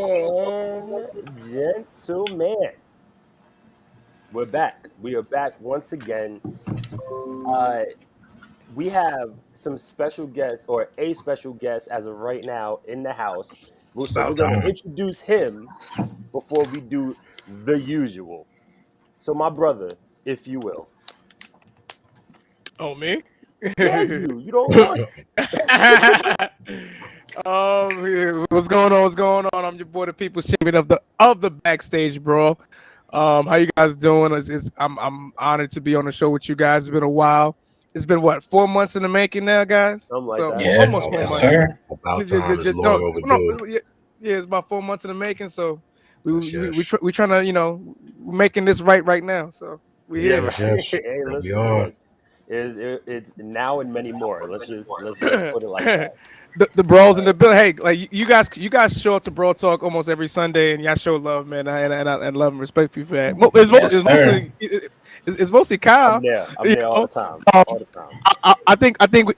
And gentlemen, we're back. We are back once again. Uh, we have some special guests, or a special guest as of right now in the house. It's So we're about going to time. introduce him before we do the usual. So, my brother, if you will. Oh, me? Yeah, you. You don't want. Yeah, what's going on? What's going on? I'm your boy, the People's Champion of the Backstage Brawl. How you guys doing? I'm honored to be on the show with you guys. It's been a while. It's been what, 4 months in the making now, guys? Something like So that. Yeah, almost yes, 4 months. sir. About time is long overdue. Yeah, it's about 4 months in the making. So Yes, yes. we trying to we're making this right now. So we Yeah, here. right. Yes, yes. Hey, And we listen, are. look. It's now and many more. Let's put it like that. The brawls in the building. Hey, like you guys show up to Brawl Talk almost every Sunday, and y'all show love, man, and love and respect for you for that. Yes, sir. It's mostly Kyle. I'm You there all know, the time. um, All the time. I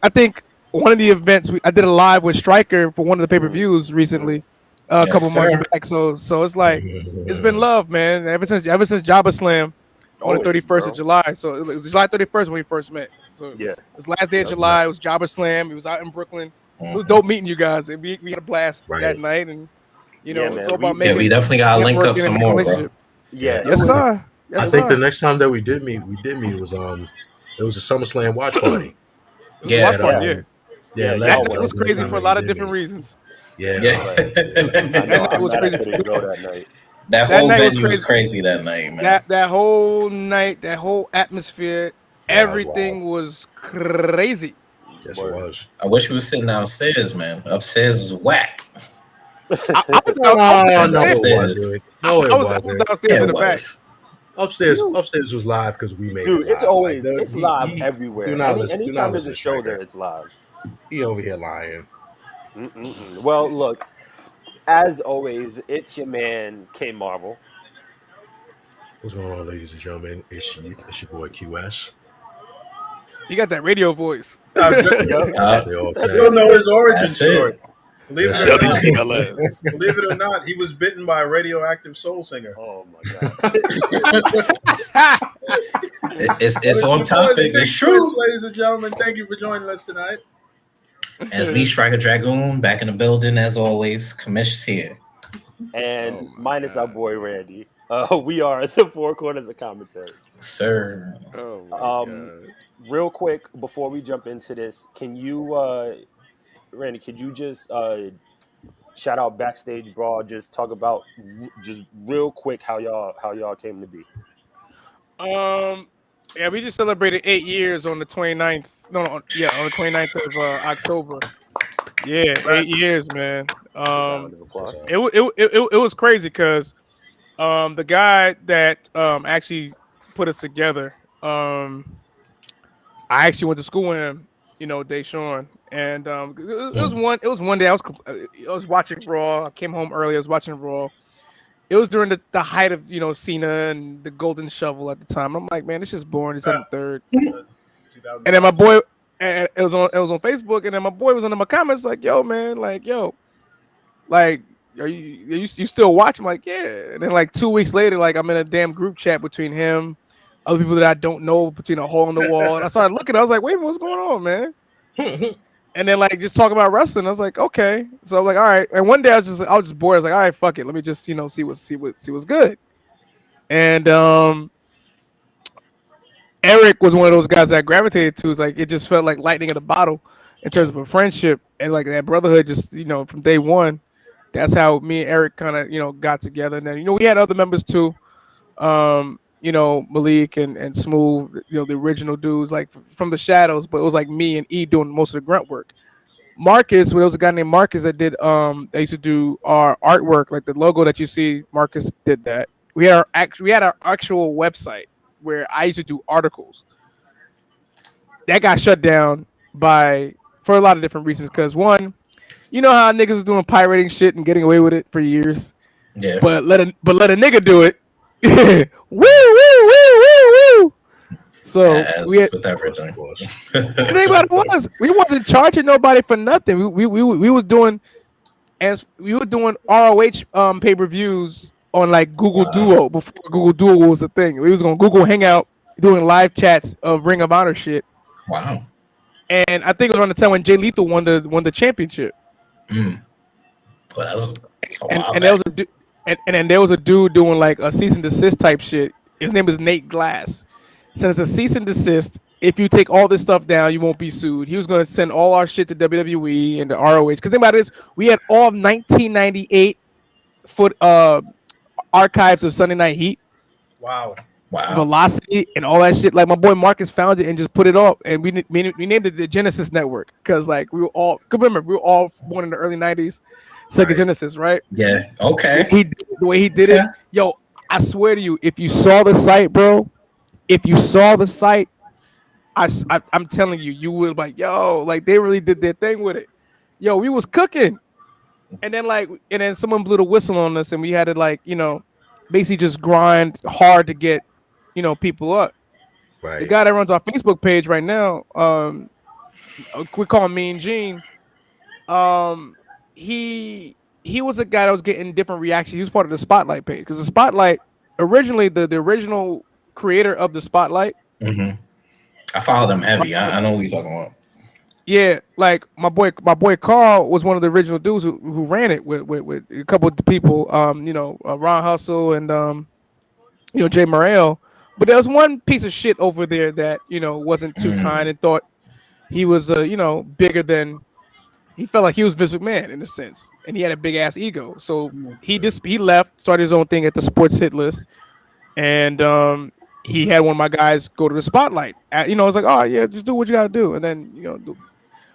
think one of the events I did a live with Striker for one of the pay per Mm, views mm. recently, a Yes, couple months sir. back. So it's like it's been love, man, ever since Jabba Slam on the Always, 31st of bro. July. So it was July 31st when we first met. So it Yeah. was last day of Yep. July. It was Jabba Slam. It was out in Brooklyn. It was Mhm. dope meeting you guys. And we had a blast that Right. night. And Yeah, it's all man. about Yeah, we making definitely gotta link up networking and some making more, bro. relationships. Yeah, Yeah. it Yes, was. sir. I Yes, think the sir. next time that we did meet it was a SummerSlam watch party. It was a Yeah, watch at party. Yeah, Yeah, that y'all Legends. night That were. was was the next crazy time for a that we lot of did different meet. reasons. Yeah. That's right. I That know. night I'm was mad I crazy. couldn't go that night. That That whole night was venue was crazy. crazy that night, man. That whole night, that whole atmosphere, Yeah, it was wild. everything was crazy. Yes, it Word. was. I wish we was sitting downstairs, man. Upstairs was whack. I was No, Upstairs, no, downstairs. it upstairs. wasn't. No, it I was wasn't. downstairs Yeah, in it the back. was. You, Upstairs was live because we made it dude. It's live. Like always it's live do everywhere. not listen. Do Anytime not there's listen a to show there, Striker. it's live. He over here lying. Mm-mm-mm. Well, look. As always, it's your man K Marvel. What's going on, ladies and gentlemen? It's your boy QS. You got that radio voice. I was just, Yep, Uh, They all that's still say. what it know his is. origin that's story. it. Believe it Yes, or sir. not, WTLS. believe it or not, he was bitten by a radioactive soul singer. Oh my god. It's on Your boy, topic. the Big It's Switch, true. ladies and gentlemen. Thank you for joining us tonight. As me, Striker Dragoon, back in the building as always. Commission's here. And Oh my minus our god. boy Randy. We are the four corners of commentary. Sir. Oh my Um, god. real quick before we jump into this, can you, Randy? Could you just shout out Backstage Brawl? Just talk about just real quick how y'all came to be. Um, yeah, we just celebrated 8 years on the 29th. No, on the 29th of October. Yeah, Right. 8 years, man. Round of What's applause. up? It was crazy because the guy that actually put us together, I actually went to school with him, Deshaun, and it was one day I was watching Raw. I came home early. I was watching Raw. It was during the height of Cena and the Golden Shovel at the time. I'm like, man, it's just boring. It's on the third, and then my 2005. boy, and it was on Facebook, and then my boy was under my comments like, yo, man, like, yo, like, are you still watching? I'm like, yeah. And then like 2 weeks later, like I'm in a damn group chat between him, other people that I don't know, between a hole in the wall. And I started looking. I was like, wait a minute, what's going on, man? And then like just talk about wrestling. I was like, okay. So I'm like, all right. And one day I was just bored. I was like, all right, fuck it. Let me just see what's good. And Eric was one of those guys that I gravitated to. It's like it just felt like lightning in a bottle in terms of a friendship and like that brotherhood. Just from day one, that's how me and Eric kind of got together. And then we had other members too. Malik and Smooth, the original dudes like from the shadows. But it was like me and E doing most of the grunt work. Marcus, well, there was a guy named Marcus that did they used to do our artwork, like the logo that you see. Marcus did that. We had our actual website where I used to do articles. That got shut down for a lot of different reasons. Because one, you know how niggas was doing pirating shit and getting away with it for years, Yeah. but let a nigga do it. Woo woo woo woo woo. So As we had, with everything. Of course. the thing about it was we wasn't charging nobody for nothing. We was doing and we were doing ROH pay-per-views on like Google Wow. Duo before Google Duo was a thing. We was on Google Hangout doing live chats of Ring of Honor shit. Wow. And I think it was around the time when Jay Lethal won the championship. Mm. Well, that's a And while and there back. was and then there was a dude doing like a cease and desist type shit. His name is Nate Glass. Since the cease and desist, if you take all this stuff down, you won't be sued. He was going to send all our shit to WWE and the ROH. Because think about this, we had all 1998 foot archives of Sunday Night Heat, Wow. Wow. Velocity, and all that shit. Like my boy Marcus found it and just put it up, and we named it the Genesis Network because like we were all. Remember, we were all born in the early '90s. Sega Right. Genesis, right? Yeah. Okay. The way he did it, Okay. yo, I swear to you, if you saw the site, bro, if you saw the site, I'm telling you, you would like, yo, like they really did their thing with it. Yo, we was cooking, and then someone blew the whistle on us, and we had to like, basically just grind hard to get, people up. The Right. guy that runs our Facebook page right now, we call him Mean Gene. Um, he was a guy that was getting different reactions. He was part of the Spotlight page because the Spotlight originally the original creator of the Spotlight. Hmm. I follow them heavy. I know what you're talking about. Yeah, like my boy Carl was one of the original dudes who ran it with a couple of people. Ron Hustle and Jay Morrell. But there was one piece of shit over there that wasn't too kind and thought he was bigger than. He felt like he was Vince McMahon in a sense, and he had a big ass ego. So he left, started his own thing at the Sports Hit List, and he had one of my guys go to the Spotlight. I was like, oh yeah, just do what you gotta do, and then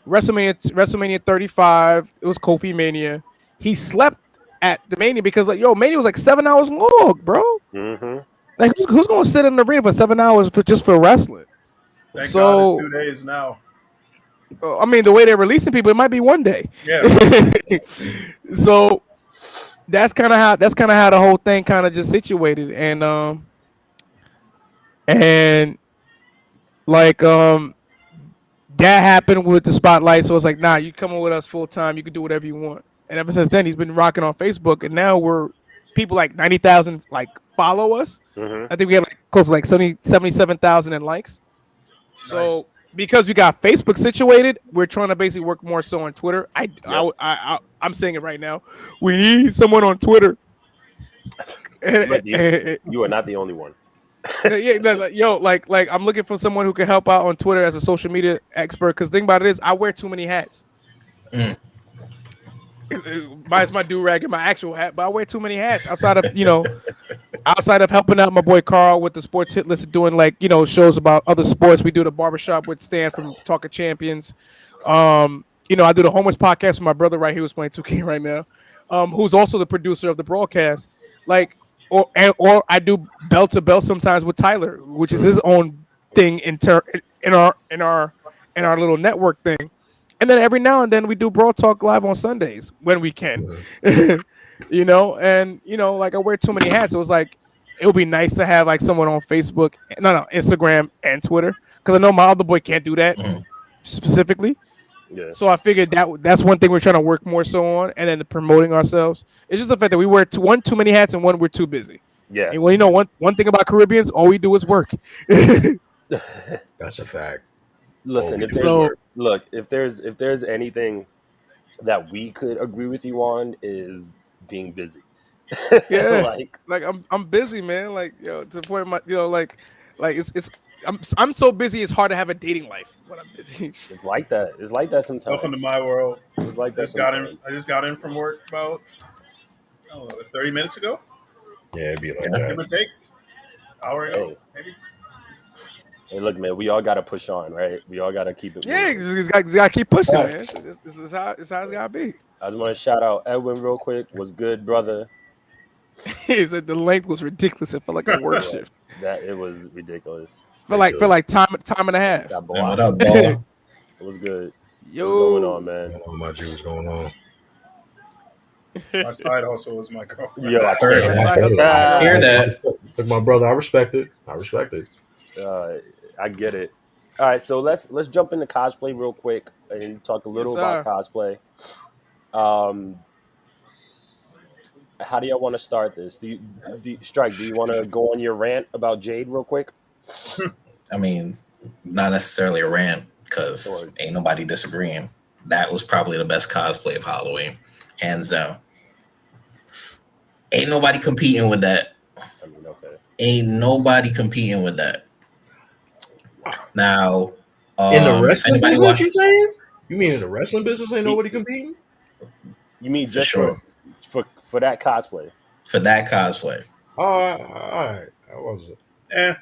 WrestleMania 35, it was Kofi Mania. He slept at the Mania because Mania was like 7 hours long, bro. Mm-hmm. Like who's gonna sit in the arena for 7 hours just for wrestling? Thank God So it's 2 days now. I mean, the way they're releasing people, it might be one day. Yeah. So that's kind of how the whole thing kind of just situated, and that happened with the Spotlight. So it's like, nah, you coming with us full time, you can do whatever you want. And ever since then, he's been rocking on Facebook, and now we're people like 90,000 like follow us. Mm-hmm. I think we have like close to like 77,000 in likes. So because we got Facebook situated, we're trying to basically work more so on Twitter. I'm saying it right now. We need someone on Twitter. But you are not the only one. Like I'm looking for someone who can help out on Twitter as a social media expert. Because thing about it is, I wear too many hats. Mm. Mine's my do rag and my actual hat, but I wear too many hats outside of helping out my boy Carl with the Sports Hit List, doing like shows about other sports. We do the barbershop with Stan from Talk of Champions. I do the homeless podcast with my brother right here who's playing 2K right now, who's also the producer of the broadcast. Like, or I do bell to bell sometimes with Tyler, which is his own thing in our little network thing. And then every now and then we do Brawl Talk live on Sundays when we can, and like I wear too many hats. It was like, it would be nice to have like someone on Facebook, Instagram and Twitter. Cause I know my other boy can't do that specifically. Yeah. So I figured that's one thing we're trying to work more so on. And then the promoting ourselves. It's just the fact that we wear too many hats and one, we're too busy. Yeah. And one thing about Caribbeans, all we do is work. That's a fact. Listen, if there's anything that we could agree with you on is being busy. Yeah, like I'm busy, man. Like to the point like it's I'm so busy. It's hard to have a dating life when I'm busy. It's like that. It's like that sometimes. Welcome to my world. It's like that I just got in from work about 30 minutes ago. Yeah, it'd be like Give that. or take. Hour ago, maybe. Hey, look, man, we all got to push on, right? We all got to keep it Yeah, moving. you got to keep pushing, man. This is how it's got to be. I just want to shout out Edwin real quick. Was good, brother. He said the length was ridiculous. It felt like a work shift. That it was ridiculous. Felt like time and a half. Got Man, what blocked. up, ball? It was good. Yo, What's going on, man? Oh, my G, what's going on? My side hustle is my girlfriend. Yo, I Heard can't. Hear that? Like my brother, I respect it. I get it. All right, so let's jump into cosplay real quick and talk a little Yes, about cosplay. How do y'all want to start this? Strike? Do you want to go on your rant about Jade real quick? I mean, not necessarily a rant because Or ain't nobody disagreeing. That was probably the best cosplay of Halloween, hands down. Ain't nobody competing with that. I mean, okay. Ain't nobody competing with that. Now, In the if wrestling anybody business, watched you saying? You mean in the wrestling business ain't nobody competing? You mean for just sure for that cosplay? for that cosplay. Oh, all right. I was Eh,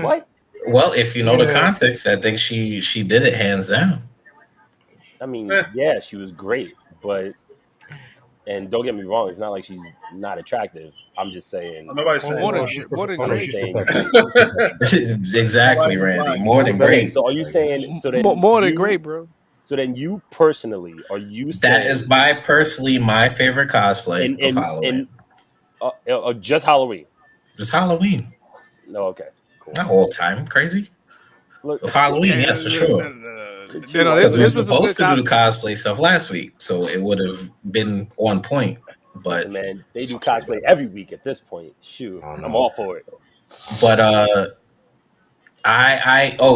What? Well, if you know the Yeah. context, I think she did it hands down. I mean, eh. yeah, she was great, but and don't get me wrong, it's not like she's not attractive. I'm just saying. Nobody's Well, saying more than that. more than I'm just great. She's saying. professional. Exactly, Nobody's Randy. lying. More than Okay, great. so are you saying? So then More than you. great, bro. So then you personally, are you That is saying by personally my favorite cosplay in of in Halloween. in just Halloween? Just Halloween. No, okay, cool. Not all time. Crazy. Look, Of Halloween, yes, for sure. Chill Because we were This was some good supposed to do the cosplay. cosplay stuff last week, so it would have been on point. listen, But man, they do Okay, cosplay every week at this point. Shoot, I don't I'm know. all for it. but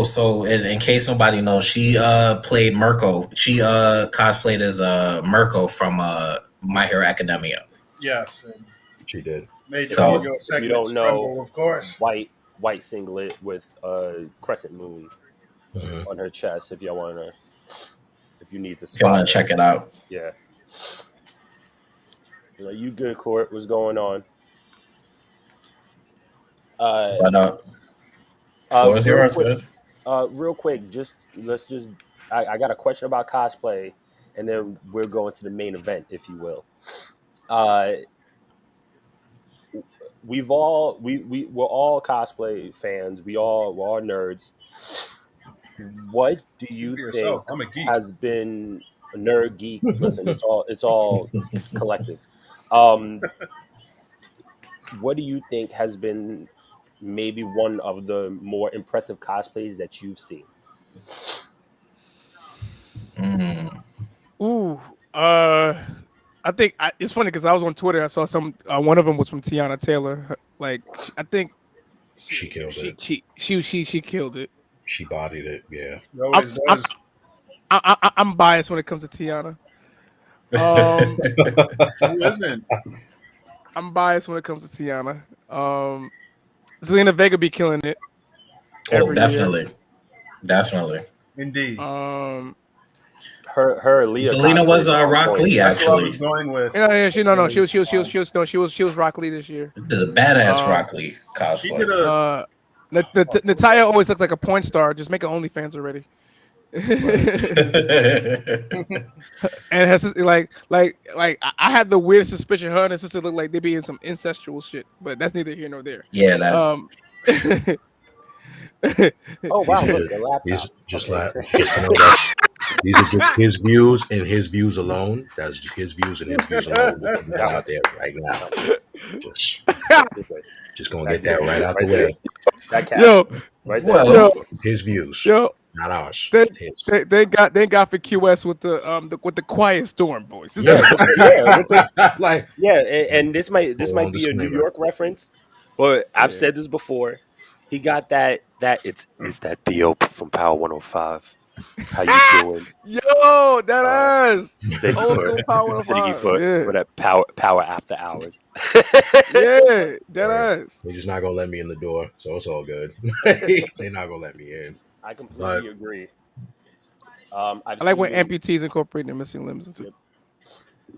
so in case nobody knows, she played Mirko. She cosplayed as Mirko from My Hero Academia. Yes, and She did. made the So audio If you segments don't know, tremble, of course. white singlet with a crescent moon Mhm. on her chest. If y'all want to, if you need to if you spot want to her, check it out, yeah. You good, Court? What's going on? Uh, but floor is real yours, quick, good. real quick. I got a question about cosplay, and then we're going to the main event, if you will. Uh, we're all cosplay fans. We're all nerds. What do Speak you for think yourself. I'm a geek. has been a nerd geek? Listen, it's all collective. Um, what do you think has been maybe one of the more impressive cosplays that you've seen? Mm. Ooh, I think it's funny because I was on Twitter. I saw some. One of them was from Tiana Taylor. I think She killed it. she killed it. She bodied it. Yeah. He I'm always I'm does. I'm biased when it comes to Tiana. Um, Who isn't? I'm biased when it comes to Tiana. Zelina Vega be killing it Oh, every year. definitely. Indeed. Um, Her Leah Zelina cosplay was is on Rock point. Lee That's what I was actually. going with. yeah, she no no Really, she was Rock Lee this year. Did a badass Um, Rock Lee she did cosplay. a. Natalia always looks like a porn star. Just make an OnlyFans already. Right. And her sister, I had the weird suspicion her and her sister look like they be in some incestual shit, but that's neither here nor there. Yeah, that Um, Oh These wow, are look, just a laptop. just Okay. just to know that these are just his views and his views alone. That's just his views and his views alone. We're putting that Got out there right now. Just this way. just gonna Back get that this way. right out Right the there. way. That cat. yo, Right there. well, yo, His views, yo, not ours. they, It's his. they got for QS with the Quiet Storm voice. Yeah, with the Like yeah, and this full might on be a New disclaimer. York reference, but I've Yeah. said this before. He got that it's that Theo from Power 105. How you doing? Yo, that Uh, ass. thank you Old for school Power thank you 105. Yeah. for that power after hours. Yeah, that Right. ass. They're just not gonna let me in the door, so it's all good. They're not gonna let me in. I But completely agree. I've I like when seen amputees incorporate their missing limbs into. yep,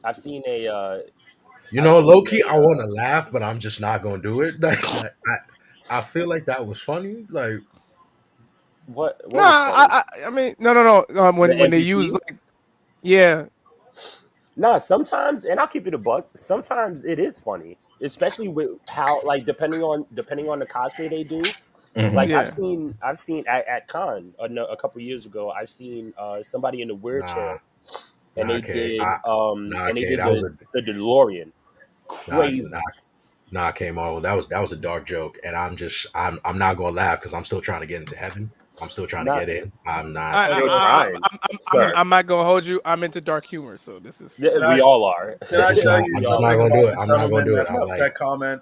I've seen a you I've know, seen low key, I want to laugh, but I'm just not gonna do it. I feel like that was funny. Like what Nah, was funny? I mean, no. The When they use amputees? yeah, Nah, sometimes, and I'll keep it a buck. Sometimes it is funny, especially with how, like, depending on the cosplay they do. Like mhm. yeah. I've seen at Con a couple years ago. I've seen somebody in a nah, wheelchair, and nah, they K, did nah, and they K, did that was the DeLorean. nah, Crazy. nah, K, Marvel. That was a dark joke, and I'm not gonna laugh because I'm still trying to get into heaven. I'm still trying to get in. I'm not. Still trying, sir. I'm not gonna hold you. I'm into dark humor, so this is. Yeah, we all are. Can I tell you I'm just something not gonna about do it. the I'm not gonna gentleman do it. that I'm left like, that comment?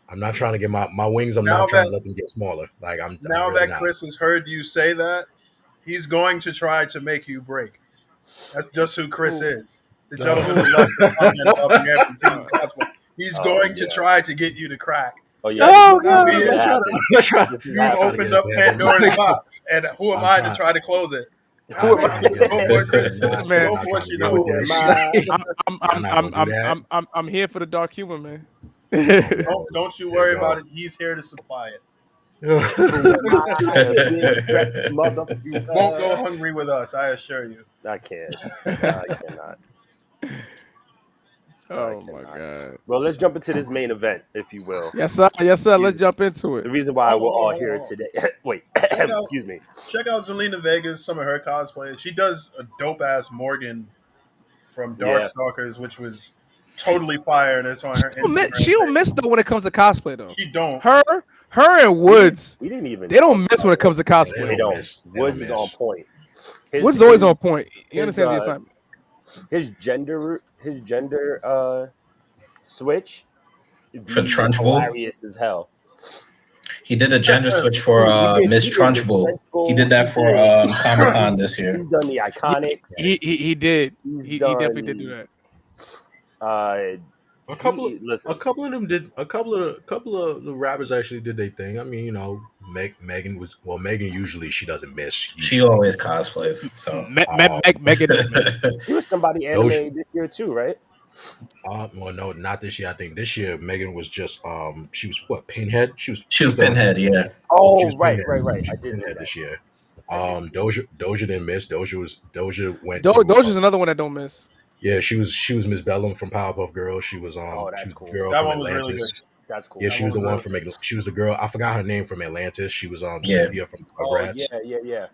I'm not trying to get my wings. I'm Now not trying that- to let them get smaller. Like I'm Now really that not. Chris has heard you say that, he's going to try to make you break. That's just who Chris is. The gentleman who left the comment about the amputee cosplay. He's going to try to get you to crack. Oh yeah, Oh, this God. is I'm gonna happen. This is You've happening. opened up Pandora's box, and who am I to try to close it? Who am Go for Listen, man. Go for what you know. Who am I? I'm here for the dark humor, man. Don't you worry about it. He's here to supply it. Who am I? Big Rex motherfucker. Won't go hungry with us, I assure you. I can't. I cannot. Oh my god. Well, let's jump into this main event, if you will. Yes, sir. Yes, sir. Let's jump into it. The reason why we're all here Hold on. today. Wait, out- excuse me. Check out Zelina Vega's, some of her cosplay. She does a dope ass Morgan from Darkstalkers, which was totally fire, and it's on her Instagram. She don't miss though when it comes to cosplay though. She don't. Her and Woods, We didn't even. they don't miss when it comes to They cosplay. don't. miss. They Woods don't is miss. on point. Woods is always on point. You his, understand the assignment? His gender switch For Trunchbull? hilarious as hell. He did a gender switch for Miss Trunchbull. He did that for Comic Con this year. He's done the iconics. He did. He's He done, definitely did do that. A couple of listen. a couple of them did. A couple of the rappers actually did their thing. I mean, you know, Megan usually she doesn't miss. She always cosplays. So Megan. He was somebody anime this year too, right? Well, no, not this year. I think this year Megan was just she was what, Pinhead. She was Pinhead, yeah. Oh, She was right. Pinhead. I did see Pinhead that. this year. Doja didn't miss. Doja went. Doja's another one that don't miss. Yeah, she was Miss Bellum from Powerpuff Girls. She was that's she was cool. the girl That from one was really Atlantis. good. That's cool. Yeah, she was the one from. She was the girl. I forgot her name from Atlantis. She was Cynthia from Rugrats. Yeah.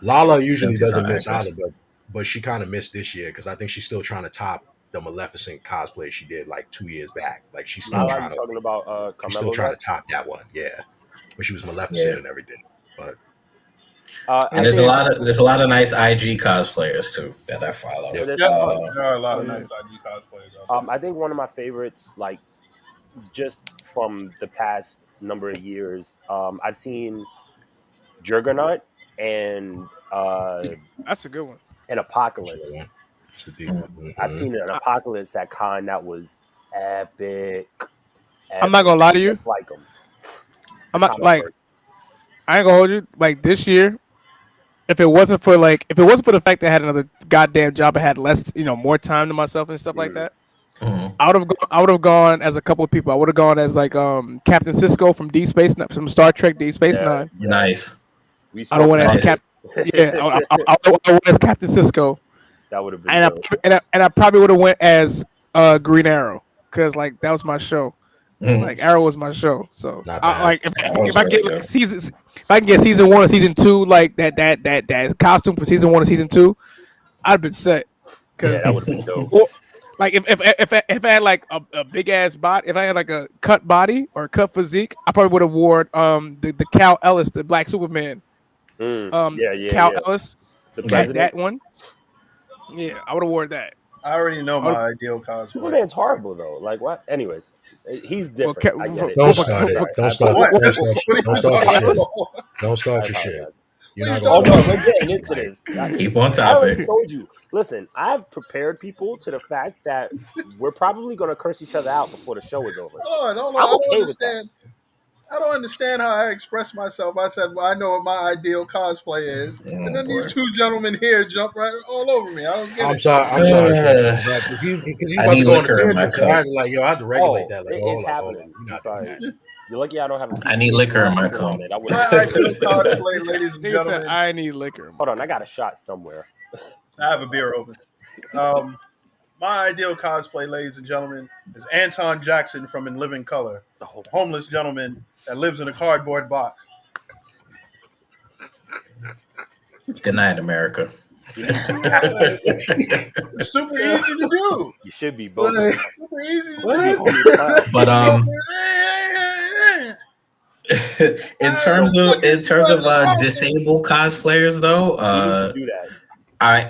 Lala usually Cynthia's doesn't an miss actress. either, but she kind of missed this year because I think she's still trying to top the Maleficent cosplay she did like 2 years back. Like she's still Now trying I'm talking about she's still Carmelo. trying to top that one. Yeah, when she was Maleficent and everything. But And there's a lot of nice IG cosplayers too that I follow. Yeah, There are a lot of nice IG cosplayers out there. I think one of my favorites, like just from the past number of years, I've seen Juggernaut and That's a good one. an Apocalypse. it's a deep one. I've seen an Apocalypse at con that was epic. I'm not gonna lie to you. Like them. I'm not like. I ain't gonna hold you. Like this year, if it wasn't for the fact that I had another goddamn job, I had less, more time to myself and stuff like that. Mhm. I would have gone as a couple of people. I would have gone as like Captain Sisko from from Star Trek Deep Space Nine. Nice. I don't want Nice. as I went as Captain Sisko, That would have been. and I probably would have went as Green Arrow because like that was my show. Mhm. Like Arrow was my show. So Not bad. like That was if I really get good. like seasons, if I can get season 1 or season 2, like that costume for season 1 or season 2, I'd been set. Yeah, that would have been dope. Or, like if I had like a big ass body, if I had like a cut body or a cut physique, I probably would have worn the Cal Ellis, the Black Superman. Cal Ellis, The that president. one. Yeah, I would have worn that. I already know my ideal cosplay. Superman's horrible though. Like what? Anyways, he's different. Well, I get it. Don't start it. Don't start What? it. What? Don't start your shit. What? Don't start I your shit. apologize. You're What not are you Oh gonna no, talking we're getting into this. Keep on I already topic. told you. Listen, I've prepared people to the fact that we're probably going to curse each other out before the show is over. Hold on. I'm I don't okay with that. understand. I don't understand how I express myself. I said, well, I know what my ideal cosplay is. And then these two gentlemen here jump right all over me. I don't get I'm it. sorry. Because you I about need to go on a liquor in my tangent. So I had to like, I had to regulate Oh, that. Like, it's hold on, happening. You're I'm not sorry. doing that. You're lucky I don't have. I need liquor in my cup. I would've- My ideal cosplay, ladies and Nigga said, gentlemen. I need liquor. Hold on, I got a shot somewhere. I have a beer open. My ideal cosplay, ladies and gentlemen, is Anton Jackson from In Living Color, a homeless gentleman that lives in a cardboard box. Good night, America. It's super easy to do. You should be both. Super easy to do. But in terms of disabled cosplayers though, We need to do that.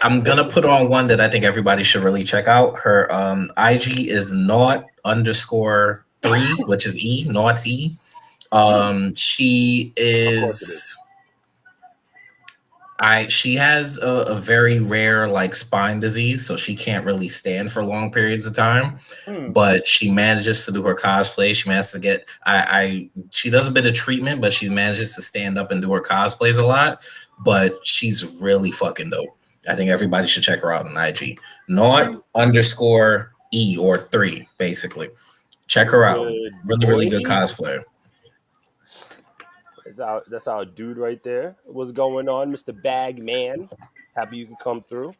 I'm gonna put on one that I think everybody should really check out. Her IG is naut_3, which is naught E. She Of course it is is. she has a very rare like spine disease, so she can't really stand for long periods of time. But she manages to do her cosplay. She manages to get she does a bit of treatment, but she manages to stand up and do her cosplays a lot. But she's really fucking dope. I think everybody should check her out on IG. Naut_E or 3, basically. Check her out. Really good cosplayer. That's our dude right there. What's going on, Mr. Bag Man? Happy you could come through.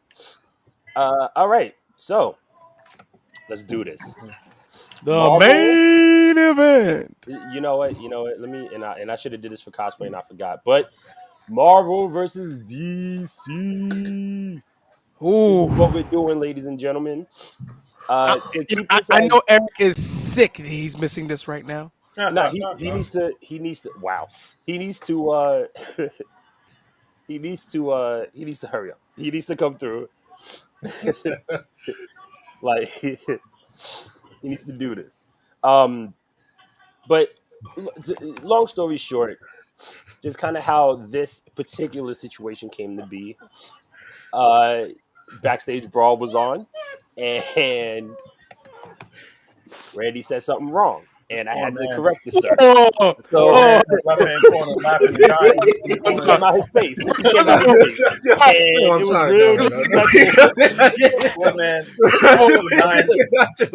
All right, so let's do this. The Marvel- main event. You know what? Let me I should have did this for cosplay and I forgot. But Marvel versus DC. Ooh. This is what we're doing, ladies and gentlemen. I know Eric is sick that he's missing this right now. No, he needs to. Wow, he needs to. He needs to hurry up. He needs to come through. Like he needs to do this. But long story short, just kind of how this particular situation came to be. Backstage Brawl was on, and Randy said something wrong. And I had to correct this, sir. Left hand corner, laughing and dying. He came out his face. And it was real disrespectful. Poor man,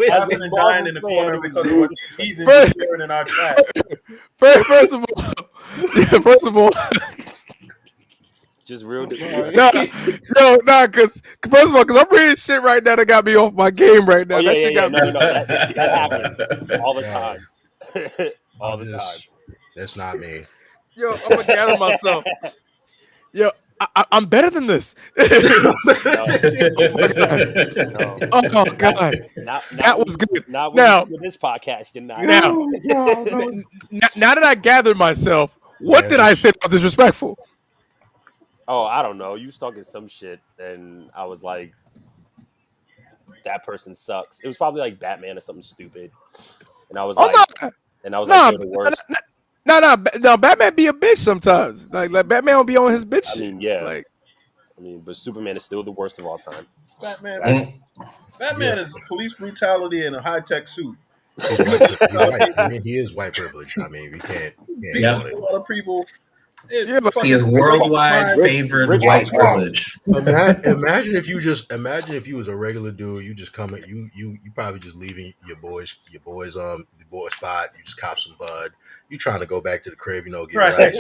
laughing and dying in the corner because of what these heathens are sharing in our chat. First of all, just real. because first of all, because I'm reading shit right now that got me off my game right now. Oh, That shit got me. That happens all the time. All the time. That's not me. Yo, I'm gonna gather myself. Yo, I'm better than this. No. Oh God, that was good. Not now with this podcast, you're not. Now that I gathered myself, what did I say that was disrespectful? Oh, I don't know. You was talking some shit, and I was like, "That person sucks." It was probably like Batman or something stupid, and I was like, "You're the worst." No, Batman be a bitch sometimes. Like Batman will be on his bitch shit. I mean, yeah. Like, but Superman is still the worst of all time. Batman is police brutality in a high tech suit. He's white. I mean, he is white privilege. I mean, we can't. A lot of people. He is worldwide favored white privilege. Imagine if you was a regular dude. You just come you probably just leaving your boys spot. You just cop some bud. You trying to go back to the crib, get relaxed.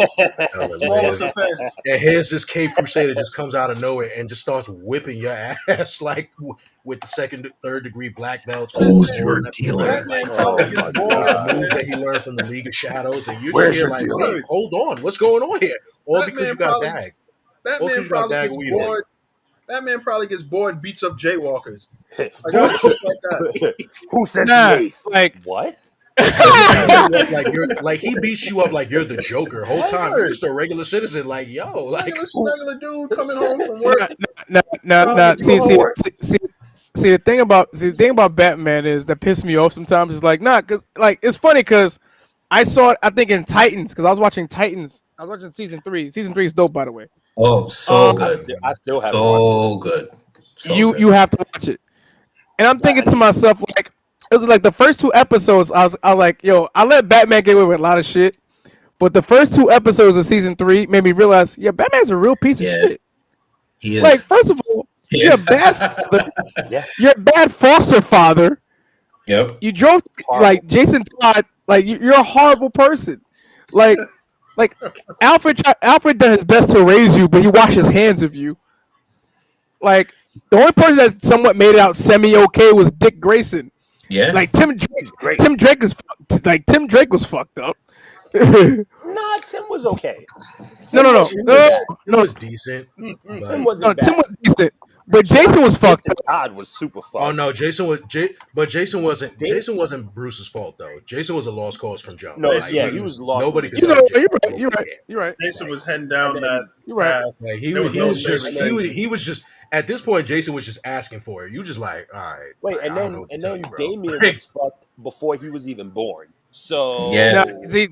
Smallest offense. And here's this Cape Crusader just comes out of nowhere and just starts whipping your ass like with the second, third degree black belts. Who's your dealer? Moves that he learned from the League of Shadows, and you're just here like, hey, hold on, what's going on here? All because you got bag. Batman probably gets bored and beats up jaywalkers. Like that. Who said like what? like he beats you up like you're the Joker. Whole time you're just a regular citizen. Like regular dude coming home from work. See the thing about Batman is that pisses me off sometimes is cause it's funny because I saw it I think in Titans because I was watching Titans. I was watching season 3. Season 3 is dope, by the way. Oh, so good. I still have good. You have to watch it. And I'm thinking to myself like. It was like the first 2 episodes. I was like, yo, I let Batman get away with a lot of shit, but the first 2 episodes of season 3 made me realize, yeah, Batman's a real piece of shit. He is. Like, first of all, you're a bad father. You're a bad foster father. Yep. You drove like Jason Todd. Like you're a horrible person. Like Alfred done his best to raise you, but he washed his hands of you. Like the only person that somewhat made it out semi-okay was Dick Grayson. Yeah, like Tim Drake was fucked up. Nah, Tim was okay. No. It was decent. Tim wasn't bad. Tim was decent. But Jason was fucked Jason up. Todd was super fucked. Oh no, Jason was but Jason wasn't. They- Jason wasn't Bruce's fault though. Jason was a lost cause from jump. No, Jason yeah, he was lost. Nobody from could the You know, say Jason. you're right. You're right. Jason was heading down And then- that You're right. path. Like There was no was just saving him. he was just at this point. Jason was just asking for it. You just like, all right. Wait, like, and I don't then know what to and tell then you, bro. Damien was fucked before he was even born. So Yeah. Now, see,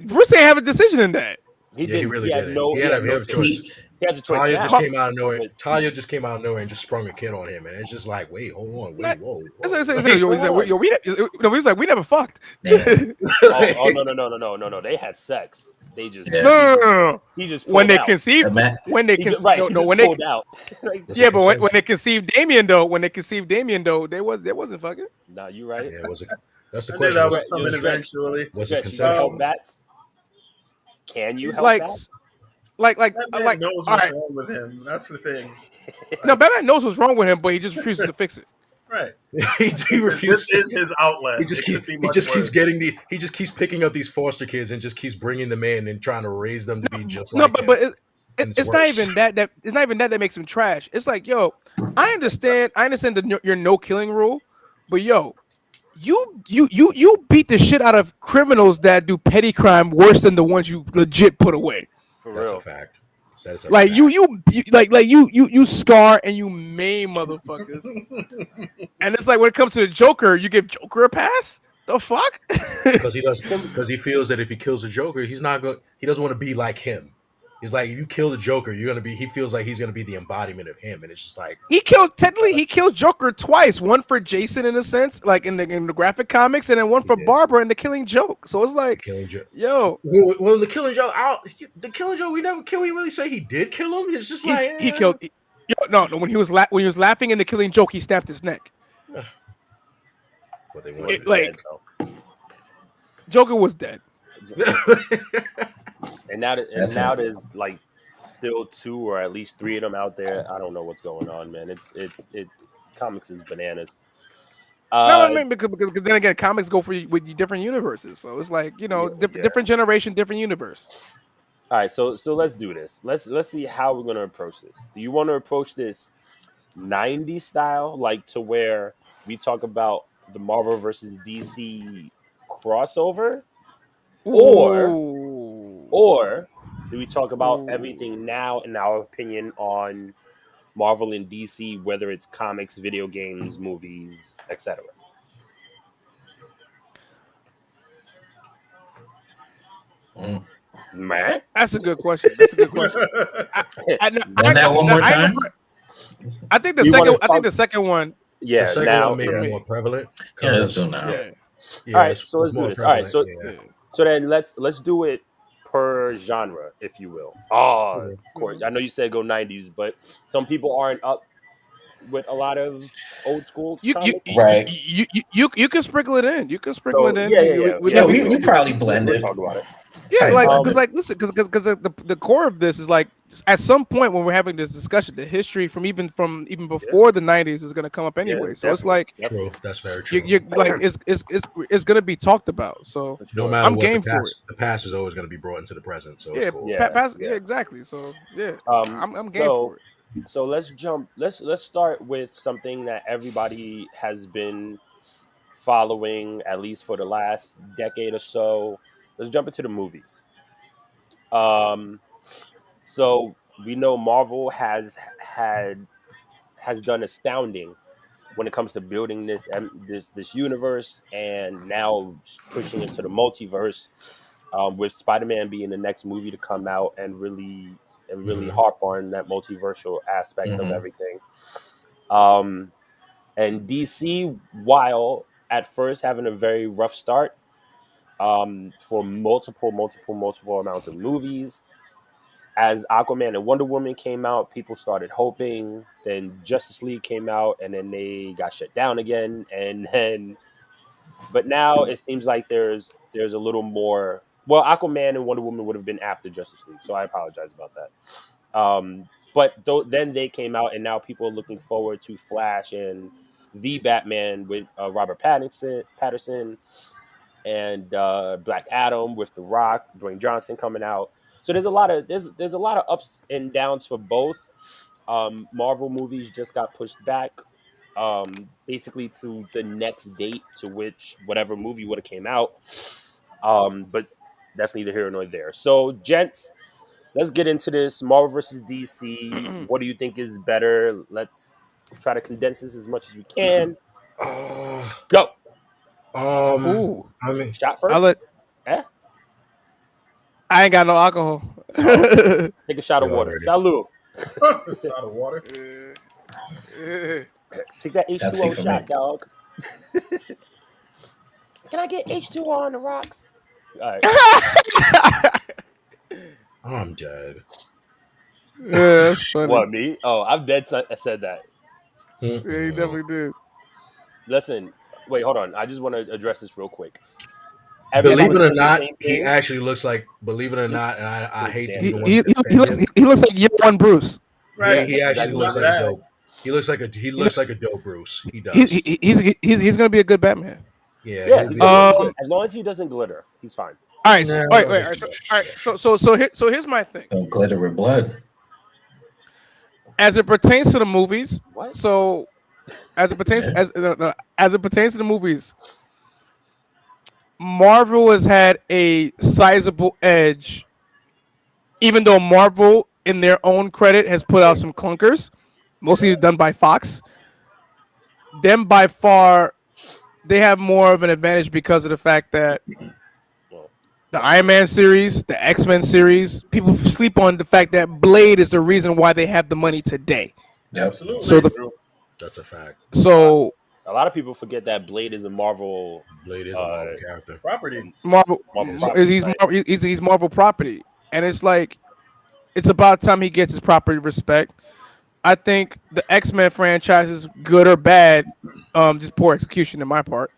Bruce ain't have a decision in that. he Yeah, didn't. he really he had didn't. no. He He had had a no choice. He has a choice Talia now. just came out of nowhere. But- Talia just came out of nowhere and just sprung a kid on him, and it's just like, wait, hold on, wait, whoa. That's whoa. what I said. Yo, he's like, yo, we was like, we never fucked. Yeah. oh no! They had sex. They just Yeah. No. he just When pulled they out. conceived, Ima- when they He conceived, just, right, no, he no, just when they, pulled out. Like, That's yeah, a but when consent. they conceived Damien though, they wasn't fucking. nah, you right. Yeah, that's the I knew question. that Was, was coming was- eventually. was it Stretch, you can help consensual? bats. Can you help Like, bats? like, That man knows all what's right. wrong with him. That's the thing. No, Batman knows what's wrong with him, but he just refuses to fix it. Right. he refused. This is his outlet. He just It could keeps be he much just keeps worse. getting he just keeps picking up these foster kids and just keeps bringing them in and trying to raise them to be just No, like but him. but And it's not worse. even that it's not even that makes him trash. It's like, yo, I understand your no killing rule, but yo, you beat the shit out of criminals that do petty crime worse than the ones you legit put away. For That's real. a fact. That is a Like fact. you scar and you maim motherfuckers. And it's like when it comes to the Joker, you give Joker a pass? The fuck? because he feels that if he kills the Joker, he doesn't want to be like him. He's like, if you kill the Joker, he feels like he's gonna be the embodiment of him, and it's just like he killed Joker twice. One for Jason in a sense, like in the graphic comics, and then one for did. Barbara in the Killing Joke. So it's like, killing Joker. yo, Well, the Killing Joke, can we really say he did kill him? It's just like he killed. No, when he was laughing in the Killing Joke, he snapped his neck. But they He wanted wasn't like- dead, though. Joker was dead. And now That's there's like still 2 or at least 3 of them out there. I don't know what's going on, man. Comics is bananas. No, I mean because then again, comics go with different universes. So it's like different generation, different universe. All right, so let's do this. Let's see how we're gonna approach this. Do you want to approach this 90s style, like to where we talk about the Marvel versus DC crossover, or do we talk about everything now in our opinion on Marvel and DC, whether it's comics, video games, movies, etc.? Man, That's a good question. That's a good question. Run that one more time. I think the You second. wanna I think the second one. yeah. the second Now, one may yeah. be more prevalent. Yeah, let's do it now. Yeah. Yeah, All right, it's so let's do more this. All right, so prevalent, yeah. so then let's do it per genre, if you will. Oh, Corey, I know you said go 90s, but some people aren't up with a lot of old school comics. Right. You can sprinkle it in. You can sprinkle So, it in. yeah. Yeah, we probably blended. We'll talk about it. Yeah, Right, like blend because it. like listen, because the core of this is like at some point when we're having this discussion, the history from even before the 90s is going to come up anyway. So it's like True. That's very true. you like it's going to be talked about. So No matter I'm what, game the for past, the past is always going to be brought into the present. So yeah, it's cool. Yeah. exactly. So yeah, I'm game so- for it. So let's jump. Let's start with something that everybody has been following at least for the last decade or so. Let's jump into the movies. So we know Marvel has done astounding when it comes to building this universe, and now pushing into the multiverse, with Spider-Man being the next movie to come out and really harp on that multiversal aspect of Mhm. everything. And DC, while at first having a very rough start, for multiple amounts of movies, as Aquaman and Wonder Woman came out, people started hoping. Then Justice League came out, and then they got shut down again. But now it seems like there's a little more. Well, Aquaman and Wonder Woman would have been after Justice League, so I apologize about that. But then they came out, and now people are looking forward to Flash and the Batman with Robert Pattinson, and Black Adam with The Rock, Dwayne Johnson coming out. So there's a lot of ups and downs for both. Marvel movies just got pushed back, basically to the next date to which whatever movie would have came out. But that's neither here nor there. So, gents, let's get into this. Marvel versus DC. What do you think is better? Let's try to condense this as much as we can. Uh, Go. Ooh, I mean, Shot I'll first. let. Eh? I ain't got no alcohol. Oh. Take a shot of You water. already. Salud. Shot of water. Take that Pepsi H2O for shot, me. dog. Can I get H2O on the rocks? All right. I'm dead. Yeah, that's funny. What, me? Oh, I'm dead. I said that. Yeah, he definitely did. Listen, wait, hold on. I just want to address this real quick. Believe Everybody it or said the not, same he thing. actually looks like. Believe it or not, and I Can't hate to stand be He the him. one he, to he, he defend looks him. he looks like year one Bruce. Right. He that's actually exactly what looks he like a bad. dope. He looks like a dope Bruce. He He, does. he's gonna be a good Batman. Yeah, Yeah, he'll he's be a gonna good be one. Um. good as long as he doesn't glitter. He's fine. All right. Nah, I Wait. don't Wait. think he All does. right. So here's my thing. Don't glitter with blood. As it pertains to the movies. What? So as it pertains Yeah. as it pertains to the movies, Marvel has had a sizable edge, even though Marvel, in their own credit, has put out some clunkers, mostly done by Fox. Them by far, they have more of an advantage because of the fact that Well, the Iron Man series, the X-Men series, people sleep on the fact that Blade is the reason why they have the money today. Yep. Absolutely. So the true. That's a fact. so A lot of people forget that Blade is a Marvel, Blade is a uh, Marvel character. Property. Marvel, Marvel Yes. property. he's Right? he's Marvel property, and it's like it's about time he gets his proper respect. I think the X-Men franchise is good or bad, just poor execution in my part.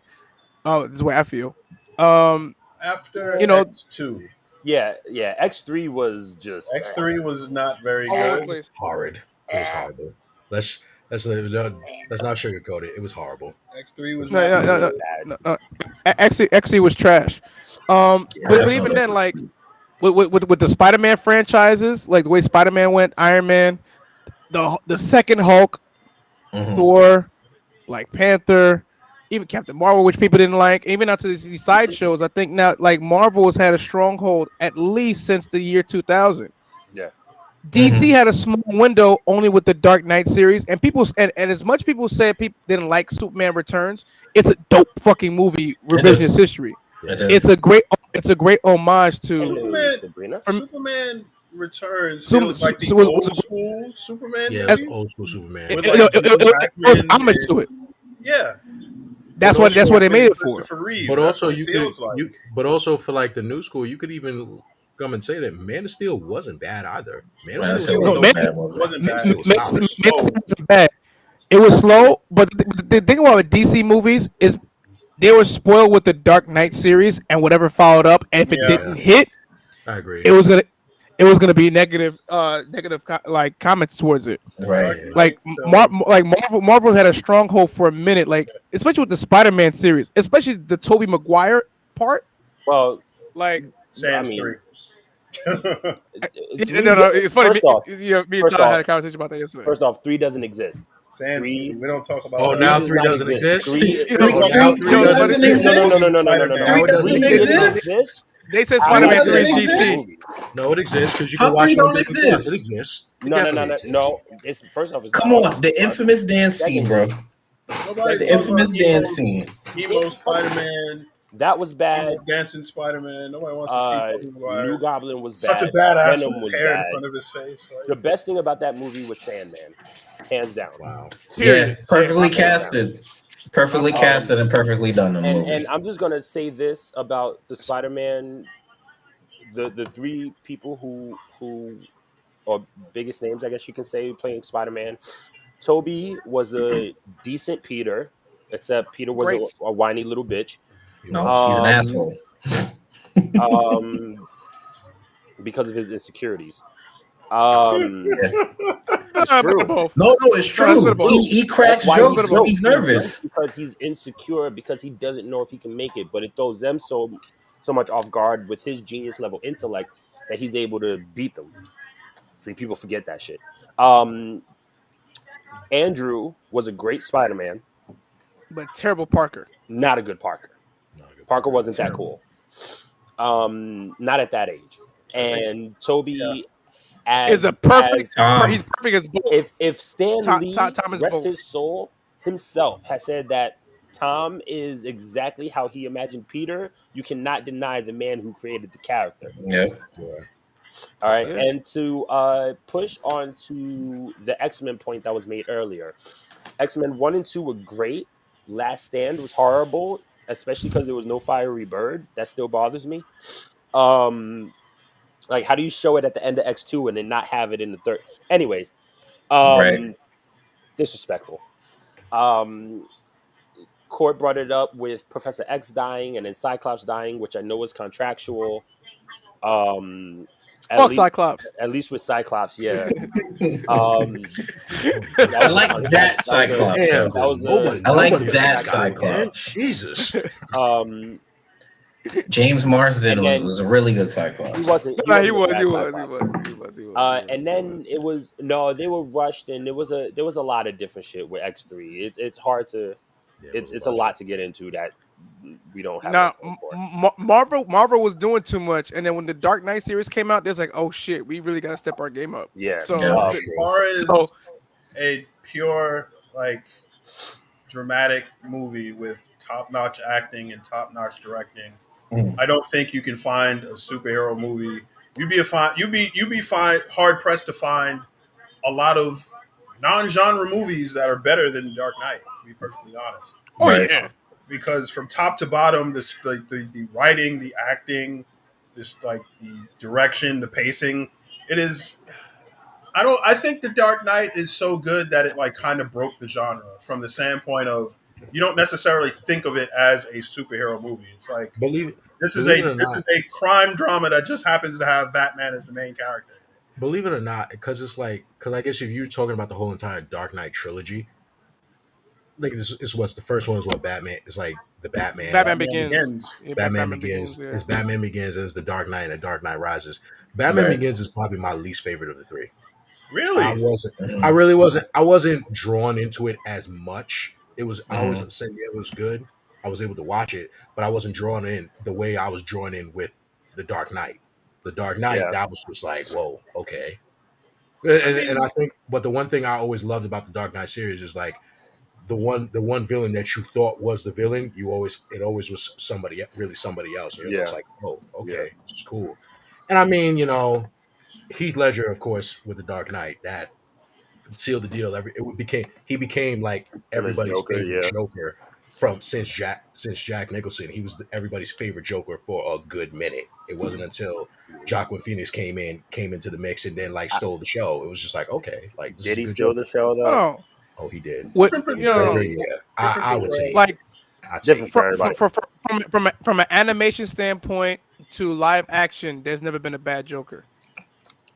This is the way I feel. Um, After you know, X2. Yeah, yeah. X3 was just X3 was not very all over the good. place. Horrid. It was horrible. Let's let's let's not sugarcoat it. It was horrible. X3 was No, not no, no, good. no, bad. no. Actually, was trash. But even Definitely. then, like with the Spider-Man franchises, like the way Spider-Man went, Iron Man, the second Hulk, Hmm. Thor, like Panther, even Captain Marvel, which people didn't like, even out to these side shows. I think now like Marvel has had a stronghold at least since the year 2000. Yeah. DC had a small window only with the Dark Knight series, and people and as much people said people didn't like Superman Returns, it's a dope fucking movie, It is. revisionist history. It It's is. a great homage to Hello, Superman, Sabrina. Superman Returns Sum- feels like the so was, old school Superman Yeah, it was as, movies old school Superman. with like Gene it was Hackman homage to it. and yeah, That's But what also, they made and it for. Christopher Reeve. but That's also what it you could feels like. but also for like the new school, you could even come and say that Man of Steel wasn't bad either. Man of Man, Steel it was No, wasn't dope a Man, too. bad movie. It wasn't Man of bad. Steel was It solid. was slow. wasn't bad. It was slow, but the thing about DC movies is they were spoiled with the Dark Knight series and whatever followed up. And if it Yeah, didn't Yeah, hit, I agree. it was gonna it was gonna be negative like comments towards it. Right. Dark Yeah, Like Knight film. Marvel had a stronghold for a minute, like especially with the Spider-Man series, especially the Tobey Maguire part. Well, Like I Sans mean, 3. three. no, it's funny. First off, Me and first John had off, a conversation about that yesterday. first off, three doesn't exist. Sans 3. Three, We don't talk about Oh, that. three now does three not doesn't exist. exist. Three, You know, Oh, Three, now three, three you know three what's doesn't funny? doesn't exist. no, no, no, no, exist. no, no, no, no, Now no. it Three doesn't doesn't Three does not exist. exist. exist. They said How Three Spider-Man does doesn't three is it exist in DC. movie? exist. No, it exists because you can How watch three it on don't Disney Plus. It exist? exists. It No, no, no, definitely no, exists. no. It's first off, it's not Come on on, Disney the Plus. infamous dance scene, bro. Secondly, Nobody's The talking secondly, about infamous dance scene. emo Spider-Man, that was bad. emo dancing Spider-Man. Nobody wants to see Tobey New Maguire. Goblin was Such a bad. badass with Venom his was hair in bad. front of his face. The Like, best thing about that movie was Sandman, hands down, Wow. Yeah, Period. Same. perfectly My hands fault. down. casted. Perfectly My fault. casted and perfectly done in the And movie. I'm just gonna say this about the Spider-Man, the three people who or biggest names, I guess you can say, playing Spider-Man. Toby was a decent Peter, except Peter was Great. a whiny little bitch. He No, was. he's an Um, asshole. um, because of his insecurities. Um, Yeah. it's A bit of true. both. No, it's No, it's a bit true. of both. He That's cracks why It's a bit jokes of when both. he's he jokes nervous. because he's insecure because he doesn't know if he can make it. But it throws them so much off guard with his genius level intellect that he's able to beat them. See, people forget that shit. Um, Andrew was a great Spider-Man, but terrible Parker. not a good Parker. Not a good Parker part. wasn't that Terrible. cool. Not at that age. I think- And Toby Is a as perfect. He's Tom. perfect as both. if Stan Lee, Tom is rest both. his soul, himself has said that Tom is exactly how he imagined Peter, you cannot deny the man who created the character. Yep. Yeah. All right. Yes. And to push on to the X-Men point that was made earlier, X-Men 1 and 2 were great. Last Stand was horrible, especially because there was no fiery bird. That still bothers me. Like, how do you show it at the end of X2 and then not have it in the third? Anyways, Right. disrespectful. Court brought it up with Professor X dying and then Cyclops dying, which I know is contractual. At Fuck least, Cyclops. at least with Cyclops, yeah. I like that Cyclops. That was I like nobody that likes that guy, man. Cyclops. Jesus. James Marsden And then- was a really good Cyclops. he wasn't. Nah, he a was. bad He was. Cyclops. He was. And then it was they were rushed, and there was a lot of different shit with X3. It's hard to it's a lot to get into that we don't have Now, time for. Marvel was doing too much, and then when the Dark Knight series came out, there's like, oh shit, we really gotta step our game up. Yeah. So, Yeah. As far as so a pure like dramatic movie with top-notch acting and top-notch directing, I don't think you can find a superhero movie. You'd be hard pressed to find a lot of non-genre movies that are better than Dark Knight. To be perfectly honest, oh Right. yeah, because from top to bottom, the writing, the acting, this like the direction, the pacing, it is. I think the Dark Knight is so good that it like kind of broke the genre from the standpoint of you don't necessarily think of it as a superhero movie. It's like Believe this is Believe it or this not. is a crime drama that just happens to have Batman as the main character. Believe it or not, because I guess if you're talking about the whole entire Dark Knight trilogy, like this is what's the first one is what Batman is like the Batman. Batman Begins. Yeah, Batman Begins. yeah. It's Batman Begins and it's the Dark Knight and the Dark Knight Rises. Batman Right. Begins is probably my least favorite of the three. Really? I really wasn't. I wasn't drawn into it as much. It was. I Mhm. wasn't saying it was good. I was able to watch it, but I wasn't drawn in the way I was drawn in with the Dark Knight. The Dark Knight, Yeah. that was just like, whoa, okay. And I think, but the one thing I always loved about the Dark Knight series is like the one villain that you thought was the villain, it always was somebody else. And you're just Yeah. like, oh, okay, Yeah. this is cool. And I mean, Heath Ledger, of course, with the Dark Knight, that sealed the deal. He became like everybody's Joker, favorite yeah. Joker since Jack Nicholson. He was everybody's favorite Joker for a good minute. It wasn't until Joaquin Phoenix came into the mix and then like stole the show. It was just like, okay, like this Did is he good steal Joker. the show though? Oh, Oh, he did. what, Different you know, perspective. Yeah, Different I would say like I'd say Different for everybody. from an animation standpoint to live action, there's never been a bad Joker.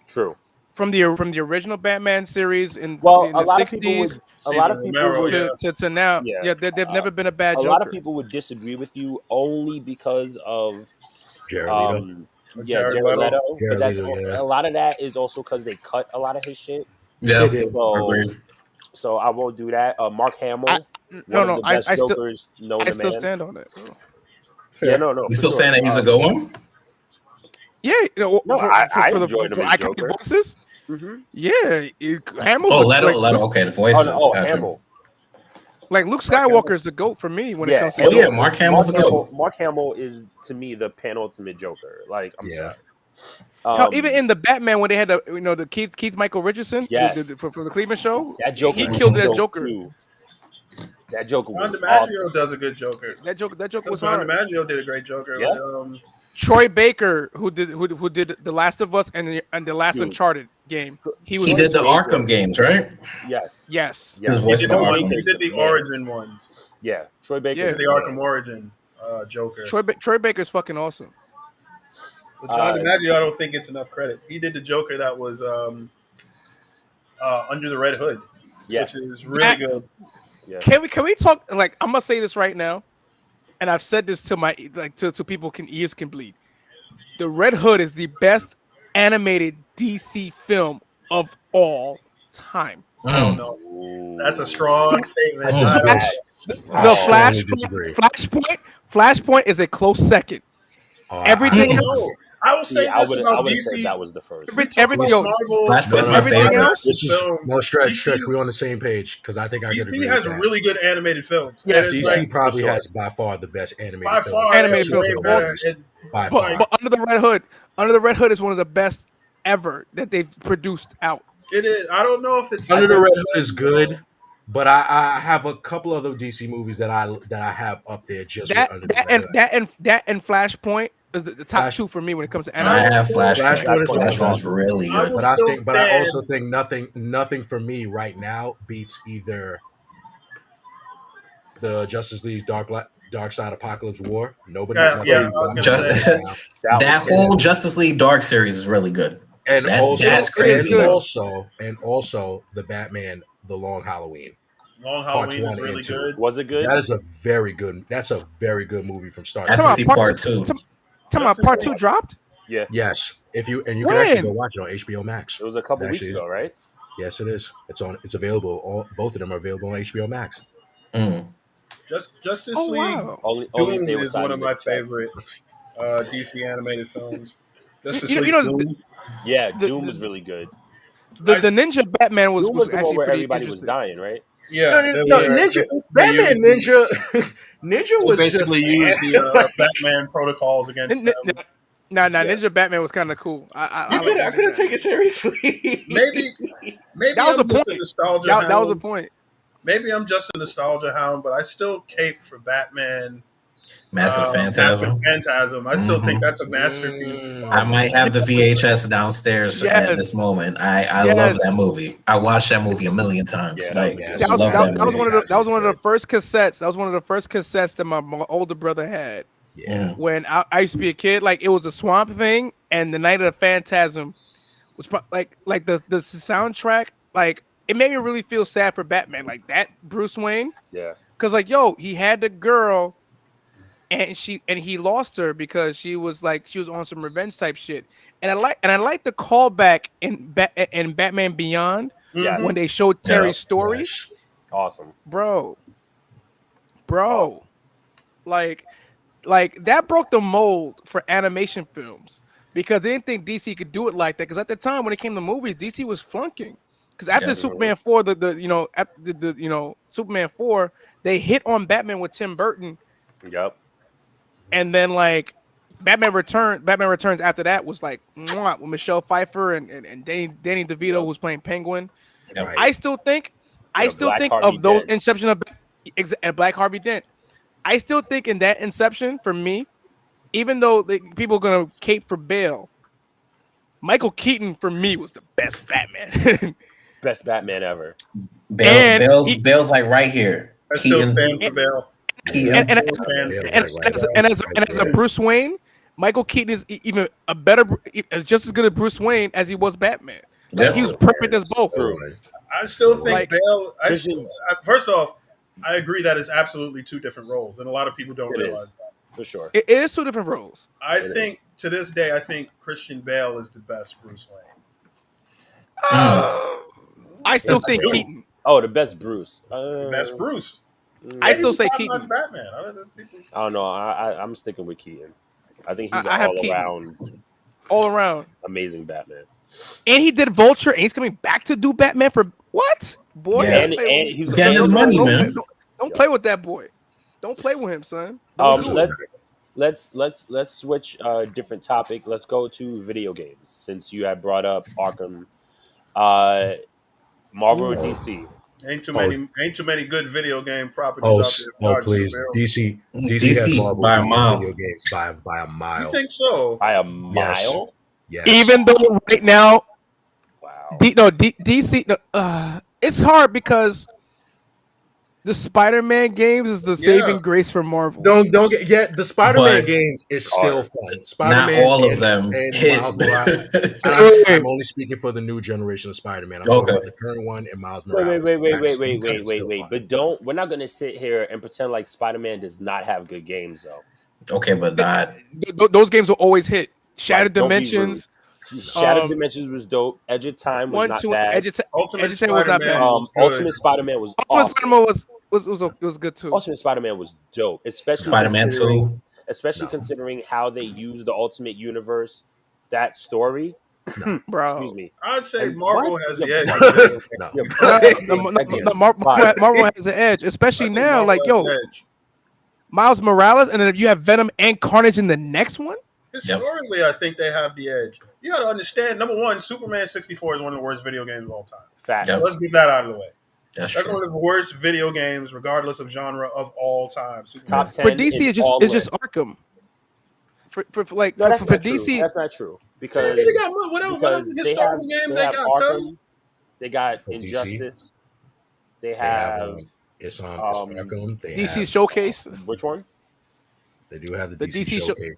True. From the original Batman series in Well, the a lot of people would. '60s A lot of Cesar people Romero, would. yeah. to now, Yeah. they've never been a bad A Joker. lot of people would disagree with you only because of Jared Leto. Jared Jared Leto. Leto. Jared But that's Leto, yeah. a lot of that is also because they cut a lot of his shit. Yeah. They did. So, Agreed. so I won't do that. Mark Hamill, No, one no, of the best I still Jokers known I to still man. stand on that. Bro. Yeah, no, You for still sure. saying that he's a good one? Yeah, no, I the enjoyed him as iconic Joker. voices. Mhm. Yeah, Hamill's Oh, Leto. like, Leto. Okay, the voices. Gotcha. Hamill. like Luke Skywalker's the GOAT for me when it Yeah. comes to Oh, yeah, Joker. Mark Hamill's a good. Mark Hamill is to me the penultimate Joker. Like, I'm Yeah. sorry. Hell, even in the Batman when they had the Keith Michael Richardson Yes. from the Cleveland show, that Joker, he was killed that dope, Joker. too. That Joker John was DiMaggio awesome. does a good Joker. That Joker was John hard. DiMaggio did a great Joker. Yeah. Troy Baker, who did The Last of Us and the last Dude. Uncharted game, he was He did the Baker. Arkham games, right? Yes. yes. Yes. His voice He for did, Arkham. he did the Man. Origin ones. Yeah. Troy Baker. Yeah. The Arkham Origin Joker. Troy Baker's fucking awesome. But John DiMaggio, I don't think gets enough credit. He did the Joker that was Under the Red Hood, Yes. which is really good. Yeah. Can we talk? Like, I'm gonna say this right now, and I've said this to to people ears can bleed. The Red Hood is the best animated DC film of all time. I don't know. That's a strong statement. I disagree. The strongly disagree. Flashpoint is a close second. Everything I else. I will say I this would about have said DC. that was the first. Everything, Marvel, Flashpoint's my everything favorite. else. This is film, no stretch. DC We're on the same page because I think I could agree DC has with that. really good animated films. Yes, And it's DC like, probably for sure. has by far the best animated by films. far, Animated they're way films. better. And By But, far. Under the Red Hood is one of the best ever that they've produced out. it is. I don't know if it's Under the Red Hood is good, but I have a couple other DC movies that I have up there just with Under the Red Hood. That and Flashpoint is the top Flash- two for me when it comes to I animation. have Flashpoint. Flashpoint is Flashpoint's really I good. will But still I stand- also think nothing for me right now beats either the Justice League's Dark Side Apocalypse War. Nobody. Yeah, I was gonna say. That whole Justice League Dark series is really good. And That's crazy. and also the Batman, The Long Halloween. Long Parts Halloween is 1 really and 2. good. Was it good? That's a very good movie from start I have to to finish. see part 2. Tell me, part 2 dropped. Yeah, Yes, you can When? actually go watch it on HBO Max. it was a couple It weeks actually ago, right? Yes, it is. It's available. Both of them are available on HBO Max. Justice Oh League wow! Only Doom thing is one of my favorite DC animated films. Justice League Doom. Yeah, Doom was really good. The Ninja Batman was Doom was the one actually where pretty everybody was interesting. dying, right? Yeah, Batman Ninja was basically just used the Batman protocols against them. Nah, Ninja Batman was kind of cool. I couldn't take it seriously. Maybe That was I'm the just point. a nostalgia That was the hound. point. Maybe I'm just a nostalgia hound, but I still cape for Batman. Massive Phantasm. I still think that's a masterpiece. I might have the VHS downstairs at this moment. I love that movie. I watched that movie a million times. That was one of the first cassettes. That was one of the first cassettes that my older brother had. Yeah. When I used to be a kid, like it was a Swamp Thing, and the Night of the Phantasm was like the soundtrack. Like it made me really feel sad for Batman. Like that Bruce Wayne. Yeah. Because he had the girl, and he lost her because she was on some revenge type shit. And I like the callback in Batman Beyond Yes. when they showed Terry's story. Yes. Awesome. Bro. Awesome. Like that broke the mold for animation films because they didn't think DC could do it like that. Because at the time when it came to movies, DC was flunking. Because after Superman 4, Superman 4, they hit on Batman with Tim Burton. Yep. And then Batman Returns after that was like mwah, with Michelle Pfeiffer and Danny DeVito who's playing Penguin. Right. I still think Harvey of those Dent. Inception of and Black Harvey Dent. I still think in that Inception for me, even though people are gonna cape for Bale, Michael Keaton for me was the best Batman. Best Batman ever. Bale's like right here. I still stand for Bale. And as a Bruce Wayne, Michael Keaton is even just as good as Bruce Wayne as he was Batman. He was perfect as both. I still think Bale. First off, I agree that it's absolutely two different roles, and a lot of people don't realize that. For sure. It is two different roles. I think to this day, I think Christian Bale is the best Bruce Wayne. I still think Keaton. Oh, the best Bruce. The best Bruce. I still say Keaton. Batman. I don't know. I'm sticking with Keaton. I think he's all around amazing Batman. And he did Vulture, and he's coming back to do Batman for what? Boy, and he's getting his money, man. Don't play with that boy. Don't play with him, son. Let's switch different topic. Let's go to video games since you had brought up Arkham. Marvel or DC? Ain't too many good video game properties out there. Please, DC has Marvel by a mile. Video games by a mile. You think so? By a mile? Yes. Even though right now, wow. DC. It's hard because the Spider-Man games is the saving grace for Marvel. Don't get the Spider-Man games is still fun. Spider-Man, not all of them hit. I'm only speaking for the new generation of Spider-Man. I'm talking about the current one and Miles Morales. Wait. But we're not gonna sit here and pretend like Spider-Man does not have good games though. Okay, but not those games will always hit. Shattered Don't Dimensions. Shattered Dimensions was dope. Edge of Time was 1, not 2, bad. Edge of Ultimate Time was not bad. Spider-Man was good. Ultimate Spider-Man was Ultimate awesome. Spider-Man was good too. Ultimate Spider-Man was dope, especially Spider-Man considering, 2. especially considering how they used the Ultimate Universe, that story. Excuse Bro. me. I'd say And Marvel what? has You're the edge. bugging. in video No. You're No, bugging against fire. Marvel has the edge, especially I think now. Marvel Like, has yo, the edge. Miles Morales, and then you have Venom and Carnage in the next one. Historically, I think they have the edge. You got to understand. Number one, Superman 64 is one of the worst video games of all time. Fact. Yep. So let's get that out of the way. That's That's true. one of the worst video games, regardless of genre, of all time. Superman Top 10 For DC, it's just Arkham. For like No, that's for not true. DC, That's not true. Yeah, Because they got whatever because historical games they got. Arkham, they got For DC. Injustice. They They have have it's um, Arkham. They DC have, Showcase. which one? They do have the The DC, DC showcase.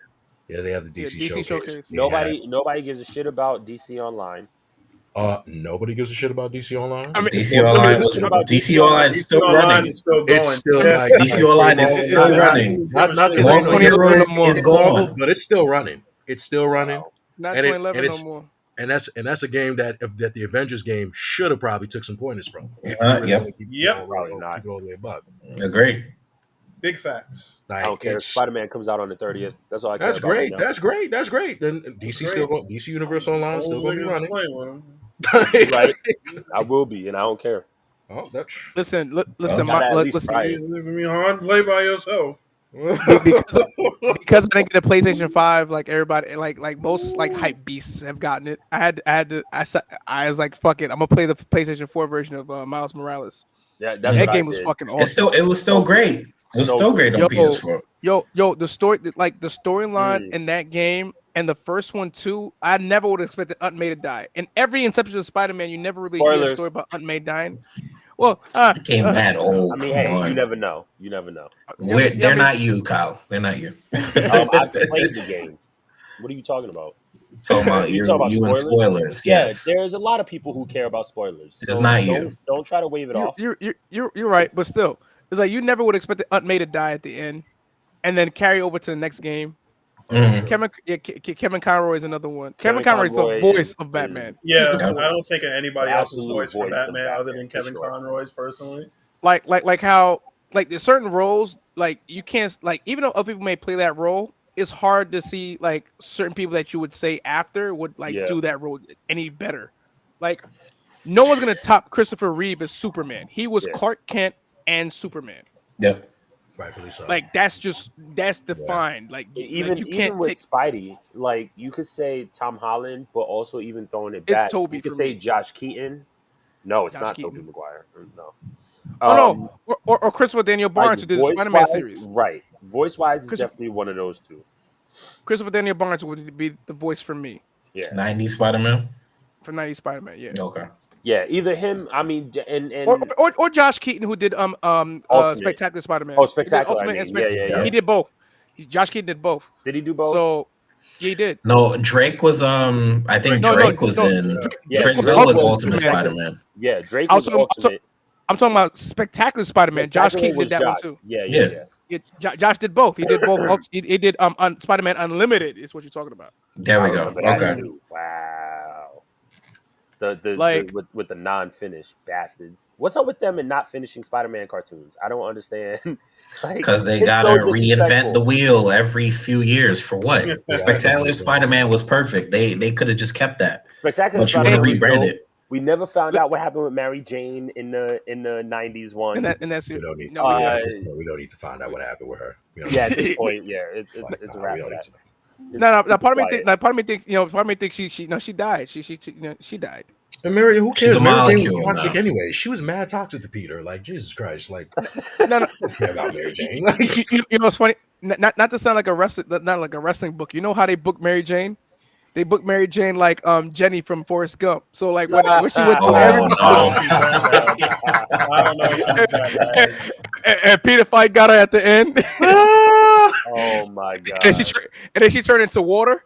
Yeah, they have the Yeah, DC, DC showcase. Showcase. Nobody gives a shit about DC Online. Nobody gives a shit about DC Online. I mean, DC Online Shit about DC Online is still Online running. is still going. It's still Yeah. like DC Online is still running. Not It's Marvel like 2011 Heroes no more. is gone. but it's still running. It's still running, Wow. Not and 2011 no it's more. and that's a game that the Avengers game should have probably took some pointers from. If you really Yep. want to keep, Yep. Probably not. keep it all the way above. Agree. Big facts. I don't care. Spider-Man comes out on the 30th. That's all I care That's about. great. Right now. That's great. That's great. Then DC great. still going. DC Universe Online still going to be running. Right. I will be, and I don't care. Oh, that's Listen, Gotta at least listen. try it. Leaving me hard, play by yourself. Because I didn't get a PlayStation 5, like everybody, like most like hype beasts have gotten it. I was like, fuck it, I'm gonna play the PlayStation 4 version of Miles Morales. Yeah, that's That what game I was did. fucking awesome. It was still great. It was So still great on Yo, PS4. Yo, the storyline in that game and the first one too. I never would have expected Aunt May to die. In every Inception of Spider-Man, you never really hear a Spoilers. story about Aunt May dying. Well, It came that old. I mean, Come hey, on. You never know. You never know. They're not you, Kyle. They're not you. I played the game. What are you talking about? Talking about You you, talking about you and spoilers. Yeah, Yes. there's a lot of people who care about spoilers. It's not you. Don't try to wave it off. You're right, but still, it's like you never would expect Aunt May to die at the end, and then carry over to the next game. Kevin Conroy is another one. Kevin Conroy is the voice of Batman. Yeah, He's the I don't think of anybody else's absolute voice for voice of Batman other Batman, than for Kevin sure. Conroy's personally. Like how there's certain roles like you can't like even though other people may play that role, it's hard to see like certain people that you would say after would do that role any better. Like no one's gonna top Christopher Reeve as Superman. He was Clark Kent and Superman. Yep. rightfully so. Like that's defined. Like Even you can't with take Spidey, like you could say Tom Holland, but also even throwing it It's back, Toby you could for say me. Josh Keaton. No, it's Josh not Keaton. Tobey Maguire. No. no, or Christopher Daniel Barnes who did the Spider-Man voice-wise, series. right? Voice-wise, is Chris- definitely one of those two. Christopher Daniel Barnes would be the voice for me 90s Spider-Man. for 90s Spider-Man. Yeah. Okay. Yeah, either him. I mean, and Or Josh Keaton who did Ultimate. Spectacular Spider-Man. Oh, He did Spectacular, Ultimate I mean. and Spec- Yeah. He did both. Josh Keaton did both. Did he do both? So he did. No, Drake was I think No, Drake was in Yeah, Drake Drake Bell was was Ultimate Spider-Man. Spider-Man. Yeah, Drake was Ultimate. I'm talking about Spectacular Spider-Man. Josh Spectacular Keaton was did that Josh. one too. Yeah. Yeah, Josh did both. He did both. He did Spider-Man Unlimited is what you're talking about. There we I go. remember that Okay. too. Wow. With the non-finished bastards. What's up with them and not finishing Spider-Man cartoons? I don't understand. Because they it's gotta so reinvent disrespectful. the wheel every few years for what? Spectacular Spider-Man was perfect. They could have just kept that. Spectacular But you want to Spider-Man was rebrand dope. it. We never found out what happened with Mary Jane in the '90s one. And that's we don't need no, to. we At didn't. this point, we don't need to find out what happened with her. We don't Yeah, need at to. this point, it's a Nah, wrap we for don't need that. to know. No, part of me Quiet. think she died. She died. And Mary, who She's cares? a Mary Jane was molecule toxic now. anyway. She was mad toxic to Peter. Like Jesus Christ. Like No. I don't care about Mary Jane. Like, You know what's funny? Not to sound like not like a wrestling book. You know how they book Mary Jane? They booked Mary Jane like Jenny from Forrest Gump. So like when she went Oh, to everybody, I don't know if she's that bad. and Peter Fight got her at the end, Oh my god! and then she turned into water.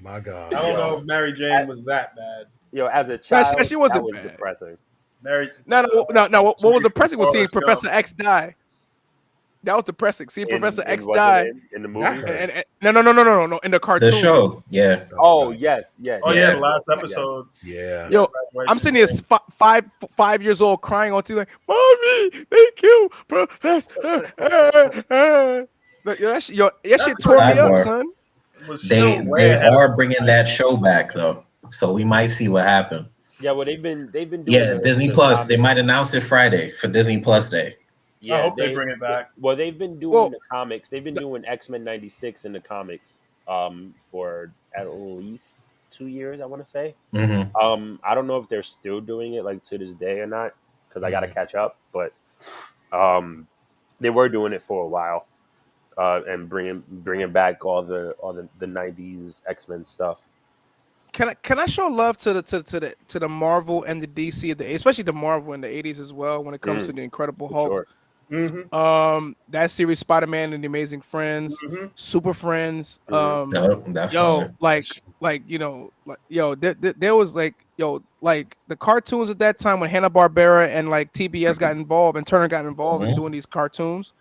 my God. I don't know if Mary Jane was that bad. Yo, as a child, she wasn't that was bad. depressing. Mary. No. What was depressing was seeing Forrest Gump. Professor X die. That was depressing. Seeing Professor X what's her die. name? In the movie. That hurt. And no. In the cartoon. The show, yeah. Oh yes. Oh Yeah. the last episode. Yeah. Yo, I'm sitting here 5 years old crying on TV like, "Mommy, they killed Professor." That shit tore me up, Sidebar. son. Was They still way ahead are of bringing that show back though, so we might see what happened. Yeah, well, they've been doing Yeah, Disney Plus. They might announce it Friday for Disney Plus Day. Yeah, I hope they bring it back. Well, they've been doing the comics. They've been doing X-Men '96 in the comics for at least 2 years, I want to say. Mm-hmm. I don't know if they're still doing it like to this day or not because I got to catch up. But they were doing it for a while and bringing back all the '90s X-Men stuff. Can I show love to the Marvel and the DC, especially the Marvel in the '80s as well when it comes to the Incredible Hulk. Sure. Mm-hmm. That series, Spider-Man and the Amazing Friends, Super Friends. There was like the cartoons at that time when Hanna-Barbera and like TBS got involved and Turner got involved in doing these cartoons.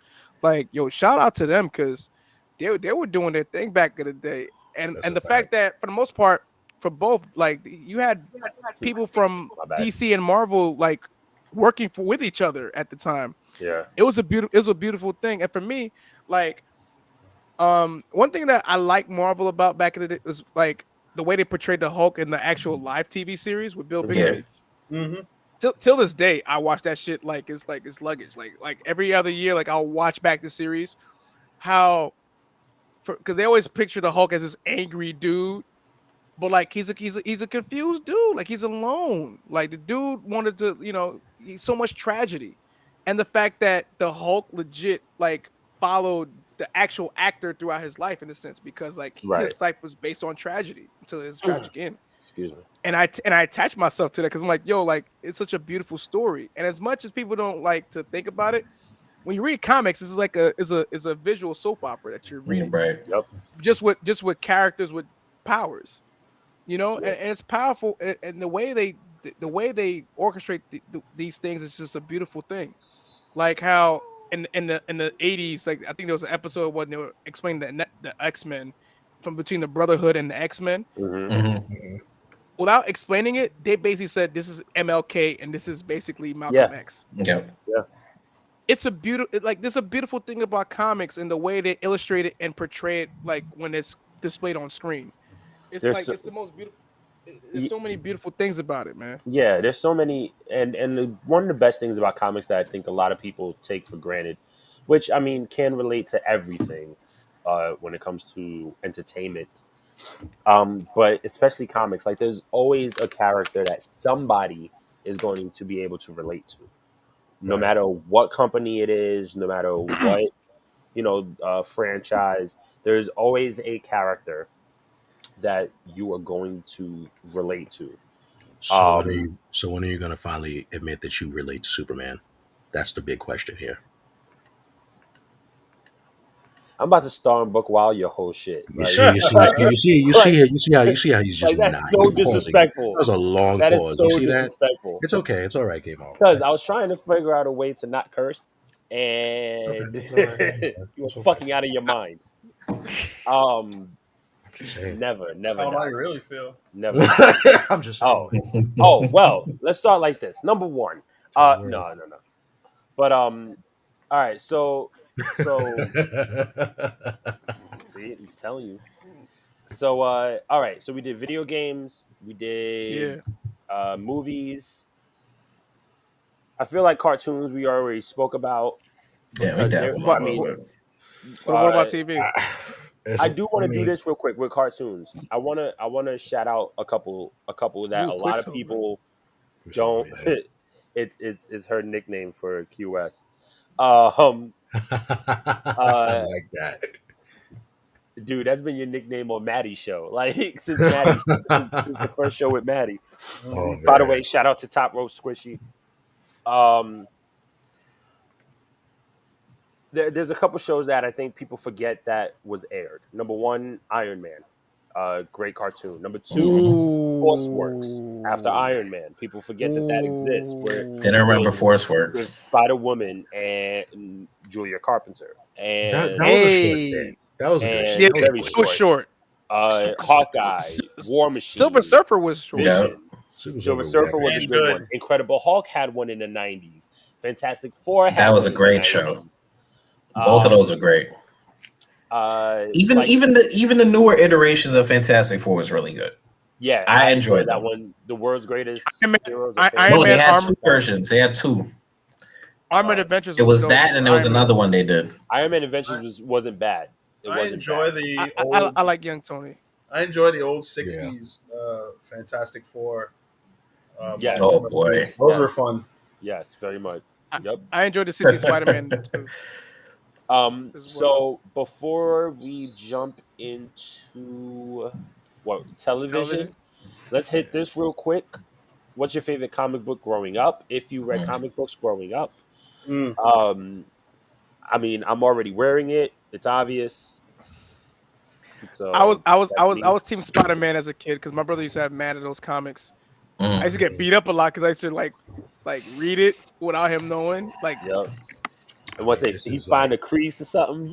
Like, shout out to them because they were doing their thing back in the day. And the fact that for the most part, for both, like you had people from DC and Marvel like working with each other at the time. Yeah, it was a beautiful thing. And for me, like, one thing that I like Marvel about back in the day was like the way they portrayed the Hulk in the actual live TV series with Bill Bixby. Till this day, I watch that shit like it's luggage. Like every other year, like I'll watch back the series. Because they always picture the Hulk as this angry dude. But like he's a confused dude. Like he's alone. Like the dude wanted to, he's so much tragedy, and the fact that the Hulk legit like followed the actual actor throughout his life in a sense because like his life was based on tragedy until his tragic end. Excuse me. And I attach myself to that because I'm like, like it's such a beautiful story. And as much as people don't like to think about it, when you read comics, this is like a visual soap opera that you're reading. Right. Yep. Just with characters with powers. And it's powerful, and the way they orchestrate these things is just a beautiful thing. Like how in the 80s, like I think there was an episode when they were explaining the X-Men from between the Brotherhood and the X-Men. Without explaining it, they basically said this is MLK and this is basically Malcolm X. Yeah. It's a beautiful thing about comics and the way they illustrate it and portray it, like when it's displayed on screen. It's it's the most beautiful. There's so many beautiful things about it, man. Yeah, there's so many, and one of the best things about comics that I think a lot of people take for granted, which I mean can relate to everything when it comes to entertainment, but especially comics. Like there's always a character that somebody is going to be able to relate to, no matter what company it is, no matter what franchise. There's always a character that you are going to relate to. So when are you going to finally admit that you relate to Superman? That's the big question here. I'm about to star in Book Wild your whole shit. You see how he's just like that's so disrespectful. That was a long that pause. Is so you see disrespectful. That? It's okay. It's all right, Game On. Because I was trying to figure out a way to not curse, and you were fucking out of your mind. Never. How I really feel. Never. I'm just. Oh, well. Let's start like this. Number one. No. But all right. So. See, I'm telling you. So all right. So we did video games. We did movies. I feel like cartoons we already spoke about. Yeah, we definitely. What about TV? I do want to do this real quick with cartoons. I want to shout out a couple that a lot of people don't. It's her nickname for QS. I like that, dude. That's been your nickname on Maddie's show, like since the first show with Maddie. By the way, shout out to Top Rope Squishy. There's a couple shows that I think people forget that was aired. Number one, Iron Man, great cartoon. Number two, Force Works. After Iron Man, people forget that exists. Didn't remember Force Works. Spider Woman and Julia Carpenter, That and was a short stint. That was a good and Yeah, shit. it very was short. short. Hawkeye, War Machine, Silver Surfer was short. Yeah. Vision. Silver was Surfer was a He's good good. one. Incredible Hulk had one in the 90s. Fantastic Four had That was one a in great the show. 90s. Both of those are great. Even like, even the newer iterations of Fantastic Four was really good. yeah, I enjoyed that them. one. The world's greatest Iron Man- heroes. Iron No, they Man had Armor- two versions. They had two. Armored Adventures. It was dope, that, too. and there was Iron Man. another one they did. Iron Man Adventures wasn't bad. It I wasn't enjoy bad. the I old. like Young Tony. I enjoy the old '60s Fantastic Four. Yes. Oh, boy. Those were fun. Yes, very much. Yep. I enjoyed the 60s Spider-Man too. as So before we jump into television, let's hit this real quick. What's your favorite comic book growing up? If you read comic books growing up, I mean, I'm already wearing it. It's obvious. So I was Team Spider-Man as a kid because my brother used to have mad at those comics. I used to get beat up a lot because I used to like read it without him knowing. Like, yep. And once he find a crease or something,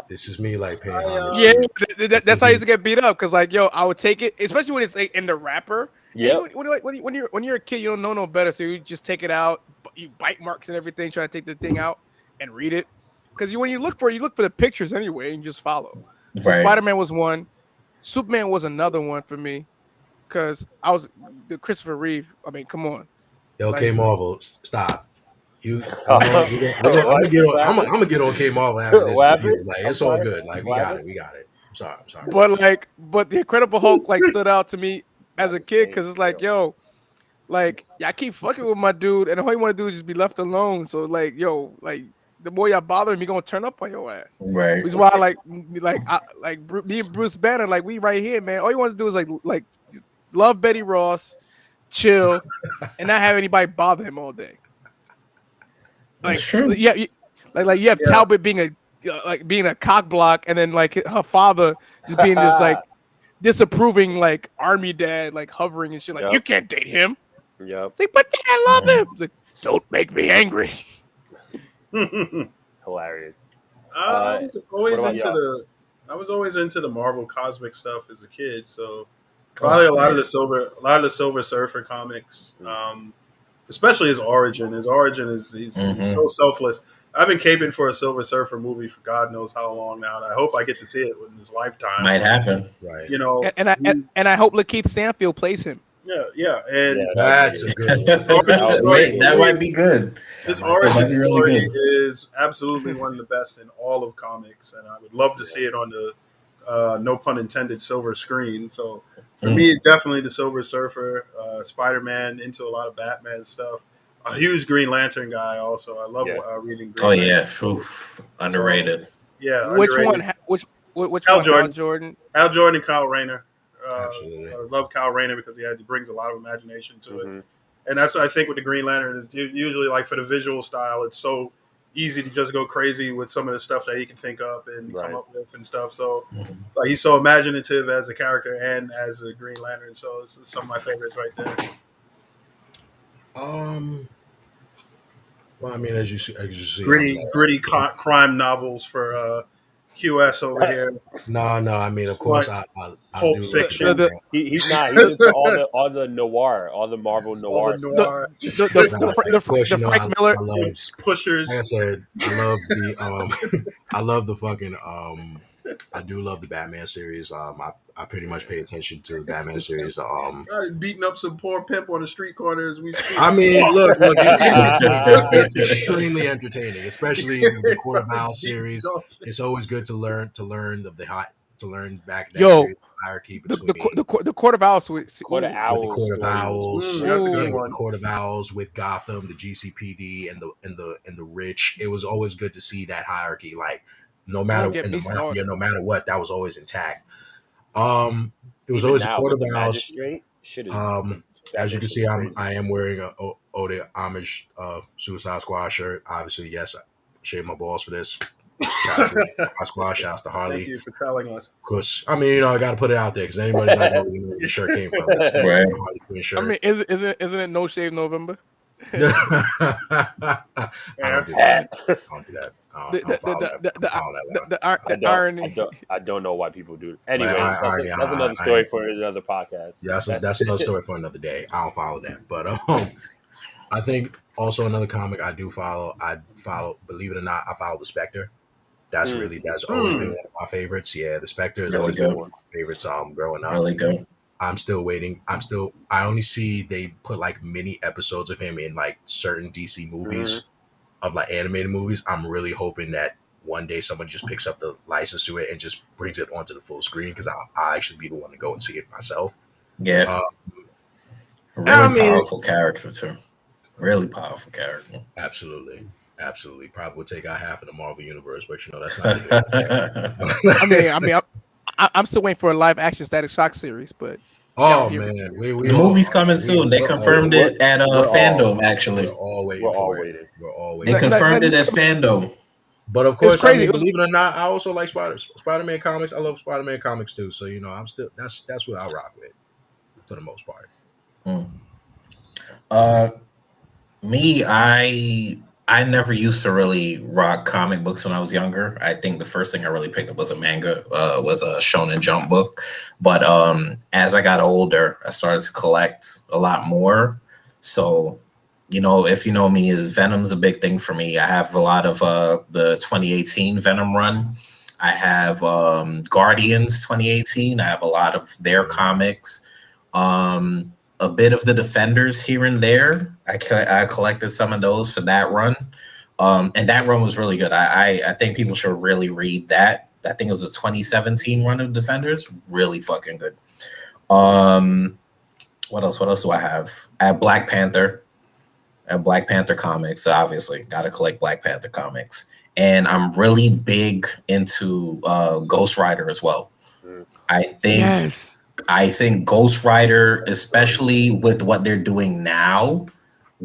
This is me like paying homage. yeah, that's how I used to get beat up because like, yo, I would take it, especially when it's like in the wrapper. Yeah. When you're a kid, you don't know no better, so you just take it out, you bite marks and everything, try to take the thing out and read it. Because when you look for the pictures anyway, and just follow. So Right. Spider-Man was one, Superman was another one for me, because I was the Christopher Reeve. I mean, come on. Yo, Like- K Marvel, stop. I'm gonna get on K Marvel after this. What With you. happened? Like I'm it's all sorry. good. Like we What got happened? it. I'm sorry. But the Incredible Hulk like stood out to me as a kid because it's like, yo, like I keep fucking with my dude, and all you want to do is just be left alone. So like, yo, like the more y'all bother me, gonna turn up on your ass. Right. Which is why me and Bruce Banner, like we right here, man. All you want to do is like love Betty Ross, chill, and not have anybody bother him all day. Like, That's true. Yeah, you have Talbot being a cock block, and then like her father just being this like disapproving like army dad, like hovering and shit. Like, Yep. you can't date him. Yep. It's like, but Dad, I love him. It's like, don't make me angry. Hilarious. I was always what about into y'all? I was always into the Marvel cosmic stuff as a kid, so probably a lot of the Silver Surfer comics, especially his origin. His origin is he's so selfless. I've been caping for a Silver Surfer movie for God knows how long now, and I hope I get to see it in this lifetime. Might happen. Right. You know, And I hope Lakeith Stanfield plays him. yeah, and That's a good one. That might be good. his That origin might be really story good. is absolutely one of the best in all of comics, and I would love to see it on the no pun intended silver screen. So for me, definitely the Silver Surfer, Spider-Man, into a lot of Batman stuff. A huge Green Lantern guy, also. I love reading. Green Oh Lantern. yeah, Oof. Underrated. Yeah. Which underrated. one? Which Hal one? Jordan. Hal Jordan. Hal Jordan and Kyle Rayner. Absolutely. I love Kyle Rayner because he brings a lot of imagination to it. Mhm. And that's what I think with the Green Lantern is usually like for the visual style, it's so easy to just go crazy with some of the stuff that he can think up and come up with and stuff. So like he's so imaginative as a character and as a Green Lantern. So it's some of my favorites right there. Well, I mean, as you see, Gritty crime novels for QS over here. No. I mean, of course, I Pulp do Fiction. He's not. He's into all the noir, all the Marvel noir. All the noir. Of course, the you know, Frank Miller. I love, Pushers. like I said, I love the I love the fucking I do love the Batman series. I pretty much pay attention to the Batman series. Beating up some poor pimp on the street corner as we speak. I mean, look, it's extremely entertaining, especially the Court of Owls series. It's always good to learn back that series hierarchy between The Court of Owls. Court of Owls. the Court of Owls, that's a good with one. the Court of Owls, with Gotham, the GCPD, and the rich. It was always good to see that hierarchy, like no matter in the mafia, no matter what, that was always intact. It was always the Court of Owls. As you can see, I am wearing a Ode homage Suicide Squad shirt. Obviously, yes, I shaved my balls for this. Shout out to Harley. Thank you for telling us. Of course, I mean, I got to put it out there because anybody might know where the shirt came from. It's Right. Harley Quinn shirt. I mean, isn't it No Shave November? I don't do that. don't follow that. I don't follow that line. The irony. I don't know why people do. Like, Anyways, irony, that's another story for another podcast. Yeah, that's another story for another day. I don't follow that, but I think also another comic I do follow. I follow, believe it or not, I follow the Spectre. That's always been one of my favorites. Yeah, the Spectre has always been one of my favorites. Growing up, Really good. I'm still waiting. I only see they put like mini episodes of him in like certain DC movies of like animated movies. I'm really hoping that one day someone just picks up the license to it and just brings it onto the full screen because I'll actually be the one to go and see it myself. Yeah. Really powerful character too. Really powerful character. Absolutely. Probably would take out half of the Marvel universe, but that's not. I mean, I'm still waiting for a live action Static Shock series, but man, the movie's coming soon. They confirmed it at Fandom. Actually, we're all waiting for it. We're all waiting. They confirmed it as Fandom. But of course, believe it or not, I also like Spider-Man comics. I love Spider-Man comics too. So I'm still that's what I'll rock with for the most part. Me, I never used to really rock comic books when I was younger. I think the first thing I really picked up was a manga, was a Shonen Jump book. But as I got older, I started to collect a lot more. So, if you know me, Venom's a big thing for me. I have a lot of the 2018 Venom Run. I have Guardians 2018. I have a lot of their comics. A bit of the Defenders here and there. I collected some of those for that run. And that run was really good. I think people should really read that. I think it was a 2017 run of Defenders. Really fucking good. What else do I have? I have Black Panther. I have Black Panther comics. Obviously, got to collect Black Panther comics. And I'm really big into Ghost Rider as well. I think Ghost Rider, especially with what they're doing now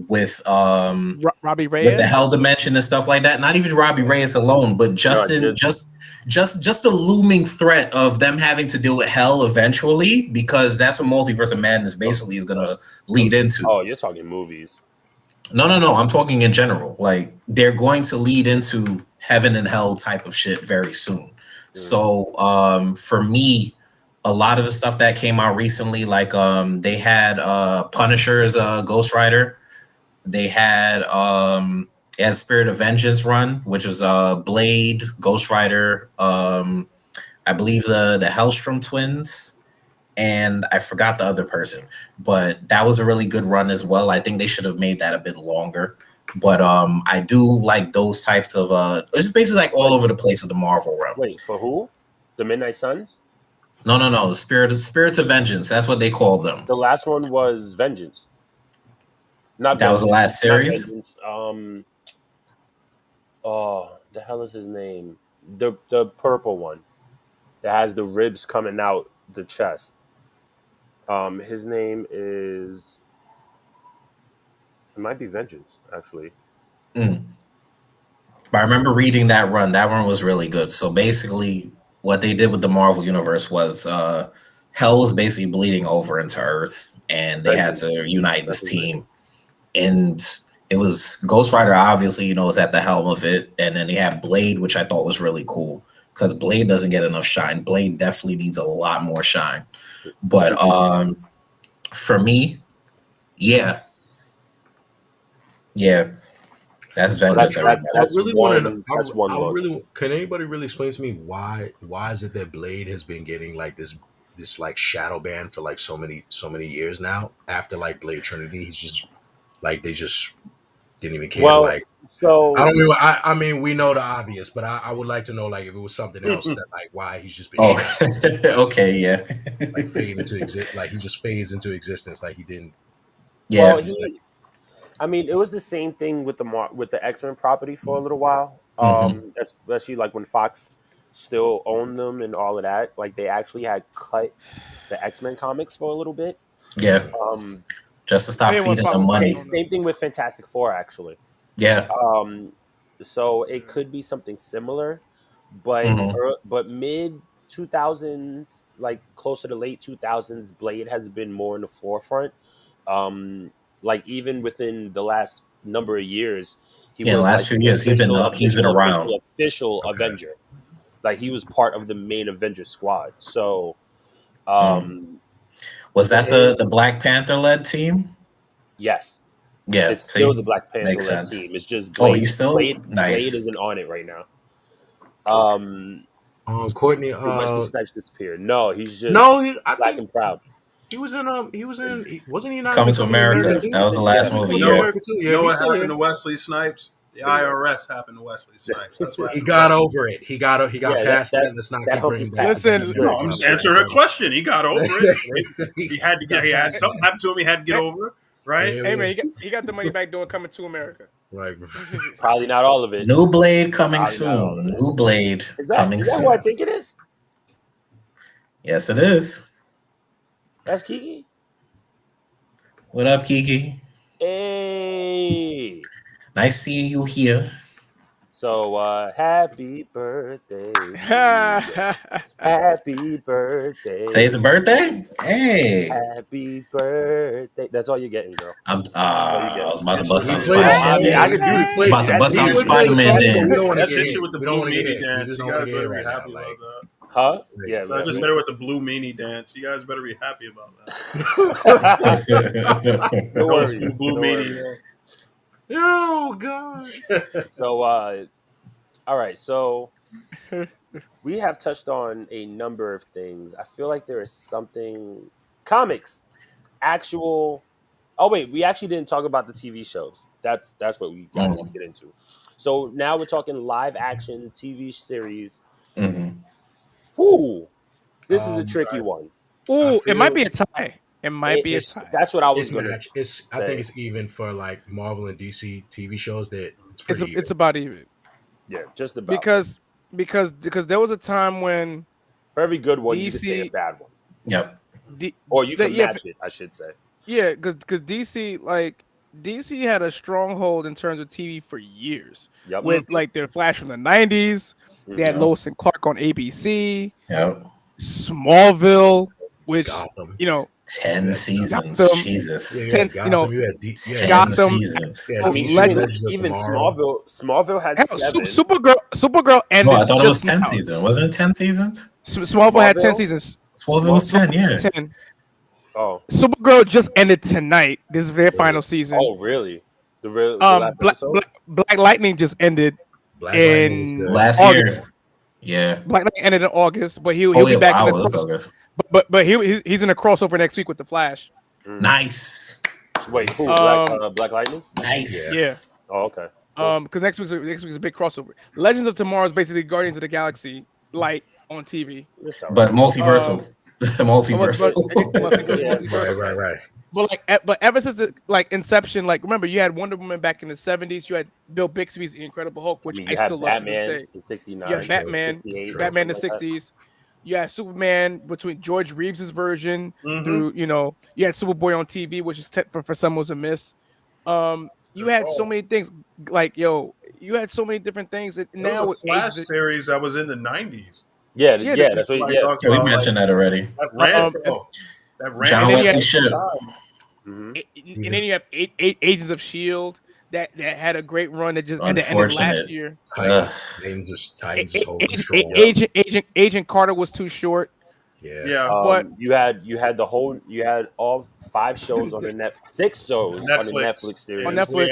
with Robbie Reyes, with the Hell Dimension and stuff like that. Not even Robbie Reyes alone, but just a looming threat of them having to deal with Hell eventually, because that's what Multiverse of Madness basically is going to lead into. Oh, you're talking movies. No. I'm talking in general. Like, they're going to lead into heaven and hell type of shit very soon. So for me, a lot of the stuff that came out recently, like they had Punisher as a Ghost Rider. They had Spirit of Vengeance run, which was Blade, Ghost Rider, I believe the Hellstrom twins, and I forgot the other person. But that was a really good run as well. I think they should have made that a bit longer. But I do like those types of it's basically like all over the place with the Marvel run. Wait, for who? The Midnight Suns? No. The Spirits of Vengeance. That's what they called them. The last one was Vengeance. That was the last series. The hell is his name? The purple one that has the ribs coming out the chest. His name is. It might be Vengeance, actually. But I remember reading that run. That one was really good. So basically, what they did with the Marvel Universe was Hell was basically bleeding over into Earth, and they had to unite this team. And it was Ghost Rider, obviously, was at the helm of it. And then they had Blade, which I thought was really cool, because Blade doesn't get enough shine. Blade definitely needs a lot more shine. But for me, yeah, that's Vengeance. Can anybody really explain to me why is it that Blade has been getting like this like shadow ban for like so many years now? After like Blade Trinity, he's just like, they just didn't even care. Well, like, so I mean, we know the obvious, but I would like to know, like, if it was something else that, like, why he's just been okay, yeah, like fade into like he just fades into existence, like he didn't. Yeah, well, I mean, it was the same thing with the X-Men property for a little while, especially like when Fox still owned them and all of that. Like, they actually had cut the X-Men comics for a little bit. Yeah. Just to stop feeding them money. Same thing with Fantastic Four, actually. Yeah. So it could be something similar, but mid 2000s, like closer to late 2000s, Blade has been more in the forefront. Like, even within the last number of years, He Yeah, the was last like few the years he's been around. official Okay. Avenger. Like he was part of the main Avenger squad. So, Was that they- the Black Panther led team? yes, Yeah, it's still the see? Black Panther Makes led sense. team. It's just Oh, Blade. he's still Blade nice. isn't on it right now. Courtney. Wesley Snipes disappeared. No, he's just No, I black think and proud. he was in. Wasn't he not Coming to America. too? That was the last Yeah. movie. You Coming to know Yeah. America too. You Yeah, know he's what still happened here. to Wesley Snipes? The Yeah. IRS happened to Wesley Snipes. That's what He happened. got over it. He got Yeah, past that- that. Let's not that keep hump bringing is back. past. Listen, No, I'm just answering her question. He got over it. He had to get. He had something happened to him. He had to get over it. Right? Yeah. Hey man, he got the money back doing Coming to America. Like, Probably not all of it. New Blade coming Probably not all of soon. it. New Blade Is coming that soon. who I think it is? Yes, it is. That's Kiki. What up, Kiki? Hey. Nice seeing you here. So happy birthday. Happy birthday. Today's a birthday? Hey. Happy birthday. That's all you're getting, girl. I was about to bust out He played Spider-Man it. I dance. can do the flip. About to bust That's out easy. Spider-Man dance. That's the shit with the We don't blue want to get meanie hit. dance. We just You don't want guys to get better hit be right happy now. about Like, that. Huh? Yeah. So I just hit her with the blue meanie dance. You guys better be happy about that. No worries. Old school blue No meanie. worries. oh god. So, all right. So we have touched on a number of things. I feel like there is something comics, actual. Oh wait, we actually didn't talk about the TV shows. That's what we got to get into. So now we're talking live action TV series. Mhm. Ooh, this is a tricky one. Ooh, feel- it might be a tie. It might be a It's- tie. That's what I was It's going to match. It's. I think it's even for like Marvel and DC TV shows that it's pretty. It's about even Yeah, just about. because there was a time when For every good one, you can say a DC bad one. Yep. Or you can yeah, match it, I should say. yeah, because DC had a stronghold in terms of TV for years. Yep. With like their Flash from the 90s, they had Mhm. Lois and Clark on ABC, Yep. Smallville, which Gotham. 10 seasons. Gotham. Jesus. Yeah, 10, Gotham, you had 10 Gotham. seasons. Yeah, I mean, DC Legends Legends of even Tomorrow. Smallville had hell, 7. Supergirl ended. No, I thought it was just 10 now. seasons. Wasn't it 10 seasons? Smallville had 10 Smallville? seasons. Smallville was 10, yeah. 10. Oh. Supergirl just ended tonight. This is their final season. Oh, really? The last episode? Black Lightning just ended Black Lightning was in good. Last August. year. Yeah. Black Lightning ended in August, but he'll Oh, be yeah, back wow, in it was the August. but he's in a crossover next week with the Flash. Nice. Wait, who? Black Lightning? Nice. Yeah. Oh, okay. Because next week's a big crossover. Legends of Tomorrow is basically Guardians of the Galaxy light on TV. It's all right. But multiversal. Multiversal. Right. But ever since Inception, remember you had Wonder Woman back in the 70s. You had Bill Bixby's The Incredible Hulk, which I mean, I you have still love to this Batman day. in 69. You had Batman, 68, Batman in the something like that. 60s. You had Superman between George Reeves' version Mhm. through, you had Superboy on TV, which is for some was a miss. You had so many things you had so many different things that There now was a Flash series that was in the 90s. Yeah, Yeah, that's what. Like, Yeah, talks Yeah, we about, mentioned that already. that ran Um, that ran John and then you Wesley had- Shipp. Mhm. and then you have eight Agents of Shield that had a great run that just ended last Unfortunate. year. Titans is holding strong. Agent Carter was too short. Yeah. But- you had all 5 shows on the 6 shows on the Netflix. Netflix series. On Netflix.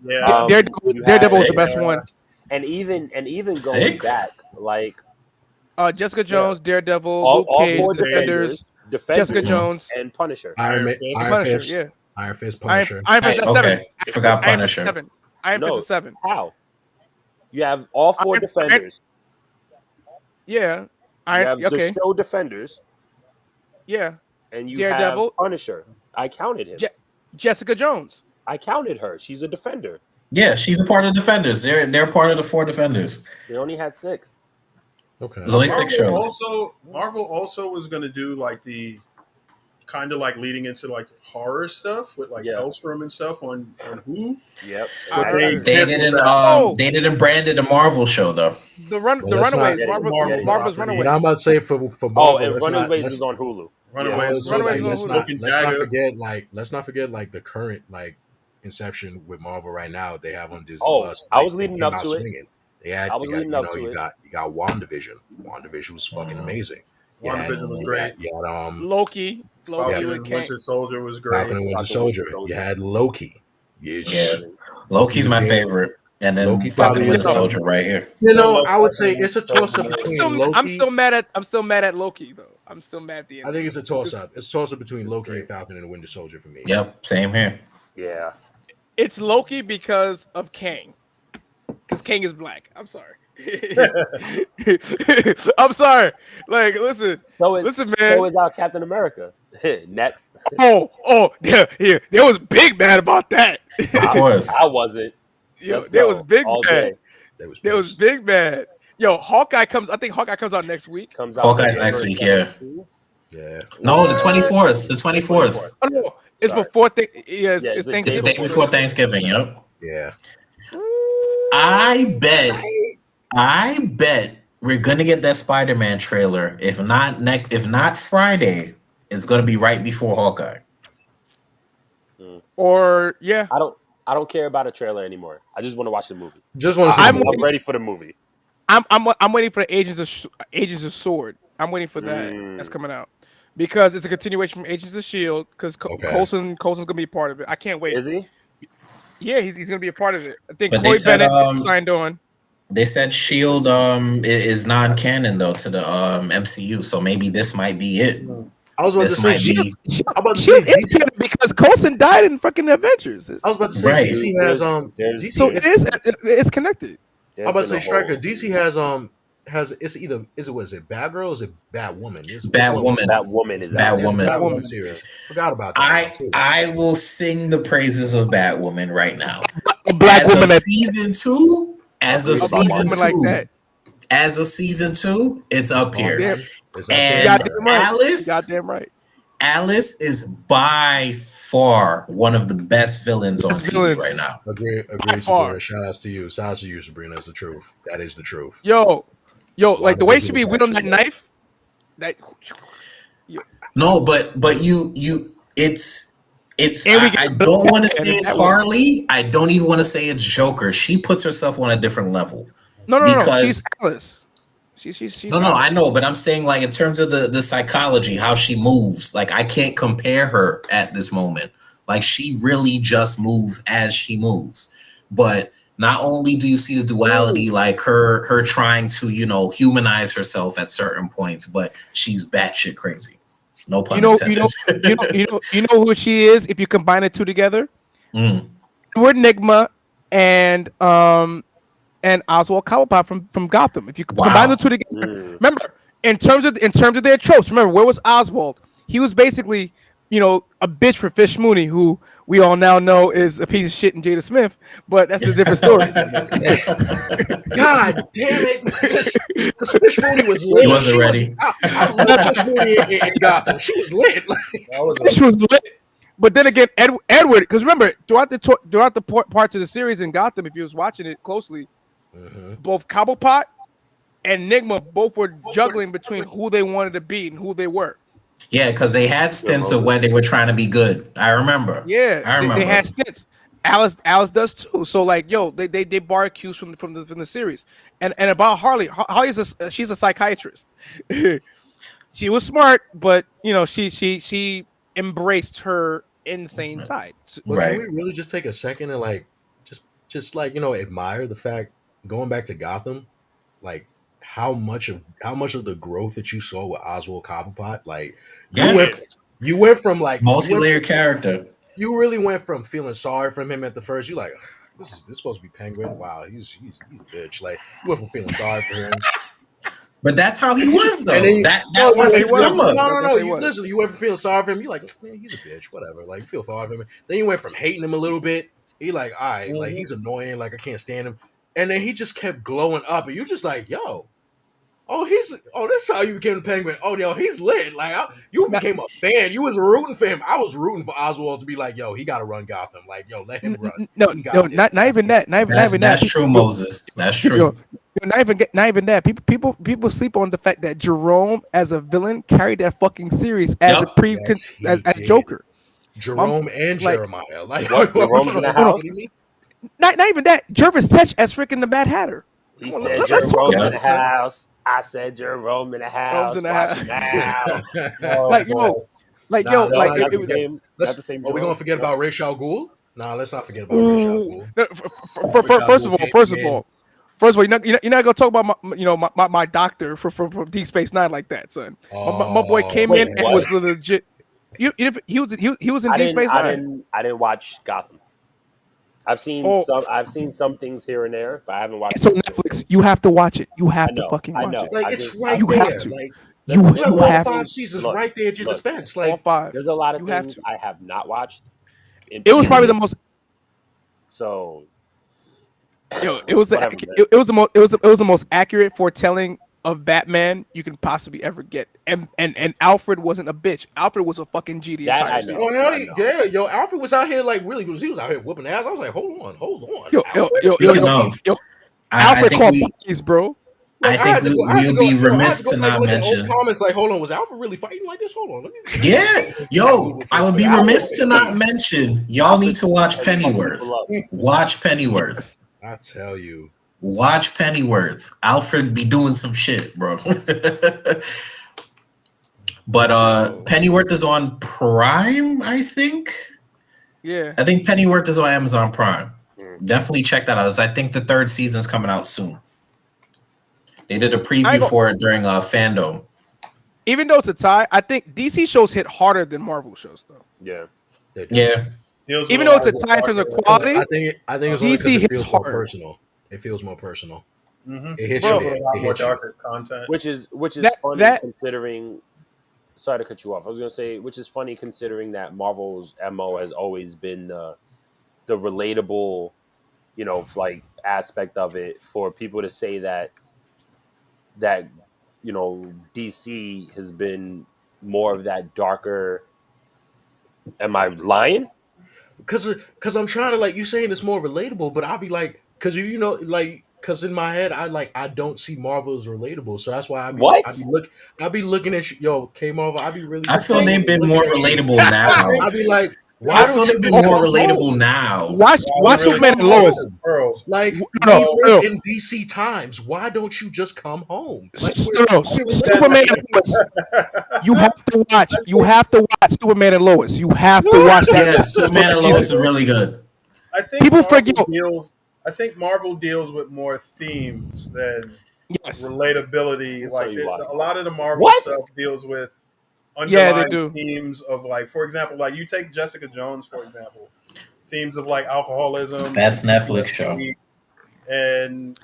Yeah. Daredevil was the best Six. one. and even going 6? back, Jessica Jones, Daredevil, all Luke Cage, 4 Defenders, Defenders, Jessica Jones, and Punisher. Iron Punisher. Fist, Yeah, Iron Fist, Iron Punisher. Fist. That's Okay, 7. I forgot Iron Fist Punisher. 7. Iron Fist No. is 7. How? You have all 4 Iron- Defenders. Yeah. You have Okay. the show Defenders, Yeah. and you Daredevil. have Punisher. I counted him. Jessica Jones. I counted her. She's a Defender. Yeah, she's a part of Defenders. They're part of the 4 Defenders. They only had 6. Okay. There's only 6 shows. Marvel also was going to do the kind of leading into horror stuff with Hellstrom and stuff on Hulu. Yep. But they They canceled didn't. that. They didn't brand it a Marvel show though. The Well, let's Runaways. not- Marvel's Marvel's Runaways. And I'm about to say for Oh, Marvel, and let's not- Runaways let's- is on Hulu. Runaways. Runaways let's on not Hulu. let's not Dagger. forget let's not forget the current inception with Marvel right now. They have on Disney Oh, Plus. I Like was they leading came up out to it. swinging. They I was got leading up to you it. got WandaVision. WandaVision was fucking amazing. WandaVision was great. You had Loki Falcon with and Kang. Winter Soldier was great. Falcon and Winter Falcon and Winter Soldier. You Soldier. had Loki. Yeah, Amazing. Loki's my Loki's favorite, and then Loki Falcon probably Winter is. Soldier right here. You I know, love I would Falcon say and it's a Winter toss up Soldier. between Loki. I'm still mad at Loki though. I'm still mad at the end. I think it's a toss up. It's a toss up between It's Loki great. and Falcon and the Winter Soldier for me. Yep, same here. Yeah. It's Loki because of Kang. Because Kang is black. I'm sorry. I'm sorry. Like, listen, So man. is our Captain America. Next. Yeah. They was big mad about that. Of course. I wasn't. Yo, there was big all mad. That was There was big mad. Yo, Hawkeye comes. I think Hawkeye comes out next week. Comes out Hawkeye's November next week, yeah. 17th. Yeah. No, the 24th. The 24th. Oh no, it's Sorry. before. Yeah, It's it's the It's the Thanksgiving. day before Thanksgiving. Yep. Yeah. I bet we're gonna get that Spider-Man trailer. If not Friday, it's gonna be right before Hawkeye. Or yeah, I don't care about a trailer anymore. I just want to watch the movie. Just want to see. I'm- I'm ready for the movie. I'm waiting for the Agents of Sword. I'm waiting for that. That's coming out because it's a continuation from Agents of Shield. Because Coulson's gonna be a part of it. I can't wait. Is he? Yeah, he's gonna be a part of it. I think But they Chloe said, Bennett signed on. They said Shield is non-canon though to the MCU, so maybe this might be it. I was about to This say. might be I'm about to Shield say. is canon because Coulson died in fucking Avengers. I was about to say. Right. DC has There's- So DC it's connected. There's I'm about to been say a whole- Striker. DC has it's either is it Batgirl or is it Batwoman? Batwoman. Batwoman is out. Batwoman. Batwoman series. Forgot about that. too. I will sing the praises of Batwoman right now. A black As woman of that season 2, as of a black season woman 2, like that. as of season 2 , it's up here. Damn. Is that And Goddamn right. Alice, Goddamn right. Alice is by far one of the best villains on Best TV villains. right now. Agree, far. Sabrina. Shout outs to you. Shout outs to you, Sabrina. That's the truth. That is the truth. Yo, like the way she be WandaVision is wielding that actually- knife. That No, but you it's And we I get don't want to say Batman in it's that way. Harley. I don't even want to say it's Joker. She puts herself on a different level. no. Because- She's Alice. She's No, Alice. I know, but I'm saying like in terms of the psychology, how she moves, like I can't compare her at this moment. Like she really just moves as she moves. But not only do you see the duality, like her trying to, humanize herself at certain points, but she's batshit crazy. No pun intended. You know who she is if you combine the two together. Mm. Edward Nigma and Oswald Cobblepot from Gotham. If you combine the two together, remember in terms of their tropes. Remember where was Oswald? He was basically a bitch for Fish Mooney, who we all now know is a piece of shit in Jada Smith, but that's a different story. God damn it! Because Fish Mooney was lit. He wasn't ready. I love Fish Mooney in Gotham. She was lit. That was Fish was lit. But then again, Edward, because remember throughout the parts of the series in Gotham, if you was watching it closely, both Cobblepot and Nigma both were juggling between who they wanted to be and who they were. Yeah, because they had stints of when they were trying to be good. I remember. Yeah, I remember. They had stints. Alice does too. So like, they borrow cues from the series. And about Harley she's a psychiatrist. She was smart, but she embraced her insane side. Right. Can we really just take a second and just admire the fact, going back to Gotham, like how much of the growth that you saw with Oswald Cobblepot, like you went from like multi-layered character. You really went from feeling sorry for him at the first. You like, this is supposed to be Penguin. Wow, he's a bitch. Like you went from feeling sorry for him. But that's how he was though. Then, that was his come up. No. You went from feeling sorry for him. You like, man, he's a bitch. Whatever. Like you feel sorry for him. Then you went from hating him a little bit. He like, all right, like he's annoying. Like I can't stand him. And then he just kept glowing up, and you just like, yo. That's how you became the Penguin. Oh, yo, he's lit. Like, you became a fan. You was rooting for him. I was rooting for Oswald to be like, yo, he got to run Gotham. Like, yo, let him run. No, not even that. Not even that. That's true, Moses. That's true. Not even that. People sleep on the fact that Jerome, as a villain, carried that fucking series as as Joker. Jerome and like- Jeremiah. Like What? Jerome's in the are you house? kidding me? Not even that. Jervis Tetch as freaking the Mad Hatter. He Come on, said let's talk Jerome's about in the it, son. house. I said Jerome in the house. in the Watch house. him now. Oh, Like, boy. yo, like Nah, yo, let's like not it, Not it the was. same. Not the Let's. same. Are we Jerome? gonna forget No. about Ra's al Ghul? Nah, let's not forget about Ra's al Ooh. Ghul. No, Ra's al First of Ghul all, came first of in. all, first of all, you're not gonna talk about my doctor from Deep Space Nine like that, son. My boy came Wait, in and what? was legit. He was in I Deep Space Nine. I didn't watch Gotham. I've seen Oh. some things here and there, but I haven't watched It's on it. Netflix. You have to watch it. You I have to know. fucking I watch know. it. Like I it's just right You there. have to. Like You listen, there's a you lot of have all to. 5 things. seasons Look, right there at your look, dispense. All Like 5. there's a lot of You have things to. I have not watched. It was probably the most. So Yo, it was whatever, man. it was the most it was the most accurate foretelling of Batman you can possibly ever get. And Alfred wasn't a bitch. Alfred was a fucking G the That entire I series. know. oh hell I know. yeah, yo, Alfred was out here like really he was out here whooping ass. I was like, hold on. Yo, Alfred? Speaking of, yo, I Alfred think called we, bodies, bro. Like, I think we would be remiss to like not look at old mention. comments. Like, hold on, was Alfred really fighting like this? Hold on, let me. Yeah, yo, I would be Alfred- remiss to not mention. Y'all Alfred need to watch has fucked Pennyworth. people up. Watch Pennyworth. I tell you, Watch Pennyworth. Alfred be doing some shit, bro. But Pennyworth is on Prime, I think. Yeah. I think Pennyworth is on Amazon Prime. Definitely check that out. I think the 3rd season's coming out soon. They did a preview for it during Fandom. Even though it's a tie, I think DC shows hit harder than Marvel shows, though. Yeah. Yeah. Even though it's a tie in terms of quality, I think it's only DC because it hits feels more hard. personal. It feels more personal. Mm-hmm. It hits There's you. a There. lot It more hits you. darker content. Which is funny that- considering. Sorry to cut you off. I was gonna say, which is funny considering that Marvel's MO has always been the relatable, like aspect of it. For people to say that DC has been more of that darker. Am I lying? Because I'm trying to like you saying it's more relatable, but I'll be like, because because in my head I don't see Marvel as relatable, so that's why What? I be looking at you, yo, K Marvel. I be really. I feel they've been looking more at you. relatable now. I be like, why I don't feel you they've been just more come relatable home? now. watch really Superman and come Lois. home. Pearls. Like No, we no. live in DC times. Why don't you just come home? Like Superman and Lois. You have to watch. You have to watch Superman and Lois. You have to watch that. Yeah, Superman and Lois is really good. I think People Marvel forget- deals. I think Marvel deals with more themes than Yes. relatability. That's Like how you watch a lot of the Marvel What? stuff deals with Yeah, they underlying do. themes of like, for example, like you take Jessica Jones, for example, themes of like alcoholism, Best Netflix show. and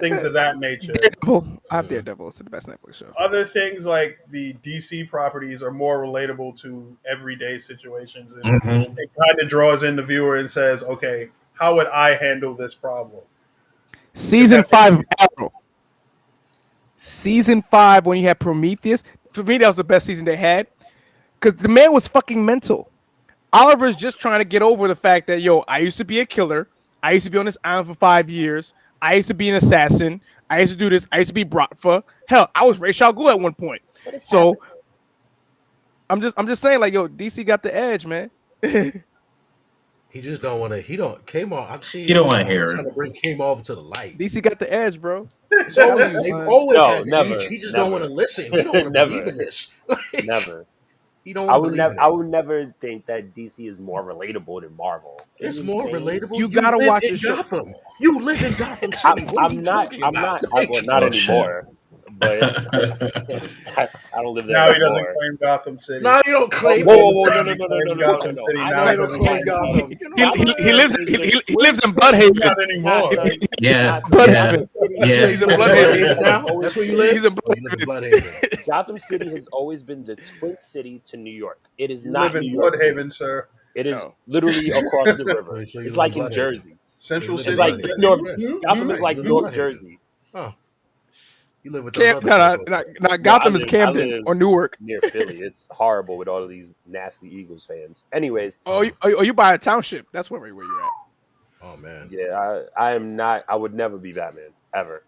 things of that nature. Daredevil. I have Daredevil. It's the best Netflix show. Other things like the DC properties are more relatable to everyday situations, and Mhm. it kind of draws in the viewer and says, "Okay, how would I handle this problem?" Season 5 of Arrow. Season 5 when you had Prometheus. For me, that was the best season they had because the man was fucking mental. Oliver's just trying to get over the fact that I used to be a killer. I used to be on this island for 5 years. I used to be an assassin. I used to do this. I used to be Bratva. Hell, I was Ra's al Ghul at one point. So I'm just saying, like, DC got the edge, man. He just don't want to. He don't. K-Marvel. I'm seeing. He don't wanna hear trying it. to bring K-Marvel to the light. DC got the edge, bro. It's always, you, they've son. always No, had the never, edge. He just never. don't want to listen. He don't want to Never. believe in this. Never. He don't I want to would believe never. in I it. would never think that DC is more relatable than Marvel. It's Are more insane? relatable. You gotta live watch in the show. Gotham. You live in Gotham City. What are you talking about? Well, not Oh, shit. anymore. But I don't live there Now he doesn't anymore. claim Gotham City. No, you don't claim Whoa, it. whoa, whoa, no, He no, no, no, claims no, no, Gotham no, City. I Now know he don't doesn't claim claim Gotham. He lives in Bloodhaven. Not anymore. Yeah, Bloodhaven. yeah. He's in Bloodhaven Bloodhaven. now. That's where you live. He's in Oh, you live in Bloodhaven. Bloodhaven. Gotham City has always been the twin city to New York. It is You not live New in York City. Bloodhaven, sir. It is No. literally across the river. So you It's live like in in Bloodhaven. Jersey. Central It's City. like is- North- Mhm. Gotham is like You live in North Bloodhaven. Jersey. Oh, you live with those other No, Gotham is I Camden live or Newark. near Philly. It's horrible with all of these nasty Eagles fans. Anyways, You buy a township. That's where you're at. Oh man. yeah, I am not. I would never be Batman ever.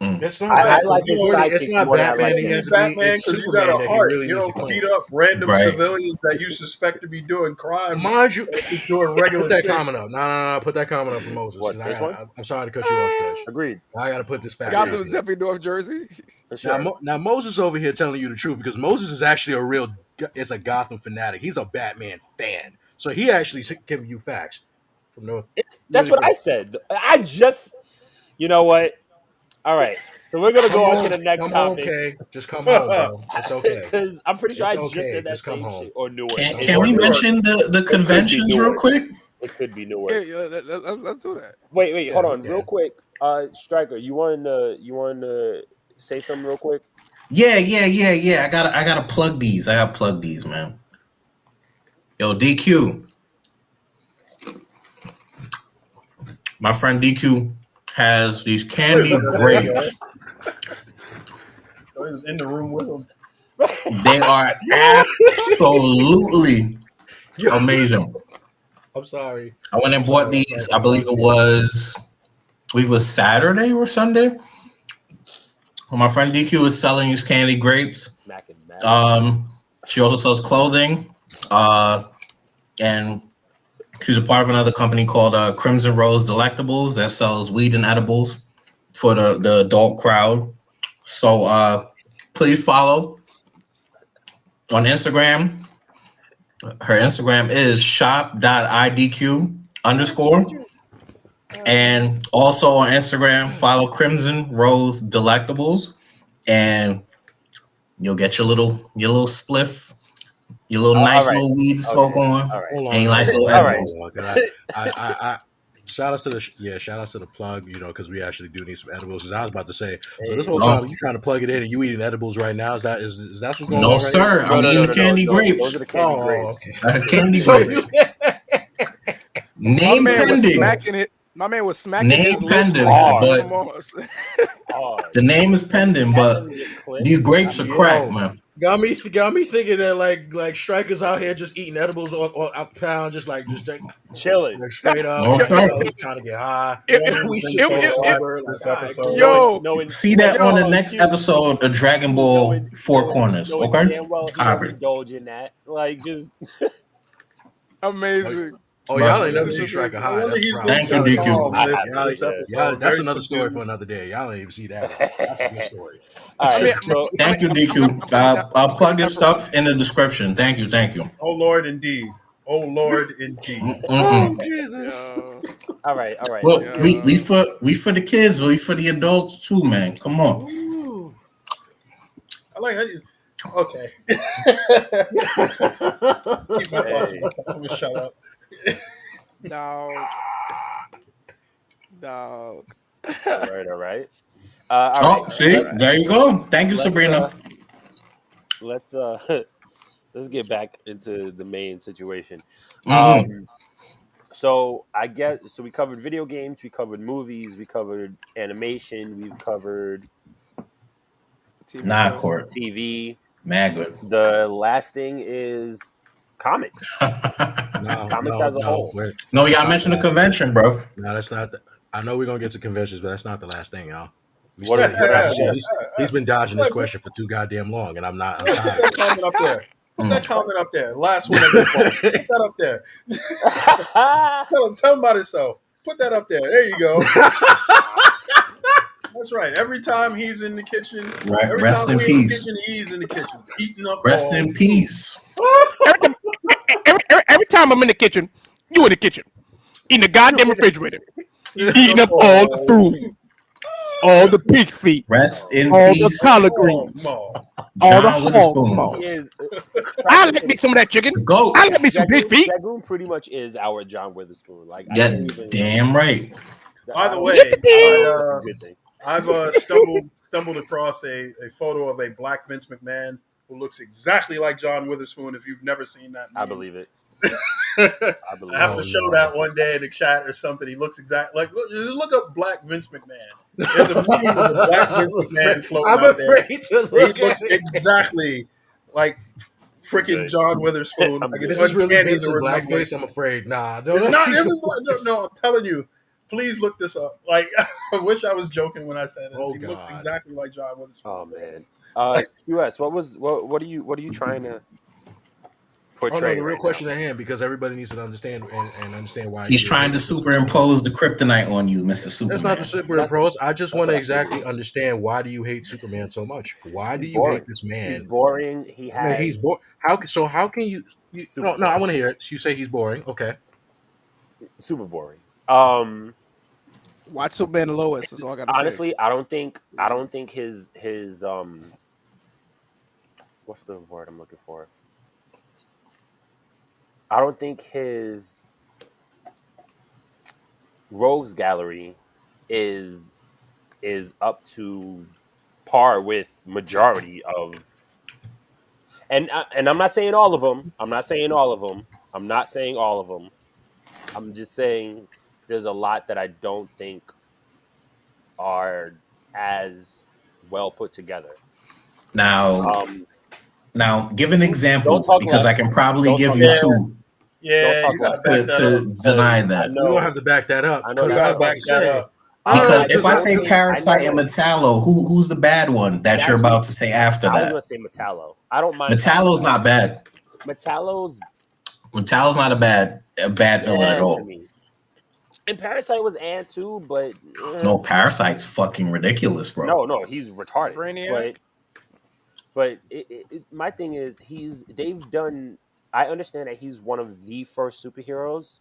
It's not I that like you his know, it's sidekicks not more than I Batman like he you him. has need to be. Batman It's because you got Superman a that he heart. really You needs to don't claim. beat up random Right. civilians that you suspect to be doing crimes. Mind you, Just doing regular put that shit. comment up. No. Put that comment up for Moses. What, 'Cause this one? I'm sorry to cut you off, Stretch. Agreed. I got to put this fact out Gotham is there. definitely North Jersey. For sure. Now Moses over here telling you the truth because Moses is actually is a Gotham fanatic. He's a Batman fan, so he actually giving you facts from North. That's Really what I quick. said. You know what? All right. So we're going to go on to the next Come home, topic. Kay. Just come home, bro. It's okay. Because I'm pretty sure It's I just okay. said that Just come same home. shit. Or Newark. Can we mention the could be conventions real Newark. quick? It could be Yeah, Newark. let's do that. Wait, Yeah, hold on, okay. real quick. Striker, you want to say something real quick? Yeah. I gotta plug these. I gotta plug these, man. Yo, DQ. My friend DQ has these candy grapes. He was in the room with him. They are absolutely amazing. I'm sorry. I went and bought these. I believe it was Saturday or Sunday. Well, my friend DQ is selling these candy grapes. She also sells clothing. And she's a part of another company called Crimson Rose Delectables that sells weed and edibles for the adult crowd. So please follow on Instagram. Her Instagram is shop.idq_. And also on Instagram, follow Crimson Rose Delectables, and you'll get your little spliff, your little nice little weed to smoke on, and your nice little edibles. I shout outs to the plug, because we actually do need some edibles. Because I was about to say, so this whole time you trying to plug it in and you eating edibles right now? Is that what's going on? No, right sir. here? I'm eating the candy grapes. Those are the candy grapes. Okay. Candy grapes. Name pending. My man was smacking Name his lips pending, hard. but the name is pending. But these grapes are crack, man. Got me thinking that like strikers out here just eating edibles or out the pound, just chilling, straight up, No, sir. trying to get high. This episode. Yo, See that on the next episode of Dragon Ball Four Corners, okay? Damn well he don't indulge in that. Like, just amazing. Oh, y'all ain't never seen Striker high. Thank you, DQ. That's another story for another day. Y'all ain't even see that one. That's a good story. Thank you, DQ. I'll plug your stuff in the description. Thank you. Oh Lord, indeed. Oh Jesus! All right. Well, we for the kids, we for the adults too, man. Come on. I like how you. Okay. I'm gonna shut up. Dog. All right. All right. See, there you go. Thank you, Sabrina. Let's get back into the main situation. Mm-hmm. So we covered video games, we covered movies, we covered animation, we've covered TV. Mad good. The last thing is comics. Comics as a whole. No, y'all mentioned the convention, bro. No, that's not. I know we're gonna get to conventions, but that's not the last thing, y'all. He's been dodging this question for too goddamn long, and I'm tired. Put that comment up there. Put that comment up there. Last one. Put that up there. Tell him about himself. Put that up there. There you go. That's right. Every time he's in the kitchen, Rest in peace. He's in the kitchen, eating up. Rest in peace. Every time I'm in the kitchen, you in the kitchen, in the goddamn refrigerator, eating up all the food, all the pig feet, rest in all peace, the collard greens, all the hog. I like me some of that chicken. Go. I like me some pig feet. Dragoon pretty much is our John Witherspoon. Like, damn right. By the way, that's a good thing. I've stumbled across a photo of a black Vince McMahon who looks exactly like John Witherspoon. If you've never seen that, I believe it. I have to show that one day in the chat or something. He looks exactly like. Just look up Black Vince McMahon. There's a meme of a Black Vince McMahon floating out there. I'm afraid to look He looks exactly like freaking John Witherspoon. Like this is really Vince in blackface. I'm afraid. Nah, it's not. No, I'm telling you. Please look this up. Like, I wish I was joking when I said this. Oh, He looks God. exactly like John Witherspoon. Oh man. US, what are you trying to Oh portray no, the real right question now? at hand, because everybody needs to understand and understand why He's you're trying to hating this superimpose the kryptonite on you, Mr. That's not the Superman. superimpose. I just That's want to what I figured. exactly understand, why do you hate Superman so much? Why do He's you hate boring. this He's man? boring. He I mean, he's has boring. How can you super no, I boring. want to hear it. You say he's boring. Okay. Super boring. Watch Superman and Lois. That's all I gotta say. Honestly, I don't think his what's the word I'm looking for? I don't think his rogues gallery is up to par with majority of, and I'm not saying all of them. I'm not saying all of them. I'm not saying all of them. I'm just saying there's a lot that I don't think are as well put together. Now, Um, give an don't example, talk because I less. can probably Don't give talk you less. Yeah, two Don't yeah, talk you gotta less. back that up. to deny 'Cause I that. You don't know have to back that up I know because You that's I gotta was not about back to that say. up. Because I if I don't say think I Parasite and know. Metallo, who's the bad one that you're Actually, about to say after I was gonna that? say Metallo. I don't mind Metallo's Parasite. not bad. Metallo's Metallo's not a bad villain at to all. me. And Parasite was too, but No, Parasite's fucking ridiculous, bro. no, he's retarded. Brainiac. But my thing is they've done. I understand that he's one of the first superheroes,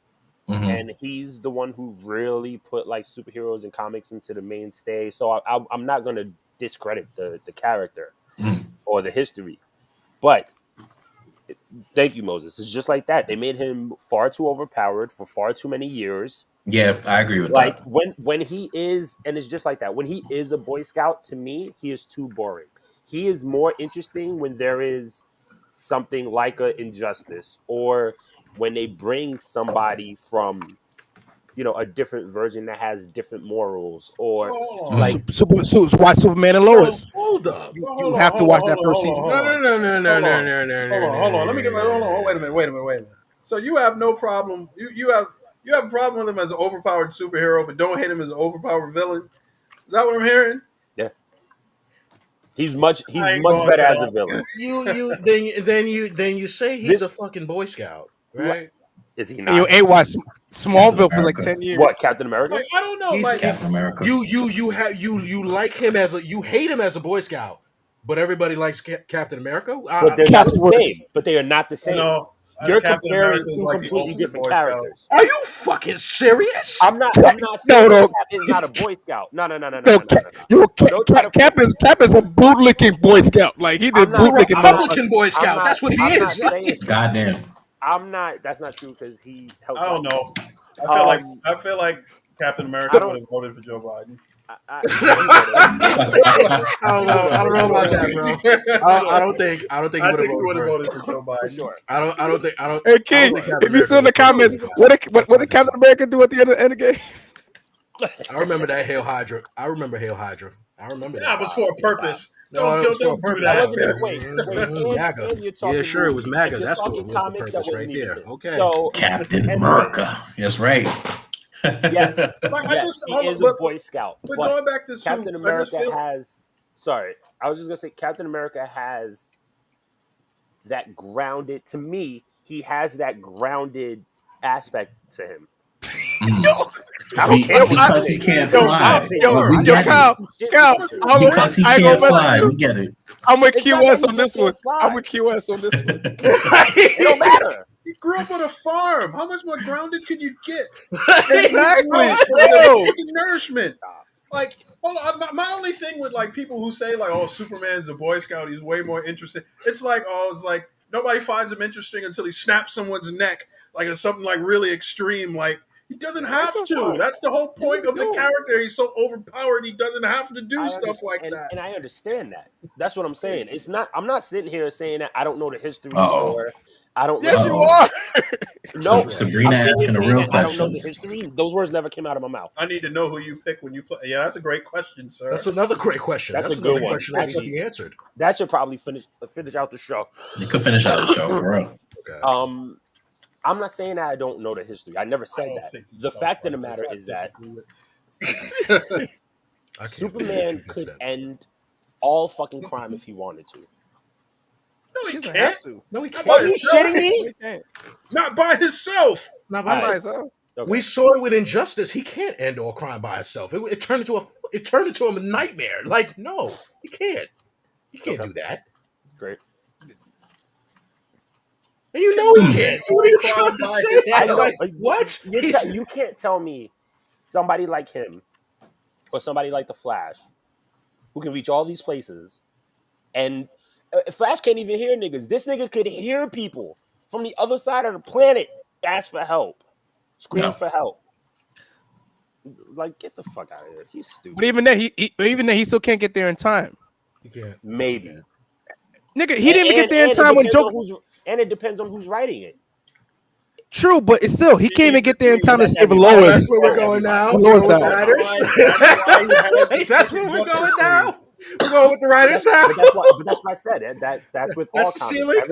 Hmm. and he's the one who really put like superheroes and comics into the mainstay. So I'm not gonna discredit the character or the history, but thank you, Moses. It's just like that. They made him far too overpowered for far too many years. Yeah, I agree with Like that. when he is, and it's just like that. When he is a Boy Scout, to me, he is too boring. He is more interesting when there is something like a injustice, or when they bring somebody from a different version that has different morals, So or hold on. like Watch Superman and So Lois. hold up. So You hold on, have to hold on, watch hold that on, first hold on, season. hold No, on. no, no, no, no, Hold no, on. no, no, Hold no, on, hold on. Let me get my hold on. Wait a no. minute. Wait a minute. Wait a minute. So you have no problem. You have a problem with him as an overpowered superhero, but don't hate him as an overpowered villain. Is that what I'm hearing? yeah, he's I ain't much going better for as a that. villain. Then you say he's a fucking Boy Scout, right? Is he And you not? ain't watched Captain Smallville for like America. 10 years. What, Captain America? Like I don't know. He's Like Captain America. you like him as you hate him as a Boy Scout, but everybody likes Captain America. But they're not Cap's the worse. same. But they are not the I same. know You're Captain America comparing is two like the completely ultimate different Boy Scout. characters. Are you fucking serious? I'm not No, saying no, Cap is not a Boy Scout. No. no. Yo, No, don't try to flip it. Cap is a bootlicking Boy Scout. Like he I'm did He's a not. bootlicking I'm not. motherfuckers. Republican Boy I'm Scout. not. That's what he I'm not is. saying. Goddamn. I'm not. That's not true because he helped I don't out. know. Um, I feel like Captain I America would don't. have voted for Joe Biden. He would have. I don't He know. would I have don't know about that, bro. I don't think he I would have think he would have voted voted for Joe for Biden. sure. I don't think Hey I don't King, think Captain if you America see in would the have voted for comments, Joe Biden. what did Captain America do at the end of the game? I remember that Hail Hydra. I remember Hail Hydra. I remember Yeah, it that. was for a purpose. No, it was for a Don't do purpose. That that, wasn't man. even. Wait. MAGA. And you're Yeah, talking sure, it was movies. If MAGA. you're That's what talking was the comics, that purpose right wasn't even there. it. Okay. So Captain anyway, America. That's right. yes, Like I yes, just he hold is on, a Boy Scout. but But going back to Captain suits, I just America feel has. Sorry, I was just gonna say Captain America has that grounded. To me, he has that grounded aspect to him. Mm. I don't care what you Because he think. can't This is my fly. opinion. Yo, We I yo, don't get give it. Kyle, two shits what Kyle, you think. I'm gonna Because he I ain't gonna can't mess with fly. you. We get it. I'm with It's not that QS he on just this one. can't fly. I'm with QS on this one. It don't matter. he grew up on a farm. How much more grounded could you get? Exactly. Lost for the Yo. fucking nourishment. Like, hold on. My only thing with like people who say like, "Oh, Superman's a Boy Scout. He's way more interesting." It's like, it's like nobody finds him interesting until he snaps someone's neck, like it's something like really extreme. Like he doesn't have That's to. fine. That's the whole point of the Do. character. He's so overpowered. He doesn't have to do I stuff like understand, that. and I understand that. That's what I'm saying. It's not. I'm not sitting here saying that I don't know the history Uh-oh. or I don't Yes, listen. you Uh-oh. are. No, Sabrina I'm sitting here asking the saying real that I don't know the questions. history. Those words never came out of my mouth. I need to know who you pick when you play. Yeah, that's a great question, sir. That's another great question. That's That's a another good one. question that needs to Actually, be answered. that should probably finish out the show. You could finish out the show for real. Okay. I'm not saying that I don't know the history. I never I said don't that. think he's The fact of the self-righteous. matter I is that disagree with. I can't believe what Superman you just could said. end all fucking crime if he wanted to. No, He he doesn't can't. have to. No, he Not can't. by Are you himself. shitting me? He can't. Not by himself. Not Not by by himself. himself. Okay. We saw it with Injustice. He can't end all crime by himself. It turned into a nightmare. Like, no, he can't. He can't Okay. do that. Great. And you know he can't. So what are you trying to Crime say? I know. Like, what? You can't tell me somebody like him or somebody like the Flash who can reach all these places and Flash can't even hear niggas. This nigga could hear people from the other side of the planet ask for help, scream No. for help. Like, get the fuck out of here. He's stupid. But even then, he still can't get there in time. You can't. Maybe. Nigga, he didn't even get there in time when Joker. And it depends on who's writing it. True, but it's still he can't even get there in time to That's save everybody. Lois. That's where we're going now. Lois We're going with the died. writers. That's where we're going now. We're going with the writers now. But that's what I said. That's with all That's the comics. ceiling?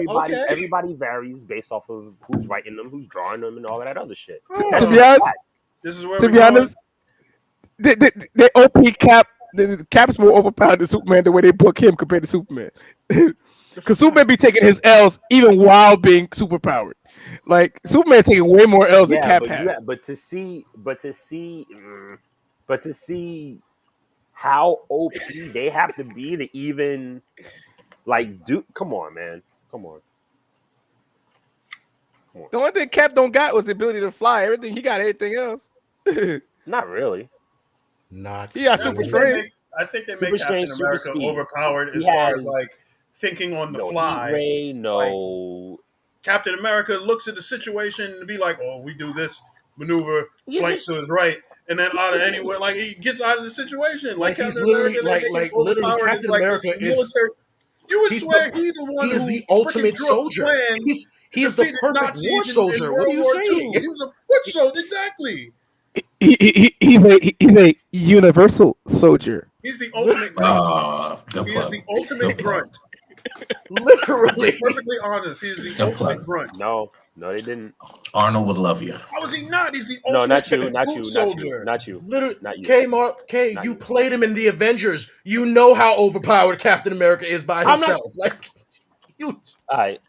Everybody varies based off of who's writing them, who's drawing them, and all that other shit. To be honest, This is where to we're be going. honest, the OP Cap, the Cap's more overpowered than Superman the way they book him compared to Superman. Because Superman be taking his L's even while being superpowered. Like Superman's taking way more L's than Cap has. But to see how OP they have to be to even like do. Come on, man. Come on. The only thing Cap don't got was the ability to fly. Everything he got, everything else. Not really. Not. He got I super think strength. I think they Super make strength, Captain super America speed. overpowered He as far has as like thinking on the no fly. heat ray, no. Captain America looks at the situation and be like, "Oh, we do this maneuver, Yeah, flank to his right," and then out of anywhere, like he gets out of the situation. Like He's Captain literally America, they make him literally overpowered as Captain like America this is. military. You would He's swear the, he's the one he is who the ultimate freaking drew up soldier. plans He to is the defeat perfect war Nazis soldier. in What are World you War saying? II. He was a foot soldier, exactly. He's a universal soldier. He's the ultimate grunt. Good He is plug. the ultimate Good plug. grunt. Literally. Perfectly honest, he is the Good ultimate plug. grunt. No, they didn't. Arnold would love you. How is he not? He's the No, ultimate not you, not boot you, not you, soldier. not you. Literally, Not you. K, Not you you. played him in the Avengers. You know how overpowered Captain America is by I'm not- himself. Like, you. All right.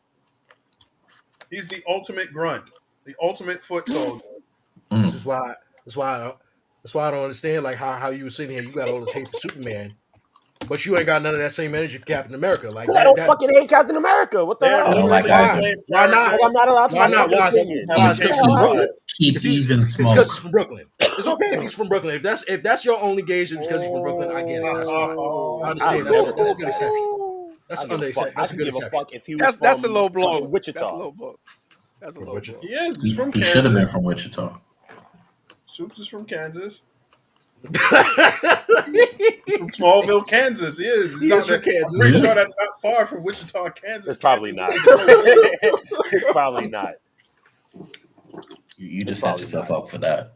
He's the ultimate grunt, the ultimate foot soldier. This is why. That's why I don't understand. Like how you were sitting here. You got all this hate for Superman, but you ain't got none of that same energy for Captain America. Like I don't fucking hate Captain America. What the They're hell? I don't literally like the Ivan. same Why not? characters. I'm not allowed to Why have not? my Why? opinion. Why? Because he's from Brooklyn. Keep It's even because smoke. he's from Brooklyn. It's okay if he's from Brooklyn. If that's your only gauge, it's because he's from Brooklyn. I get it. That's fine. I understand. That's a good exception. That's an exception. That's a good exception. If he was That's a from low blow. fucking Wichita. That's a low blow. That's a From low Wichita. blow. He is. He's from He should have been Kansas. from Wichita. Soups is from Kansas. From Smallville, Kansas. He is. He is from Kansas. I'm pretty sure that's not far from Wichita, Kansas. It's probably not. Kansas. It's probably not. You just set yourself up for that.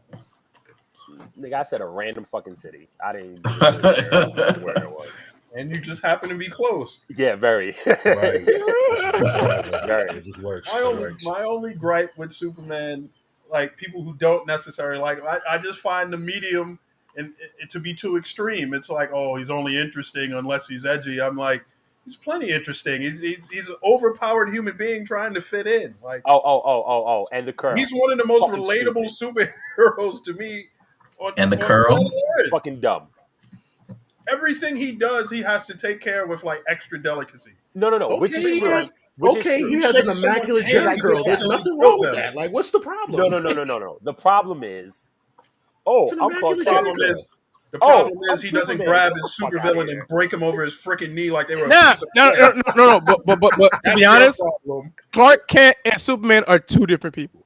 Nigga, I said a random fucking city. I didn't even know where it was. And you just happen to be close. Yeah, very. Right. Very. It just works. My only gripe with Superman, like people who don't necessarily like, I just find the medium and it to be too extreme. It's like, oh, he's only interesting unless he's edgy. I'm like, he's plenty interesting. He's an overpowered human being trying to fit in. Like, Oh, and the curl. he's one of the most Fucking relatable superheroes to me. And the curl? Fucking dumb. Everything he does, he has to take care with like extra delicacy. No. Okay, Which is he true. has- Which Okay, is true. he has an immaculate jerk curl. There's nothing wrong with that. Like, what's the problem? No. The problem is, I'm called immaculate Captain jerk America. The problem I'm is he doesn't Superman. grab Get his the fuck supervillain outta here. and break him over his freaking knee like they were. No. But to That's be your honest, problem. Clark Kent and Superman are two different people.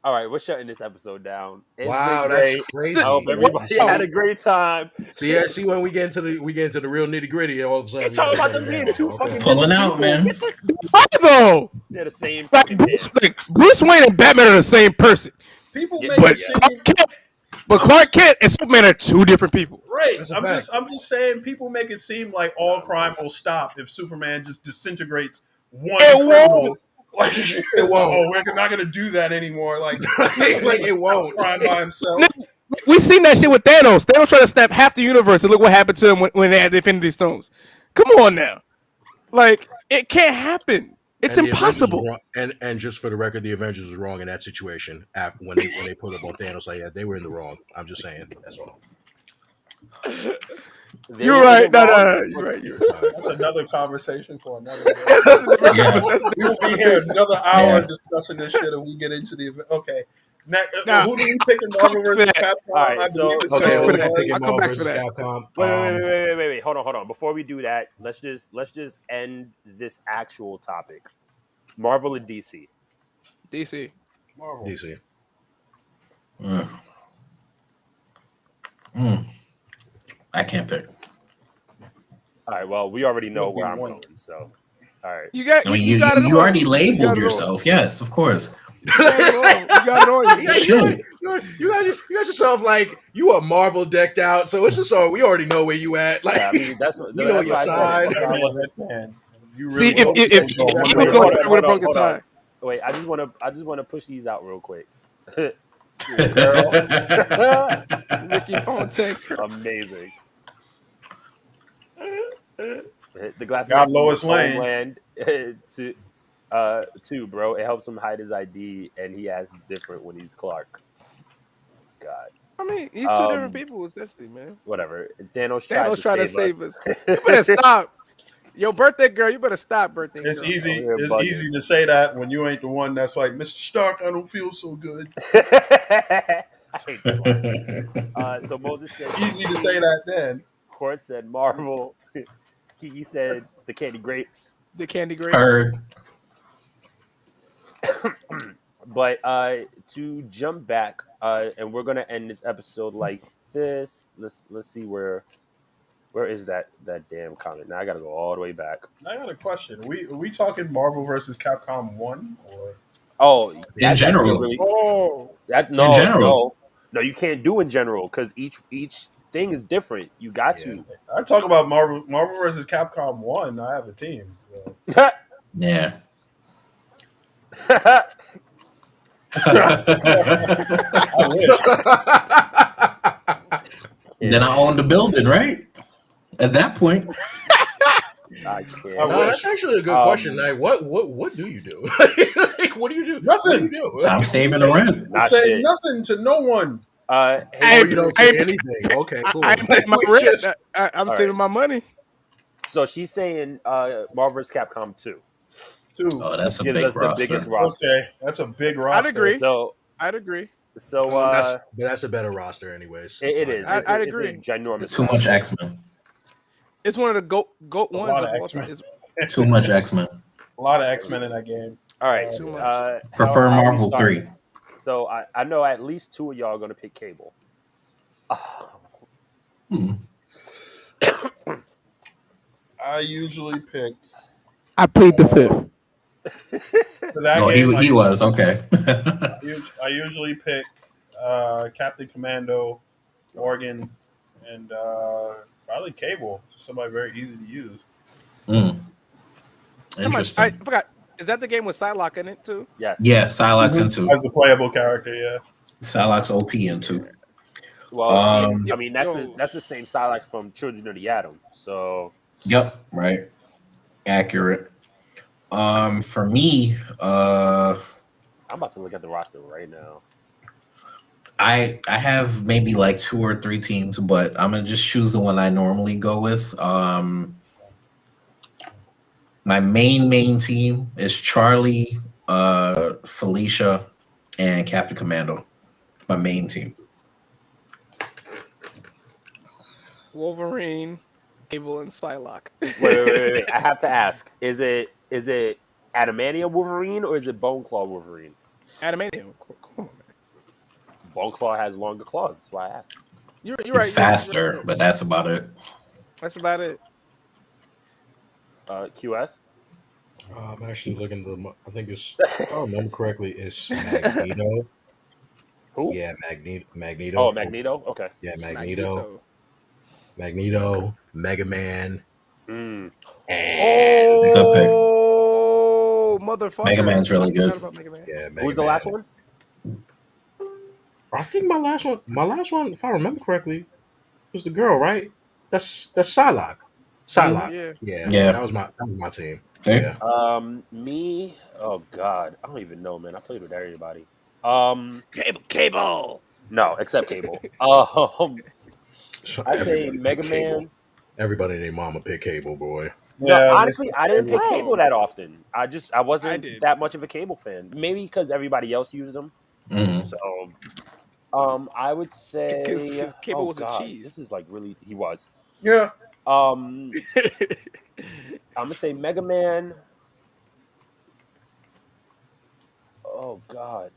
All right, we're shutting this episode down. It's Wow, been that's great. crazy. I hope everybody had a great time. See when we get into the real nitty gritty, all of a sudden You're talking about them being two fucking Pulling different out, people. man. Get the- Why though? They're the same Like fucking Bruce Wayne and Batman are the same person, People Yeah, make but it seem Clark Kent and Superman are two different people. right. That's a I'm fact. just saying people make it seem like all crime will stop if Superman just disintegrates one It criminal won't. Like, it's won't. we're not gonna do that anymore. Like it won't. Prime by himself. We seen that shit with Thanos. Thanos tried to snap half the universe, and look what happened to him when they had the Infinity Stones. Come on now, like it can't happen. It's And the Avengers was impossible. wrong. And just for the record, the Avengers was wrong in that situation. After when they pulled up on Thanos, like they were in the wrong. I'm just saying. That's all. You're right. No. You're right. That's another conversation for another day. Yeah. We will be here another hour discussing this shit if we get into the event. Okay. Next, who do we pick in Marvel vs. Capcom? All right, I believe it's Okay, Marvel we're was. picking I'll come Marvel back versus for that. Capcom. Wait. Hold on. Before we do that, let's just end this actual topic. Marvel and DC. DC. Marvel. DC. I can't pick. All right. Well, we already know You'll be where I'm one. going. So, all right. You got. I mean, you got it you on. already You labeled got it on. yourself. Yes, of course. You got it on. You got it on. Yeah, Shit. you got yourself like you are Marvel decked out, so it's just so we already know where you at. Like Yeah, I mean, that's what we know that's your why I said side. I wasn't. Man, you See, really if don't he go one was way on or time, would have broke the hold tie. on. Wait, I just want to push these out real quick. Girl, Ricky Ponte. amazing. The glasses Got from Lois Lane. Homeland too, bro. It helps him hide his ID, and he acts different when he's Clark. God, I mean, he's two different people, essentially, man. whatever. Thanos tried to save save us. You better stop. Yo, birthday girl, you better stop, birthday It's girl. easy. You're It's bugging. easy to say that when you ain't the one that's like, Mr. Stark, I don't feel so good. I hate that line. So Moses said, Easy to say that then. Court said Marvel. Kiki said the candy grapes. The candy grapes. Heard. But to jump back, and we're gonna end this episode like this. Let's see where is that damn comment? Now I gotta go all the way back. I got a question. Are we talking Marvel versus Capcom 1 or Oh, In that's general. really, Oh, no, In general. no, you can't do in general because each thing is different. You got to. I talk about Marvel versus Capcom 1, I have a team. So. Yeah. I wish. Then I own the building, right? At that point. I can't. I No, wish. that's actually a good question. Like, what do you do? Like, what do you do? Nothing. What do you do? I'm saving the rent. Not Say shit. nothing to no one. Oh, Hey, you don't say anything. Okay, cool. I ain't paying my We rent. just- I'm All saving right. my money. so she's saying Marvel vs. Capcom 2 Too. Oh, that's a gives big us the roster. biggest roster. Okay, that's a big roster. I'd agree. So I'd agree. so that's a better roster, anyways. it is. I'd It's agree. a ginormous. Too much roster. X-Men. It's one of the goat A ones lot of of all time. X-Men. Too much X-Men. A lot of X-Men in that game. All right. Too much. Prefer how we Marvel start? 3. So I know at least two of y'all are gonna pick Cable. I usually pick I plead the fifth. for that Oh, game. he was. Okay. I usually pick Captain Commando, Morgan, and probably Cable. Somebody very easy to use. Interesting. I forgot. Is that the game with Psylocke in it too? Yes. Yeah, Psylocke's into. As a playable character, yeah. Psylocke's OP into. Well, I mean that's Yo. the same Psylocke from Children of the Atom. So Yep, right. Accurate. For me, I'm about to look at the roster right now. I have maybe like 2 or 3 teams, but I'm gonna just choose the one I normally go with. My main team is Charlie, Felicia, and Captain Commando. My main team. Wolverine, Cable, and Psylocke. Wait. I have to ask: Is it Adamantium Wolverine or is it Bone Claw Wolverine? Adamantium. Come on, man. Bone Claw has longer claws. That's why I asked. You're It's right. faster, but that's about it. That's about it. QS. I'm actually looking at the. I think it's. If I remember correctly, it's Magneto. Who? Yeah, Magneto. Oh, Magneto. Okay. Yeah, Magneto, Mega Man, Mm. and Oh, motherfucker. Mega Man's really good. About Mega Man. Yeah, Who was the last one? I think my last one, if I remember correctly, was the girl, right? That's Psylocke. Psylocke. Yeah. Yeah, that was my team. Okay. Yeah. Me. Oh God, I don't even know, man. I played with everybody. Cable. No, except Cable. I say Mega Man. Everybody named Mama pick Cable, boy. No, Yeah, honestly, I didn't pick Bro. Cable that often. I wasn't did. that much of a Cable fan. Maybe because everybody else used them. Mhm. So, I would say, Because Cable was a God, cheese. this is like really. He was. Yeah. I'm gonna say Mega Man. Oh God,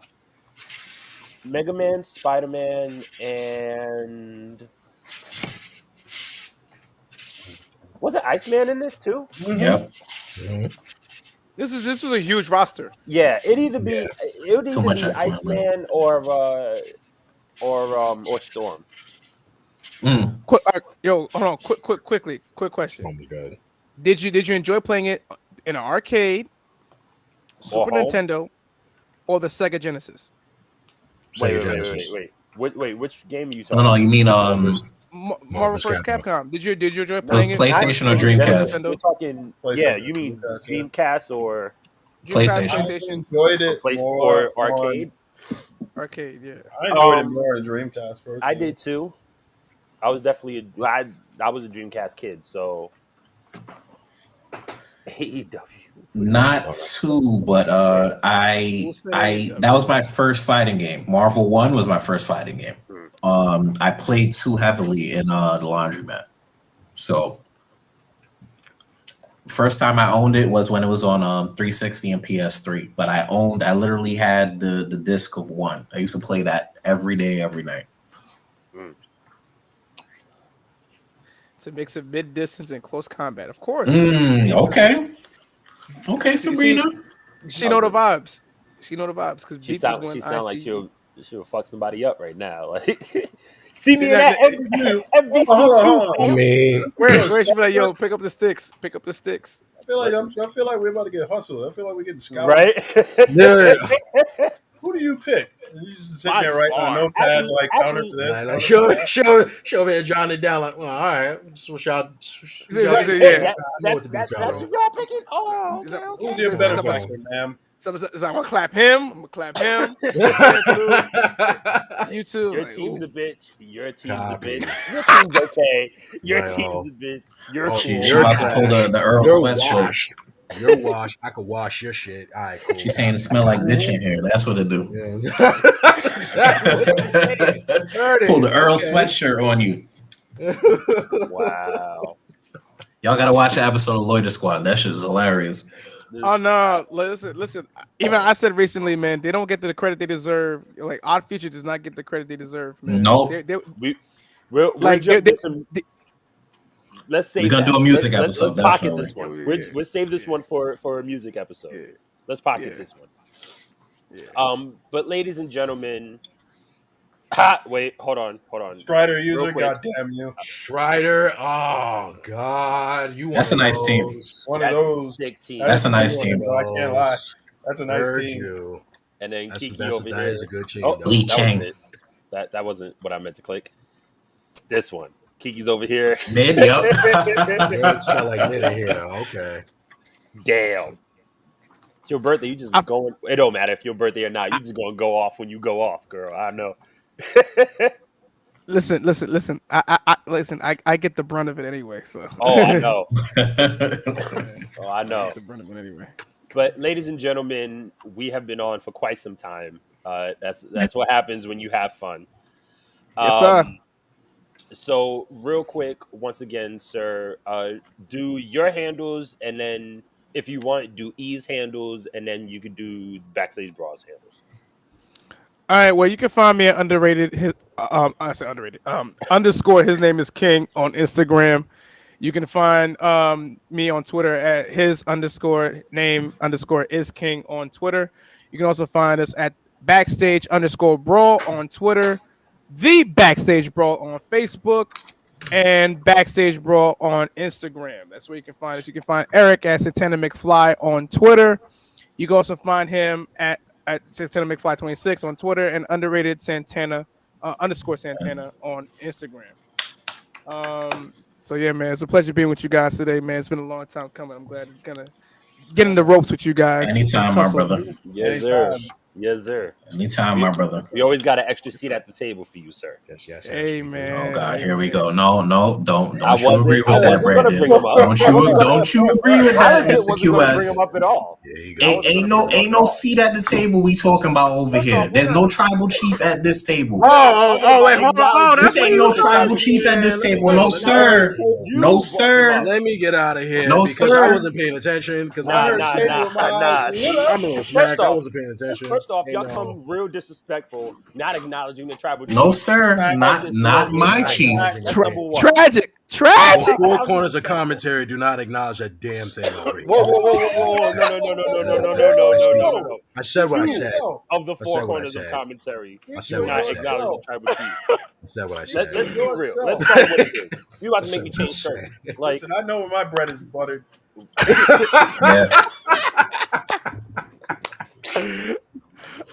Mega Man, Spider Man, and was it Iceman in this too? Yep. Mhm. This was a huge roster. Yeah, it would either be Too much Iceman or Storm. Mm. Yo, hold on, quick question. One was good. Did you enjoy playing it in an arcade, Super home? Nintendo, or the Sega Genesis? Sega Genesis. Wait. Which game are you No, talking no, about? you mean Marvel vs. Capcom. Did you enjoy It was playing it? PlayStation or Dreamcast. Dreamcast? We're talking. PlayStation, Yeah, you mean Dreamcast, yeah. Dreamcast or Dreamcast, PlayStation. I PlayStation, enjoyed it more or arcade? arcade. Yeah. I enjoyed it more in Dreamcast. Personally. I did too. I was definitely I was a Dreamcast kid, so AEW. Not too, but I that was my first fighting game. Marvel 1 was my first fighting game. I played too heavily in the laundromat. So first time I owned it was when it was on 360 and PS3. But I literally had the disc of 1. I used to play that every day, every night. To mix of mid distance and close combat, of course. Okay, Sabrina. She know the vibes. She know the vibes because She sound like she'll fuck somebody up right now. Like see me in that MVC Hold on. I mean, where she be like, yo, pick up the sticks. Pick up the sticks. I feel like we're about to get hustled. I feel like we're getting scouted. right? yeah. Who do you pick? You just sitting there writing on a notepad like counter for this. Like, counter for that. show me John it down. Like, well, all right, this is what y'all. Yeah. That's what y'all picking. Oh, okay. Who's your benefactor, ma'am? So I'm gonna clap him. I'm gonna clap him. You too. Your Like, team's ooh. a bitch. Your team's Copy. a bitch. Your team's okay. Your Right team's on. a bitch. You're Oh, cool. She You're about to pull the Earl You're sweatshirt. washed. You're washed. I could wash your shit. All right, cool. She's saying it smell like bitch in here. That's what it do. Yeah. That's exactly what she's saying. Pull the Earl sweatshirt on you. Wow. Y'all gotta watch the episode of Loiter Squad. That shit is hilarious. Oh no! Listen. Even I said recently, man, they don't get the credit they deserve. Like Odd Future does not get the credit they deserve. Man. Nope. We're Like, jumping some. Let's say We're gonna do a music episode, Let's pocket definitely. this one. We'll save this one for a music episode. Let's pocket this one. But ladies and gentlemen, wait, hold on. Strider user, Real quick. goddamn you. Strider. Oh God, you. That's a nice team. One That's of those. a sick team. That's a nice team. I can't lie. That's a nice Heard team. you. And then That's Kiki that's over that here. is a good team. Oh, though. Lee that Chang. wasn't it. That wasn't what I meant to click. This one. Kiki's over here. Mid, yep. Yeah, it smell like mid in here. Though. Okay. Damn. It's your birthday. You just going. It don't matter if your birthday or not. You just gonna go off when you go off, girl. I know. Listen. I get the brunt of it anyway. So. Oh, I know. Oh, I know. The brunt of it anyway. But ladies and gentlemen, we have been on for quite some time. That's what happens when you have fun. Yes, sir. So real quick, once again, sir, do your handles, and then if you want, do E's handles, and then you could do Backstage Brawl's handles. All right. Well, you can find me at underrated. I say underrated. Underscore. His name is King on Instagram. You can find me on Twitter at his underscore name underscore is King on Twitter. You can also find us at Backstage underscore Brawl on Twitter, the Backstage Brawl on Facebook, and Backstage Brawl on Instagram. That's where you can find us. You can find Eric at Santana McFly on Twitter. You can also find him at Santana McFly26 on Twitter and underrated Santana _ Santana on Instagram. So yeah, man, it's a pleasure being with you guys today, man. It's been a long time coming. I'm glad to kind of get in the ropes with you guys. Anytime, my brother. Yes, sir. Anytime. Yes, sir. Anytime, my brother. We always got an extra seat at the table for you, sir. Yes. Hey, man. Oh God, here we go. No, don't I you agree with that, wasn't gonna Brandon? bring him up. Don't you agree with I that, wasn't Mr. gonna bring him QS? up at all. There you go. Ain't no seat at the table we talking about over here. There's no tribal chief at this table. Oh, wait, hold on. Oh, This that's ain't no tribal chief at this table. No, sir. No, sir. Let me get out of here. No, because sir. I wasn't paying attention. Because Nah. I'm a little smack. I wasn't paying attention. First off, y'all Ain't come real disrespectful, not acknowledging the tribal chief. No, sir. Not my chief. That's number one. Tragic. The four corners of commentary do not acknowledge a damn thing over here. Whoa. No. I said what I said. Of the I four said what I corners of said. commentary, I said do what I not said. acknowledge the tribal chief. I said what I said. Let's be real. Let's call it what it is. You about to make me change shirts. Like, Listen, I know when my bread is buttered. Yeah.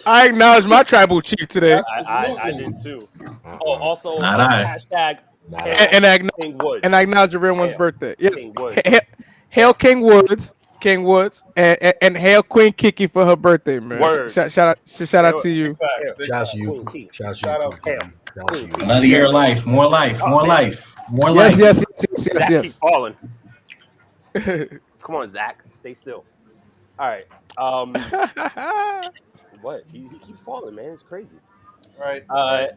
I acknowledge my tribal chief today. I did too. Oh, also Not I. hashtag And I King Woods. and I acknowledge your real one's Hail. birthday. Yeah. King Woods. Hail King Woods, and hail Queen Kiki for her birthday, man. Word. Shout out to you. Facts. Big Shout out to facts. you. Queen. Shout out Shout out. to you. Shout out to you. Another year of life. More life. More life. More life. Yes. Zach keep falling. Come on, Zach. Stay still. All right. What? He keeps falling, man. It's crazy. Right. All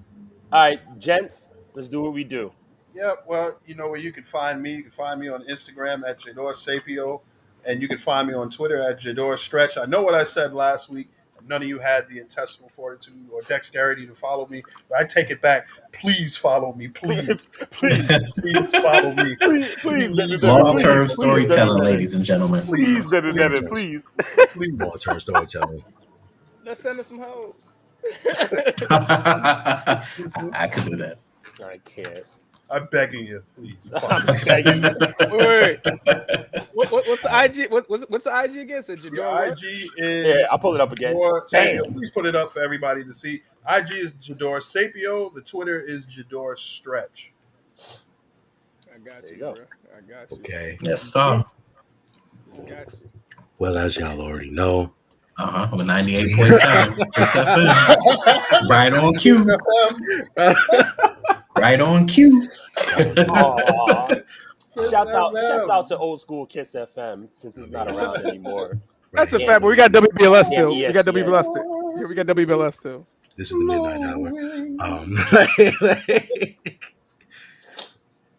right, gents. Let's do what we do. Yeah, well, you know where you can find me. You can find me on Instagram at Jador Sapio, and you can find me on Twitter at Jador Stretch. I know what I said last week. None of you had the intestinal fortitude or dexterity to follow me, but I take it back. Please follow me, please. Please follow me. Please. Long-term storytelling, ladies and gentlemen. Please. Long-term storytelling. Let's send us some hoes. I could do that. I can't. I'm begging you, please. Wait. What's the IG? What's the IG again? Said The Jador. IG is. I'll pull it up again. Jador Bam. Sapio. Please put it up for everybody to see. IG is Jador Sapio. The Twitter is Jador Stretch. I got There you, you go. bro. I got you. Okay. Yes, sir. I got you. Well, as y'all already know, With 98.7. It's FM. Right on cue. Right on cue. Shouts out to old school Kiss FM since it's not around anymore. That's a fact, but we got WBLS still. Yeah, We got ESPN. WBLS still. Yeah, we got WBLS still. this is the midnight hour.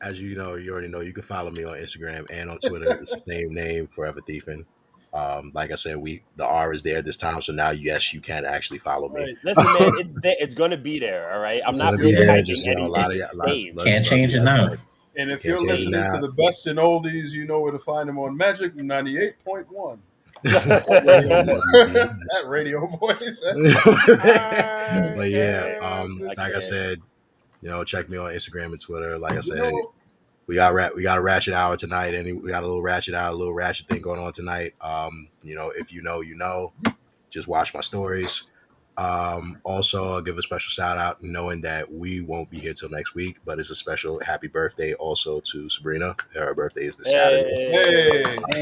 As you know, you already know, you can follow me on Instagram and on Twitter. It's the same name, Forever Thiefing. Like I said, the R is there this time, so now yes, you can actually follow me. Right. Listen, man, it's gonna be there. All right, I'm It's not gonna be really there, typing just, you know, anything. It's saved. Can't change it now. And if Can't you're change listening now. to the best in oldies, you know where to find them on Magic 98.1. That radio voice. But yeah, like I said, you know, check me on Instagram and Twitter. Like I said, we got a ratchet hour tonight, and we got a little ratchet thing going on tonight. You know, if you know, you know. Just watch my stories. Also, I'll give a special shout out, knowing that we won't be here till next week, but it's a special happy birthday also to Sabrina. Her birthday is this Saturday.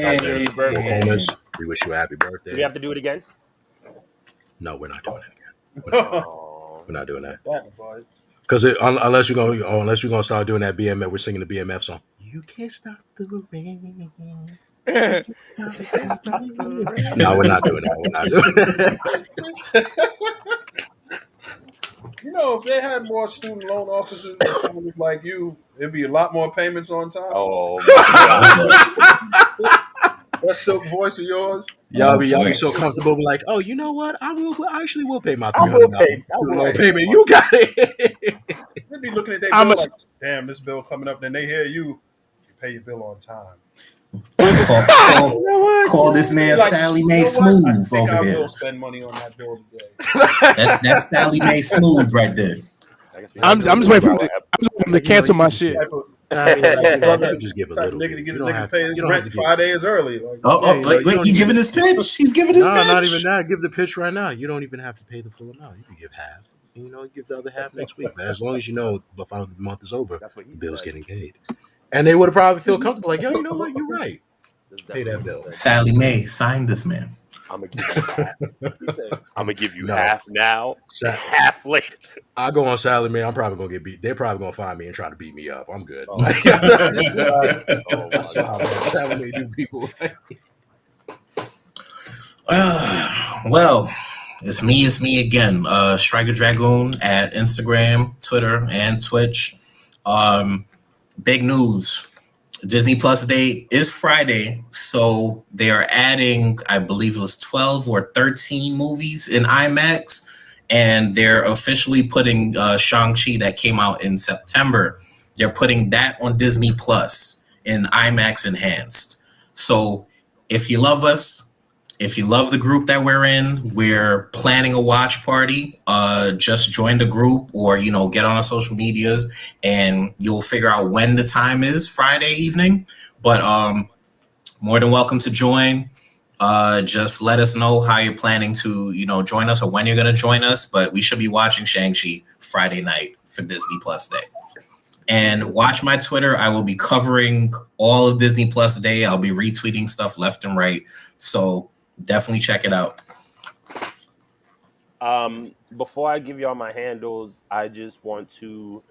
Happy birthday. We wish you a happy birthday. Do we have to do it again? No, we're not doing it again. Oh. We're not doing that. That boy. Because unless we're gonna start doing that BMF, we're singing the BMF song. You can't stop the rain. No, we're not doing that. We're not doing that. You know, if they had more student loan officers that sounded like you, it'd be a lot more payments on time. Oh, That silk voice of yours. Y'all be so comfortable, be like, oh, you know what? I actually will pay my I will pay. $300 payment. You got it. They'd be looking at their bill like, damn, this bill coming up. Then they hear you pay your bill on time. Call this man Like, Sally you Mae know what? I Smooth think over I here. will spend money on that bill today. That's Sally Mae Smooth right there. I'm just waiting for him to cancel my shit. I mean, like, you Brother, could just give a type of little nigga bit. to get You a don't nigga have pay to. his You don't have rent to give. 5 days early. Like, Wait, he's giving his pitch. He's giving his pitch. Not even that. Give the pitch right now. You don't even have to pay the full amount. You can give half. Give the other half next week. But as long as you know before the month is over, That's what he the bill's said. getting paid. And they would have probably feel comfortable. Like, yo, you know what? You're right. That's Pay that definitely bill. what he said. Sally Mae, sign this man. I'm gonna give you half. He said, I'm gonna give you No. half now, Sa- half later. I go on Sally Mae. I'm probably gonna get beat. They're probably gonna find me and try to beat me up. I'm good. Oh, Like, Oh that's my how God. Sally Mae do people. Well, it's me again. Striker Dragoon at Instagram, Twitter, and Twitch. Big news. Disney Plus Day is Friday, so they are adding, I believe it was 12 or 13 movies in IMAX, and they're officially putting Shang-Chi that came out in September. They're putting that on Disney Plus in IMAX Enhanced. So if you love us, if you love the group that we're in, we're planning a watch party. Just join the group or, get on our social medias and you'll figure out when the time is Friday evening. But more than welcome to join. Just let us know how you're planning to, join us or when you're going to join us. But we should be watching Shang-Chi Friday night for Disney Plus Day. And watch my Twitter. I will be covering all of Disney Plus Day. I'll be retweeting stuff left and right. So definitely check it out. Before I give y'all my handles, I just want to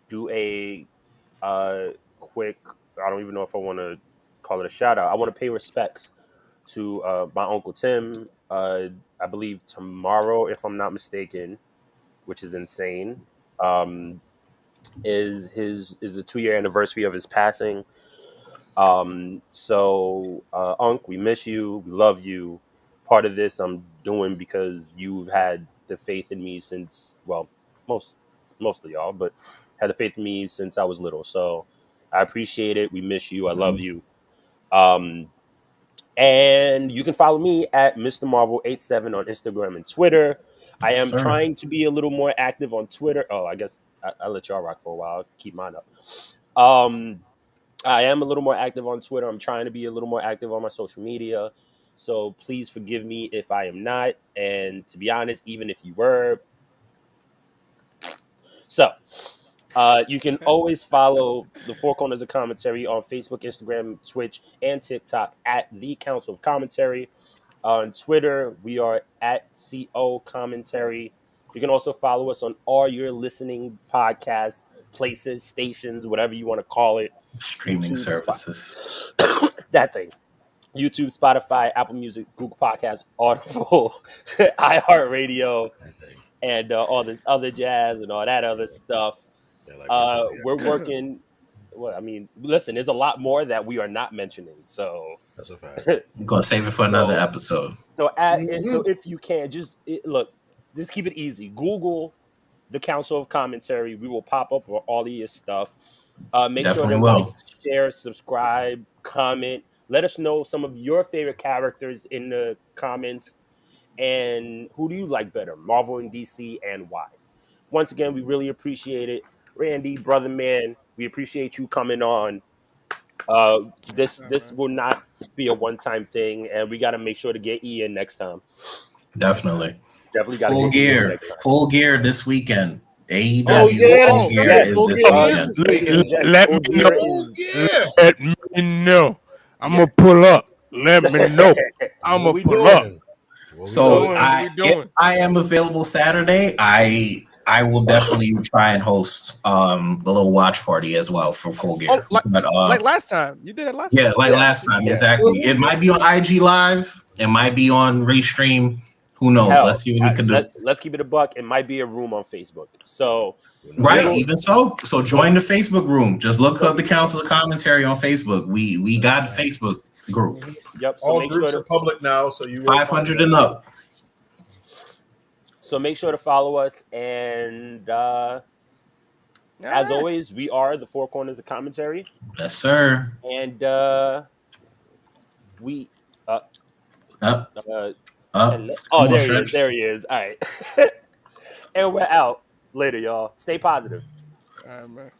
do a quick. I don't even know if I want to call it a shout out. I want to pay respects to my uncle Tim. I believe tomorrow, if I'm not mistaken, which is insane. Is the 2-year anniversary of his passing. So Unc, we miss you, we love you. Part of this I'm doing because you've had the faith in me since, well, most of y'all, but had the faith in me since I was little. So I appreciate it. We miss you. I love you. And you can follow me at Mr. Marvel87 on Instagram and Twitter. I am trying to be a little more active on Twitter. Oh, I guess I'll let y'all rock for a while. I'll keep mine up. I am a little more active on Twitter. I'm trying to be a little more active on my social media. So please forgive me if I am not. And to be honest, even if you were. So you can always follow the Four Corners of Commentary on Facebook, Instagram, Twitch, and TikTok at The Council of Commentary. On Twitter, we are at CO Commentary. You can also follow us on all your listening podcasts, places, stations, whatever you want to call it. Streaming YouTube, services. that thing. YouTube, Spotify, Apple Music, Google Podcasts, Audible, iHeartRadio, and all this other jazz and all that other stuff. We're working. Well, I mean, listen, there's a lot more that we are not mentioning. So that's a fact. I'm gonna save it for another episode. So, so if you can, just keep it easy. Google the Council of Commentary. We will pop up with all of your stuff. Make Definitely sure to will. share, subscribe, comment. Let us know some of your favorite characters in the comments. And who do you like better, Marvel and DC, and why? Once again, we really appreciate it. Randy, brother man, we appreciate you coming on. This will not be a one-time thing, and we got to make sure to get Ian next time. Definitely got to full get Ian gear. next time. Full gear this weekend. AEW Full gear gear. is Full this gear weekend. Let me know. Let me know. I'm gonna pull up. Let me know. I'm gonna pull up. So if I am available Saturday, I will definitely try and host the little watch party as well for Full Gear. Like last time. You did it last time. Yeah, like last time, exactly. It might be on IG Live. It might be on Restream. Who knows? Hell, let's see what we can do. Let's keep it a buck. It might be a room on Facebook. So even so join the Facebook room. Just look up the Council of Commentary on Facebook. We got a Facebook group. Yep. So all groups are public now, so you 500 and up. So make sure to follow us, and as always, we are the Four Corners of Commentary. Yes, sir. And we there he is. There he is. All right. And we're out. Later, y'all. Stay positive. All right, man.